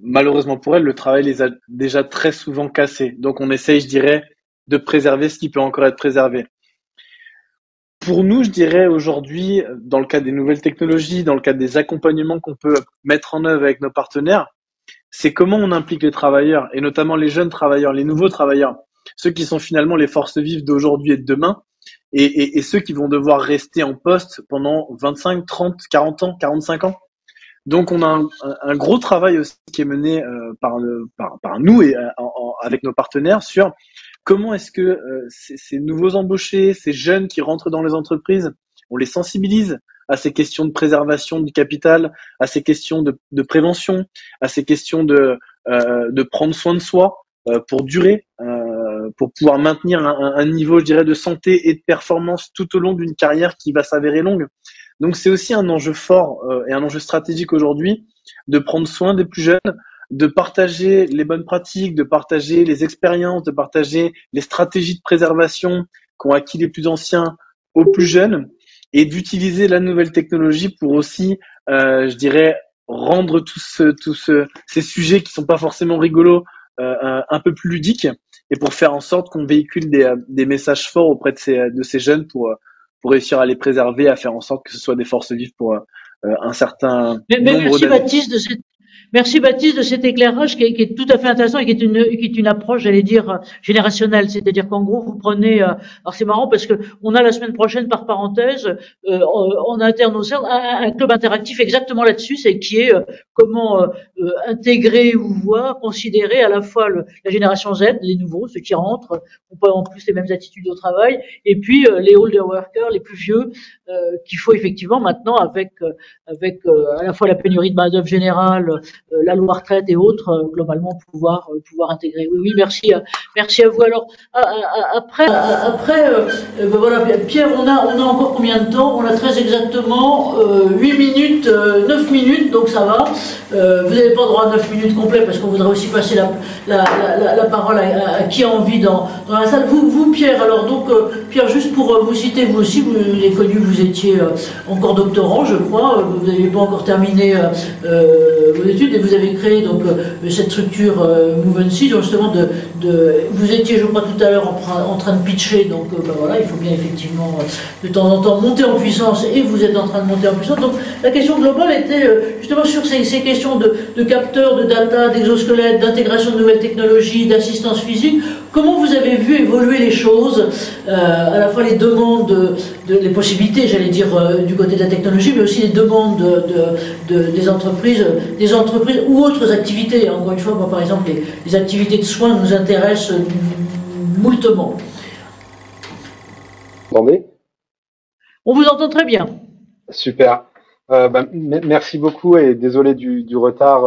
malheureusement pour elles, le travail les a déjà très souvent cassés. Donc, on essaye, je dirais, de préserver ce qui peut encore être préservé. Pour nous, je dirais aujourd'hui, dans le cadre des nouvelles technologies, dans le cadre des accompagnements qu'on peut mettre en œuvre avec nos partenaires, c'est comment on implique les travailleurs, et notamment les jeunes travailleurs, les nouveaux travailleurs, ceux qui sont finalement les forces vives d'aujourd'hui et de demain, et ceux qui vont devoir rester en poste pendant 25, 30, 40 ans, 45 ans. Donc on a un gros travail aussi qui est mené par nous et avec nos partenaires sur comment est-ce que ces nouveaux embauchés, ces jeunes qui rentrent dans les entreprises, on les sensibilise à ces questions de préservation du capital, à ces questions de prévention, à ces questions de prendre soin de soi pour durer, pour pouvoir maintenir un niveau, je dirais, de santé et de performance tout au long d'une carrière qui va s'avérer longue. Donc c'est aussi un enjeu fort et un enjeu stratégique aujourd'hui de prendre soin des plus jeunes, de partager les bonnes pratiques, de partager les expériences, de partager les stratégices de préservation qu'ont acquis les plus anciens aux plus jeunes, et d'utiliser la nouvelle technologie pour aussi, je dirais, rendre ces sujets qui sont pas forcément rigolos un peu plus ludiques, et pour faire en sorte qu'on véhicule des messages forts auprès de ces jeunes pour réussir à les préserver, à faire en sorte que ce soit des forces vives pour un certain nombre d'années. Merci Baptiste de cet éclairage qui est tout à fait intéressant et qui est une approche, j'allais dire, générationnelle. C'est-à-dire qu'en gros, vous prenez, alors c'est marrant parce que on a la semaine prochaine, par parenthèse, en interne au CERN, un club interactif exactement là-dessus, c'est qui est comment intégrer ou voir, considérer à la fois la génération Z, les nouveaux, ceux qui rentrent, ont pas en plus les mêmes attitudes au travail, et puis les older workers, les plus vieux, qu'il faut effectivement maintenant avec à la fois la pénurie de main-d'œuvre générale, la loi retraite et autres, globalement pouvoir intégrer. Oui, merci à vous. Alors après, ben voilà, Pierre, on a encore combien de temps? On a très exactement 8 minutes, 9 minutes, donc ça va. Vous n'avez pas droit à 9 minutes complètes parce qu'on voudrait aussi passer la parole à qui a envie dans la salle. Vous Pierre, alors donc Pierre, juste pour vous citer, vous aussi, vous l'avez connu, vous étiez encore doctorant, je crois, vous n'avez pas encore terminé vos études et vous avez créé donc cette structure Movency, justement vous étiez, je crois, tout à l'heure en train de pitcher, donc ben voilà, il faut bien effectivement de temps en temps monter en puissance et vous êtes en train de monter en puissance. Donc la question globale était justement sur ces questions de capteurs, de data, d'exosquelettes, d'intégration de nouvelles technologies, d'assistance physique. Comment vous avez vu évoluer les choses, à la fois les demandes, les possibilités, j'allais dire, du côté de la technologie, mais aussi les demandes des entreprises ou autres activités. Encore une fois, moi, par exemple, les activités de soins nous intéressent moultement. Vous m'entendez ? On vous entend très bien. Super. Merci beaucoup et désolé du retard.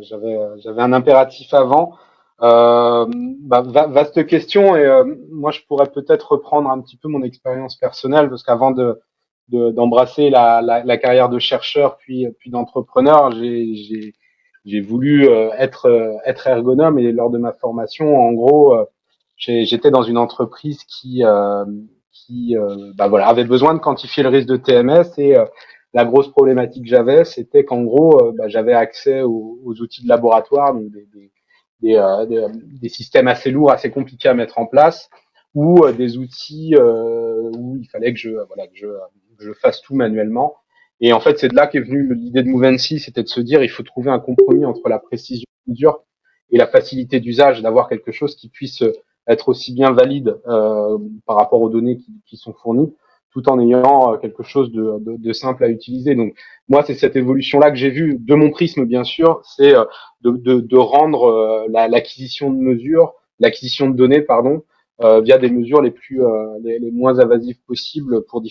J'avais un impératif avant. Vaste question et moi je pourrais peut-être reprendre un petit peu mon expérience personnelle parce qu'avant d'embrasser la carrière de chercheur puis d'entrepreneur, j'ai voulu être ergonome et lors de ma formation, en gros, j'étais dans une entreprise qui avait besoin de quantifier le risque de TMS et la grosse problématique que j'avais, c'était qu'en gros, j'avais accès aux outils de laboratoire, donc des systèmes assez lourds, assez compliqués à mettre en place, ou des outils où il fallait que je fasse tout manuellement. Et en fait, c'est de là qu'est venue l'idée de Movency, c'était de se dire il faut trouver un compromis entre la précision de mesure et la facilité d'usage, d'avoir quelque chose qui puisse être aussi bien valide par rapport aux données qui sont fournies, tout en ayant quelque chose de simple à utiliser. Donc moi, c'est cette évolution-là que j'ai vue, de mon prisme bien sûr, c'est de rendre l'acquisition de mesures, l'acquisition de données, via des mesures les moins invasives possibles pour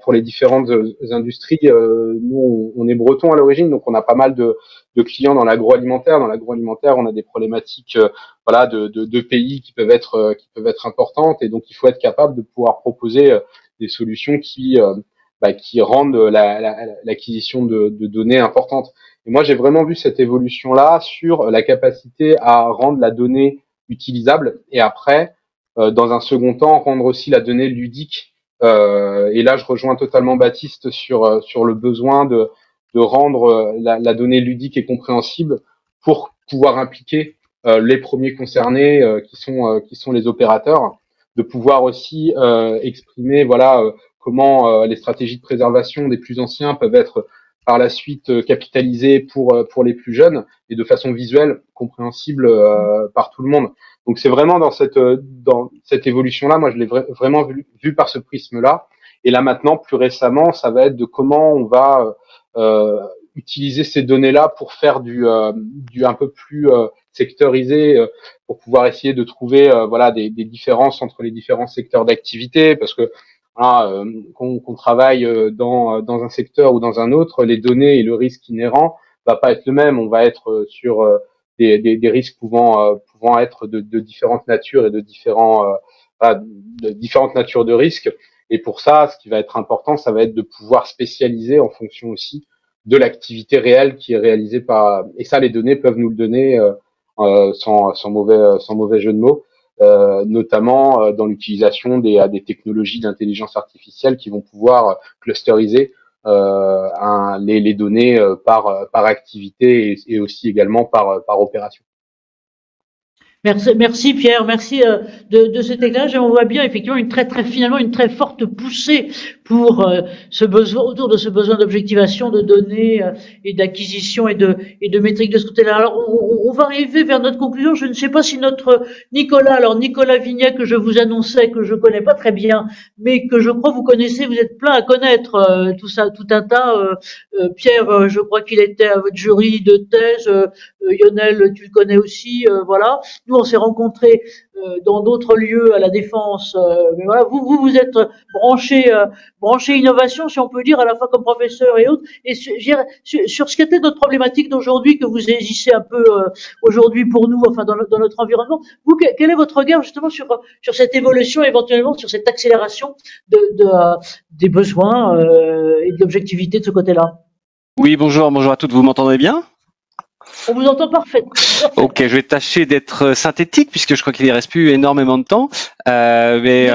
pour les différentes industries. Nous, on est breton à l'origine, donc on a pas mal de clients dans l'agroalimentaire. Dans l'agroalimentaire, on a des problématiques de pays qui peuvent être importantes, et donc il faut être capable de pouvoir proposer des solutions qui rendent l'acquisition de données importante. Et moi, j'ai vraiment vu cette évolution-là sur la capacité à rendre la donnée utilisable et après, dans un second temps, rendre aussi la donnée ludique. Et là, je rejoins totalement Baptiste sur le besoin de rendre la donnée ludique et compréhensible pour pouvoir impliquer les premiers concernés qui sont les opérateurs, de pouvoir aussi exprimer comment les stratégies de préservation des plus anciens peuvent être par la suite capitalisées pour les plus jeunes et de façon visuelle, compréhensible par tout le monde. Donc c'est vraiment dans cette évolution-là, moi je l'ai vraiment vu par ce prisme-là. Et là maintenant, plus récemment, ça va être de comment on va utiliser ces données-là pour faire du un peu plus secteurisé, pour pouvoir essayer de trouver des différences entre les différents secteurs d'activité, parce que qu'on travaille dans un secteur ou dans un autre, les données et le risque inhérent va pas être le même. On va être sur des risques pouvant être de différentes natures et de différentes natures de risques. Et pour ça, ce qui va être important, ça va être de pouvoir spécialiser en fonction aussi de l'activité réelle qui est réalisée par. Et ça, les données peuvent nous le donner sans mauvais jeu de mots. Notamment dans l'utilisation des technologies d'intelligence artificielle qui vont pouvoir clusteriser les données par activité et aussi également par opération. Merci Pierre, merci de cet éclairage. Et on voit bien effectivement une très forte poussée pour ce besoin, autour de ce besoin d'objectivation de données et d'acquisition et de métriques de ce côté-là. Alors, on va arriver vers notre conclusion. Je ne sais pas si notre Nicolas Vignac, que je vous annonçais, que je connais pas très bien, mais que je crois vous connaissez, vous êtes plein à connaître tout ça, tout un tas. Pierre, je crois qu'il était à votre jury de thèse. Lionel, tu le connais aussi. Voilà. Nous, on s'est rencontrés dans d'autres lieux à la Défense. Mais voilà, vous êtes branché innovation, si on peut dire, à la fois comme professeur et autres. Et sur ce qu'était notre problématique d'aujourd'hui, que vous agissez un peu aujourd'hui pour nous, enfin dans notre environnement, vous, quel est votre regard justement sur cette évolution, éventuellement sur cette accélération des besoins et de l'objectivité de ce côté-là? Oui, bonjour à toutes, vous m'entendez bien? On vous entend parfaitement. Ok, je vais tâcher d'être synthétique puisque je crois qu'il ne reste plus énormément de temps. Ouais.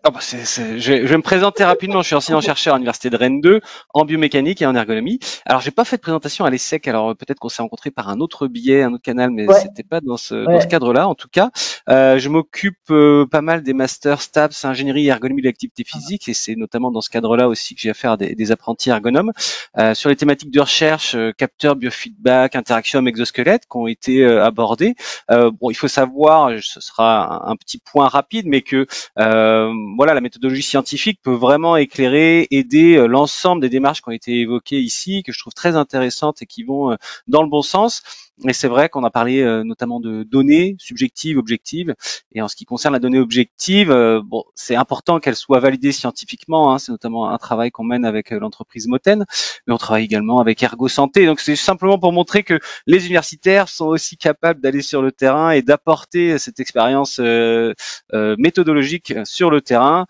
Oh bah je vais me présenter rapidement. Je suis enseignant-chercheur à l'université de Rennes 2 en biomécanique et en ergonomie. Alors, j'ai pas fait de présentation à l'ESSEC. Alors, peut-être qu'on s'est rencontrés par un autre biais, un autre canal, mais c'était pas dans ce cadre-là. En tout cas, je m'occupe pas mal des masters STAPS, ingénierie et ergonomie de l'activité physique, et c'est notamment dans ce cadre-là aussi que j'ai affaire à des apprentis ergonomes sur les thématiques de recherche, capteurs, biofeedback, interaction homme exosquelette qui ont été abordées. Bon, il faut savoir, ce sera un petit point rapide, mais que voilà, la méthodologie scientifique peut vraiment éclairer, aider l'ensemble des démarches qui ont été évoquées ici, que je trouve très intéressantes et qui vont dans le bon sens. Et c'est vrai qu'on a parlé notamment de données subjectives, objectives. Et en ce qui concerne la donnée objective, bon, c'est important qu'elle soit validée scientifiquement. Hein, c'est notamment un travail qu'on mène avec l'entreprise Moten, mais on travaille également avec Ergo Santé. Donc c'est simplement pour montrer que les universitaires sont aussi capables d'aller sur le terrain et d'apporter cette expérience méthodologique sur le terrain.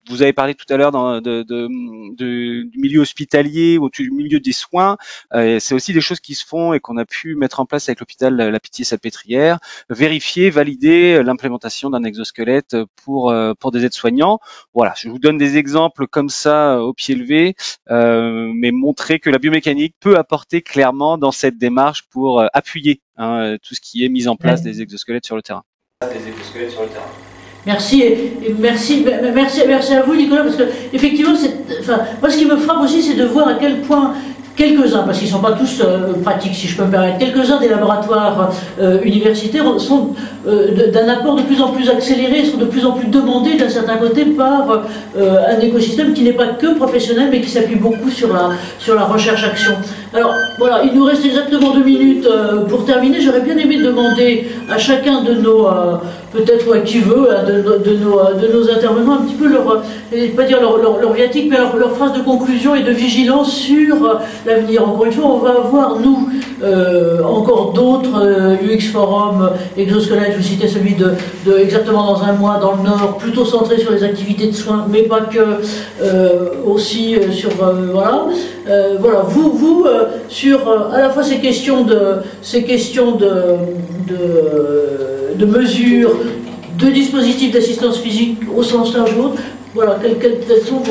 Vous avez parlé tout à l'heure du milieu hospitalier ou du milieu des soins. C'est aussi des choses qui se font et qu'on a pu mettre en place avec l'hôpital La Pitié-Salpêtrière, vérifier, valider l'implémentation d'un exosquelette pour des aides-soignants. Voilà, je vous donne des exemples comme ça au pied levé, mais montrer que la biomécanique peut apporter clairement dans cette démarche pour appuyer tout ce qui est mise en place des exosquelettes sur le terrain. Merci à vous, Nicolas, parce que effectivement, moi ce qui me frappe aussi, c'est de voir à quel point quelques-uns, parce qu'ils ne sont pas tous pratiques, si je peux me permettre, quelques-uns des laboratoires universitaires sont d'un apport de plus en plus accéléré, sont de plus en plus demandés d'un certain côté par un écosystème qui n'est pas que professionnel, mais qui s'appuie beaucoup sur la recherche-action. Alors voilà, il nous reste exactement 2 minutes pour terminer. J'aurais bien aimé demander à chacun de nos, peut-être qui veut, de nos intervenants un petit peu pas dire leur viatique, mais leur phrase de conclusion et de vigilance sur l'avenir. Encore une fois, on va avoir, nous, encore d'autres UX Forum, exosquelette, je vous citais celui de exactement dans un mois dans le Nord, plutôt centré sur les activités de soins, mais pas que, aussi sur, voilà. Voilà, vous sur à la fois ces questions de mesures, de dispositifs d'assistance physique au sens large ou autre, voilà, quels sont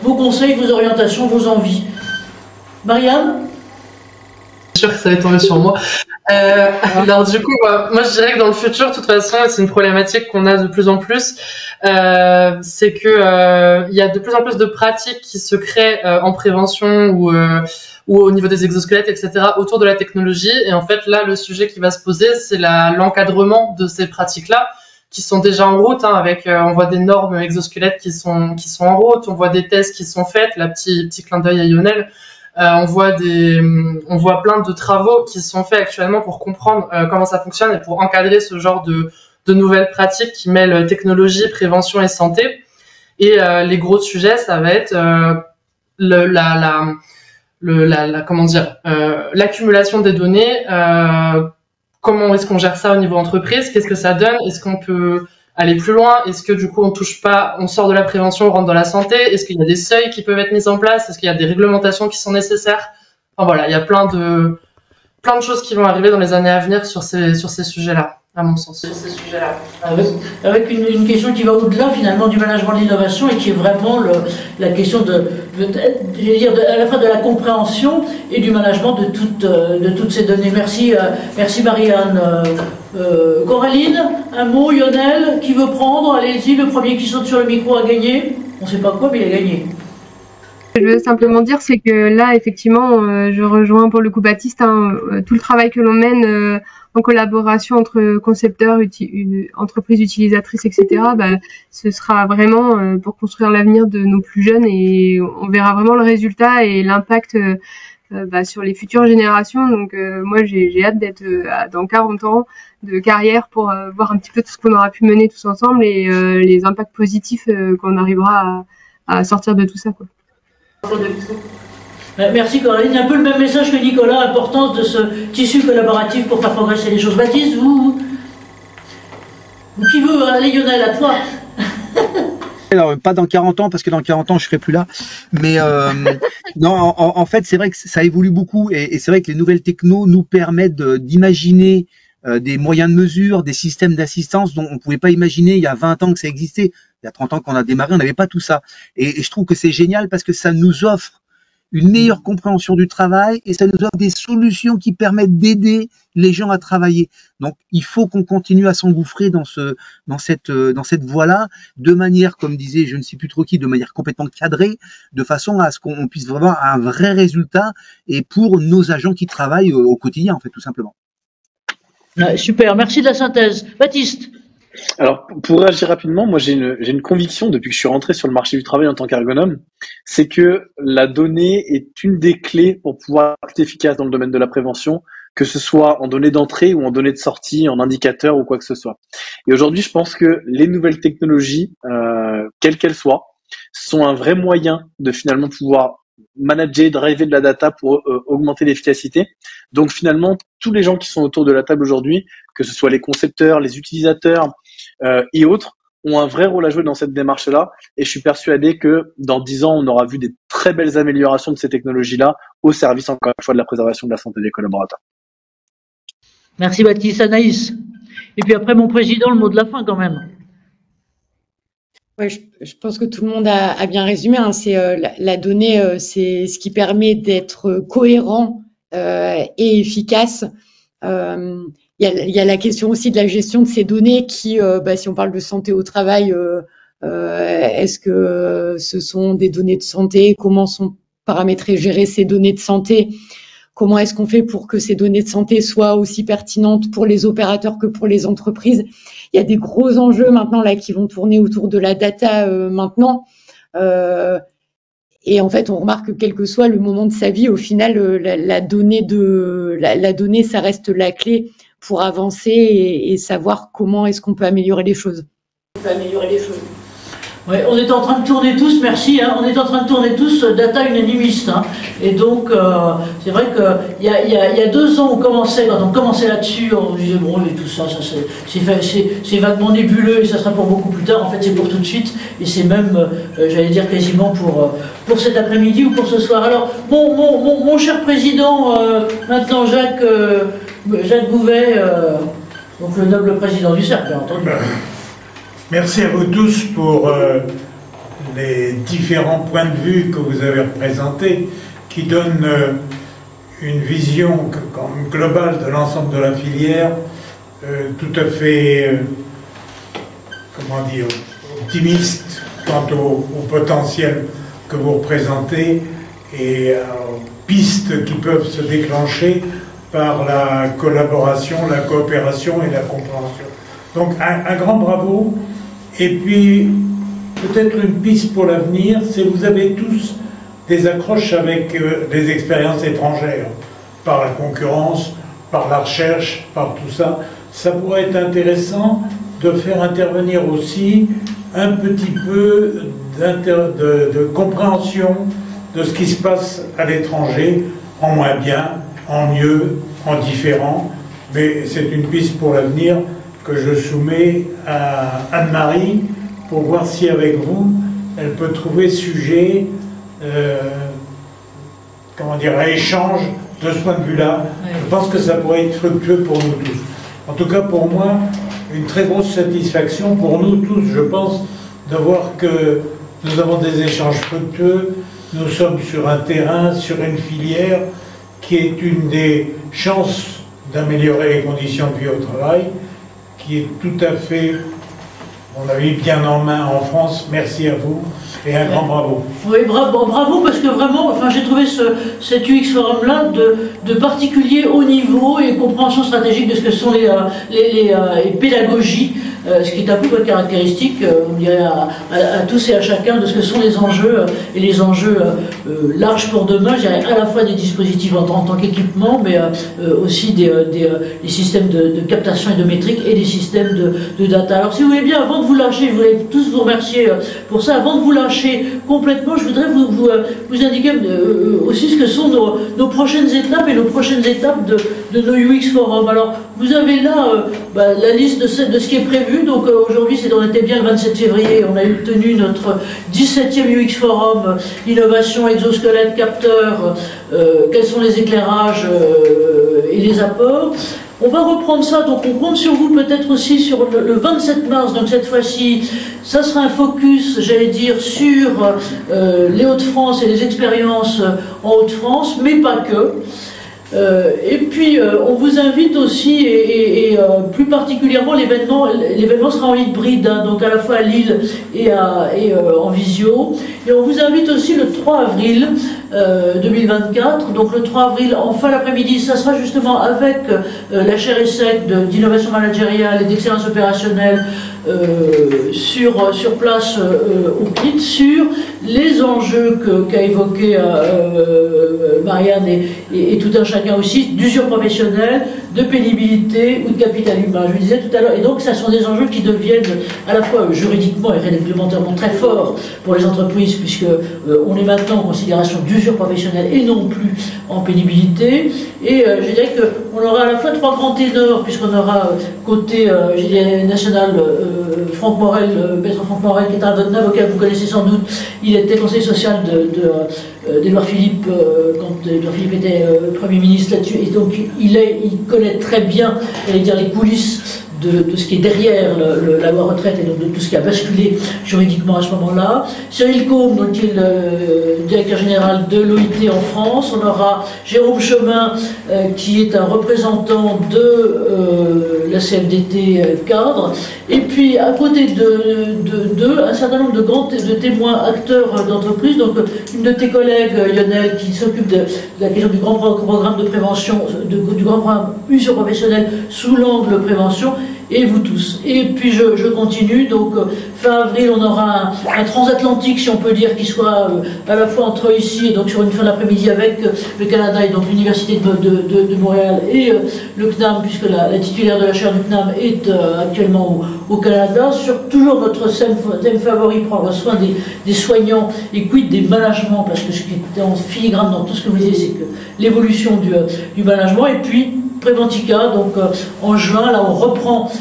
vos conseils, vos orientations, vos envies. Marianne ? Je suis sûre que ça va tomber sur moi. Alors du coup, moi je dirais que dans le futur, de toute façon, et c'est une problématique qu'on a de plus en plus, c'est que il y a de plus en plus de pratiques qui se créent en prévention ou au niveau des exosquelettes, etc., autour de la technologie. Et en fait, là, le sujet qui va se poser, c'est l'encadrement de ces pratiques-là, qui sont déjà en route, hein, avec, on voit des normes exosquelettes qui sont en route, on voit des tests qui sont faits, petit clin d'œil à Lionel. On voit plein de travaux qui sont faits actuellement pour comprendre comment ça fonctionne et pour encadrer ce genre de nouvelles pratiques qui mêlent technologie, prévention et santé. Et les gros sujets, ça va être l'accumulation des données. Comment est-ce qu'on gère ça au niveau entreprise? Qu'est-ce que ça donne? Est-ce qu'on peut aller plus loin? Est-ce que du coup on sort de la prévention, on rentre dans la santé? Est-ce qu'il y a des seuils qui peuvent être mis en place? Est-ce qu'il y a des réglementations qui sont nécessaires? Enfin voilà, il y a plein de choses qui vont arriver dans les années à venir sur ces sujets-là. à mon sens, sur ces sujets-là. Avec une question qui va au-delà finalement du management de l'innovation et qui est vraiment la question je veux dire, à la fois de la compréhension et du management de toutes ces données. Merci, merci Marianne. Coraline, un mot, Lionel, qui veut prendre? Allez-y, le premier qui saute sur le micro a gagné. On ne sait pas quoi, mais il a gagné. Je veux simplement dire, c'est que là, effectivement, je rejoins pour le coup Baptiste, tout le travail que l'on mène en collaboration entre concepteurs, entreprises utilisatrices, etc., ce sera vraiment pour construire l'avenir de nos plus jeunes et on verra vraiment le résultat et l'impact sur les futures générations. Donc moi, j'ai hâte d'être dans 40 ans de carrière pour voir un petit peu tout ce qu'on aura pu mener tous ensemble et les impacts positifs qu'on arrivera à sortir de tout ça, quoi. Merci Coraline. Un peu le même message que Nicolas, l'importance de ce tissu collaboratif pour faire progresser les choses. Baptiste, vous qui veut? Allez Lionel, à toi. Alors, pas dans 40 ans, parce que dans 40 ans, je serai plus là. Mais non, en fait, c'est vrai que ça évolue beaucoup. Et c'est vrai que les nouvelles technos nous permettent d'imaginer des moyens de mesure, des systèmes d'assistance dont on ne pouvait pas imaginer il y a 20 ans que ça existait. Il y a 30 ans qu'on a démarré, on n'avait pas tout ça. Et je trouve que c'est génial parce que ça nous offre une meilleure compréhension du travail et ça nous offre des solutions qui permettent d'aider les gens à travailler. Donc, il faut qu'on continue à s'engouffrer dans cette voie-là, de manière, comme disait je ne sais plus trop qui, de manière complètement cadrée, de façon à ce qu'on puisse vraiment avoir un vrai résultat et pour nos agents qui travaillent au quotidien, en fait, tout simplement. Super, merci de la synthèse. Baptiste. Alors, pour réagir rapidement, moi j'ai une conviction depuis que je suis rentré sur le marché du travail en tant qu'ergonome, c'est que la donnée est une des clés pour pouvoir être efficace dans le domaine de la prévention, que ce soit en données d'entrée ou en données de sortie, en indicateurs ou quoi que ce soit. Et aujourd'hui, je pense que les nouvelles technologies, quelles qu'elles soient, sont un vrai moyen de finalement pouvoir manager, driver de la data pour augmenter l'efficacité. Donc finalement, tous les gens qui sont autour de la table aujourd'hui, que ce soit les concepteurs, les utilisateurs et autres, ont un vrai rôle à jouer dans cette démarche-là. Et je suis persuadé que dans 10 ans, on aura vu des très belles améliorations de ces technologies-là au service, encore une fois, de la préservation de la santé des collaborateurs. Merci Baptiste. Anaïs. Et puis après, mon président, le mot de la fin quand même. Ouais, je pense que tout le monde a bien résumé. Hein. C'est la donnée, c'est ce qui permet d'être cohérent et efficace. Il y a la question aussi de la gestion de ces données qui, si on parle de santé au travail, est-ce que ce sont des données de santé? Comment sont paramétrées, gérées ces données de santé? Comment est-ce qu'on fait pour que ces données de santé soient aussi pertinentes pour les opérateurs que pour les entreprises? Il y a des gros enjeux maintenant là qui vont tourner autour de la data maintenant. Et en fait, on remarque que quel que soit le moment de sa vie, au final, la donnée, ça reste la clé pour avancer et savoir comment est-ce qu'on peut améliorer les choses. Ouais, on est en train de tourner tous, merci, hein, on est en train de tourner tous data unanimiste. Hein, et donc, c'est vrai qu'il y a 2 ans, quand on commençait là-dessus, on disait, bon, et tout ça c'est vaguement nébuleux et ça sera pour beaucoup plus tard. En fait, c'est pour tout de suite et c'est même, j'allais dire, quasiment pour cet après-midi ou pour ce soir. Alors, mon cher président, maintenant Jacques Bouvet, donc le noble président du cercle, bien entendu. Merci à vous tous pour les différents points de vue que vous avez représentés, qui donnent une vision globale de l'ensemble de la filière, tout à fait, optimiste quant au potentiel que vous représentez et aux pistes qui peuvent se déclencher par la collaboration, la coopération et la compréhension. Donc un grand bravo. Et puis, peut-être une piste pour l'avenir, c'est que vous avez tous des accroches avec des expériences étrangères, par la concurrence, par la recherche, par tout ça. Ça pourrait être intéressant de faire intervenir aussi un petit peu de compréhension de ce qui se passe à l'étranger, en moins bien, en mieux, en différent. Mais c'est une piste pour l'avenir que je soumets à Anne-Marie pour voir si avec vous, elle peut trouver sujet à échange de ce point de vue-là. Ouais. Je pense que ça pourrait être fructueux pour nous tous. en tout cas pour moi, une très grosse satisfaction pour nous tous, je pense, de voir que nous avons des échanges fructueux, nous sommes sur un terrain, sur une filière qui est une des chances d'améliorer les conditions de vie au travail, qui est tout à fait, à mon avis, bien en main en France. Merci à vous et un grand bravo. Oui, bravo parce que vraiment, enfin, j'ai trouvé cet UX Forum-là de particulier haut niveau et compréhension stratégique de ce que sont les pédagogies, ce qui est un peu votre caractéristique, on dirait à tous et à chacun, de ce que sont les enjeux et les enjeux larges pour demain, je dirais à la fois des dispositifs en tant qu'équipement, mais aussi des systèmes de captation et de métrique et des systèmes de data. Alors si vous voulez bien, avant de vous lâcher, je voulais tous vous remercier pour ça, avant de vous lâcher complètement, je voudrais vous indiquer aussi ce que sont nos prochaines étapes et nos prochaines étapes de nos UX Forum. Alors, vous avez là la liste de ce qui est prévu. Donc aujourd'hui, on était bien le 27 février, on a tenu notre 17e UX Forum, innovation, exosquelette, capteur, quels sont les éclairages et les apports. On va reprendre ça, donc on compte sur vous peut-être aussi sur le 27 mars, donc cette fois-ci, ça sera un focus, j'allais dire, sur les Hauts-de-France et les expériences en Hauts-de-France, mais pas que. Et puis on vous invite aussi, et plus particulièrement l'événement sera en hybride, hein, donc à la fois à Lille et en visio, et on vous invite aussi le 3 avril 2024, donc le 3 avril en fin d'après-midi, ça sera justement avec la chaire ESSEC d'innovation managériale et d'excellence opérationnelle sur place au PIT, sur les enjeux qu'a évoqué Marianne et tout un chacun aussi, d'usure professionnelle, de pénibilité ou de capital humain, je le disais tout à l'heure. Et donc, ça sont des enjeux qui deviennent à la fois juridiquement et réglementairement très forts pour les entreprises, puisque on est maintenant en considération d'usure professionnelle et non plus en pénibilité. Et je dirais qu'on aura à la fois trois grands ténors, puisqu'on aura côté je dirais, national Franck Morel, maître Franck Morel, qui est un avocat que vous connaissez sans doute. Il était conseiller social d'Édouard Philippe quand Édouard Philippe était Premier ministre là-dessus, et donc il connaît très bien, j'allais dire, les coulisses de ce qui est derrière la loi retraite et donc de tout ce qui a basculé juridiquement à ce moment-là. Cyril Combe, donc, qui est le directeur général de l'OIT en France. On aura Jérôme Chemin, qui est un représentant de la CFDT cadre. Et puis, à côté d'eux, un certain nombre de témoins acteurs d'entreprise. Donc, une de tes collègues, Lionel, qui s'occupe de la question du grand programme de prévention, du grand programme usure professionnelle sous l'angle prévention, et vous tous. Et puis je continue, donc fin avril on aura un transatlantique, si on peut dire, qui soit à la fois entre ici et donc sur une fin d'après-midi avec le Canada et donc l'Université de Montréal et le CNAM, puisque la titulaire de la chaire du CNAM est actuellement au Canada, sur toujours notre thème favori, prendre soin des soignants et quid des managements, parce que ce qui est en filigrane dans tout ce que vous disiez, c'est que l'évolution du management. Et puis Préventica, donc en juin, là on reprend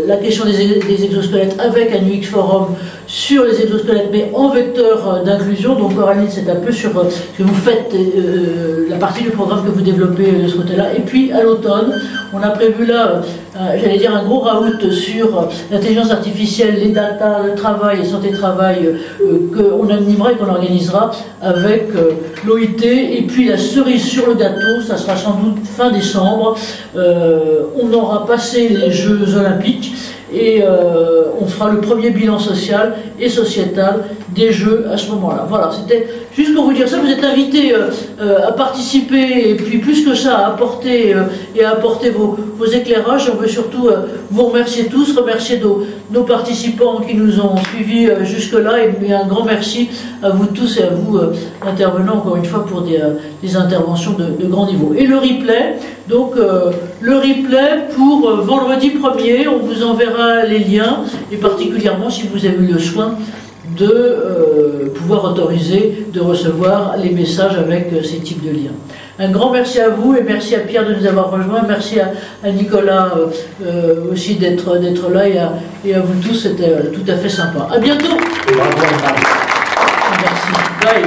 la question des exosquelettes avec un UX Forum sur les exosquelettes, mais en vecteur d'inclusion. Donc Coraline, c'est un peu sur ce que vous faites, la partie du programme que vous développez de ce côté-là. Et puis à l'automne, on a prévu là, j'allais dire, un gros raout sur l'intelligence artificielle, les data, le travail et santé-travail, qu'on animera et qu'on organisera avec l'OIT. Et puis la cerise sur le gâteau, ça sera sans doute fin décembre. On aura passé les Jeux Olympiques et on fera le premier bilan social et sociétal des Jeux à ce moment-là. Voilà, c'était juste pour vous dire ça. Vous êtes invités à participer, et puis plus que ça, à apporter vos éclairages. On veut surtout vous remercier tous, remercier nos participants qui nous ont suivis jusque-là, et un grand merci à vous tous et à vous intervenants encore une fois pour des interventions de grand niveau. Et le replay, donc le replay pour vendredi 1er, on vous enverra les liens, et particulièrement si vous avez eu le soin de pouvoir autoriser de recevoir les messages avec ces types de liens. Un grand merci à vous, et merci à Pierre de nous avoir rejoints, merci à Nicolas aussi d'être là, et à vous tous, c'était tout à fait sympa. À bientôt. Bravo. Merci. Bye.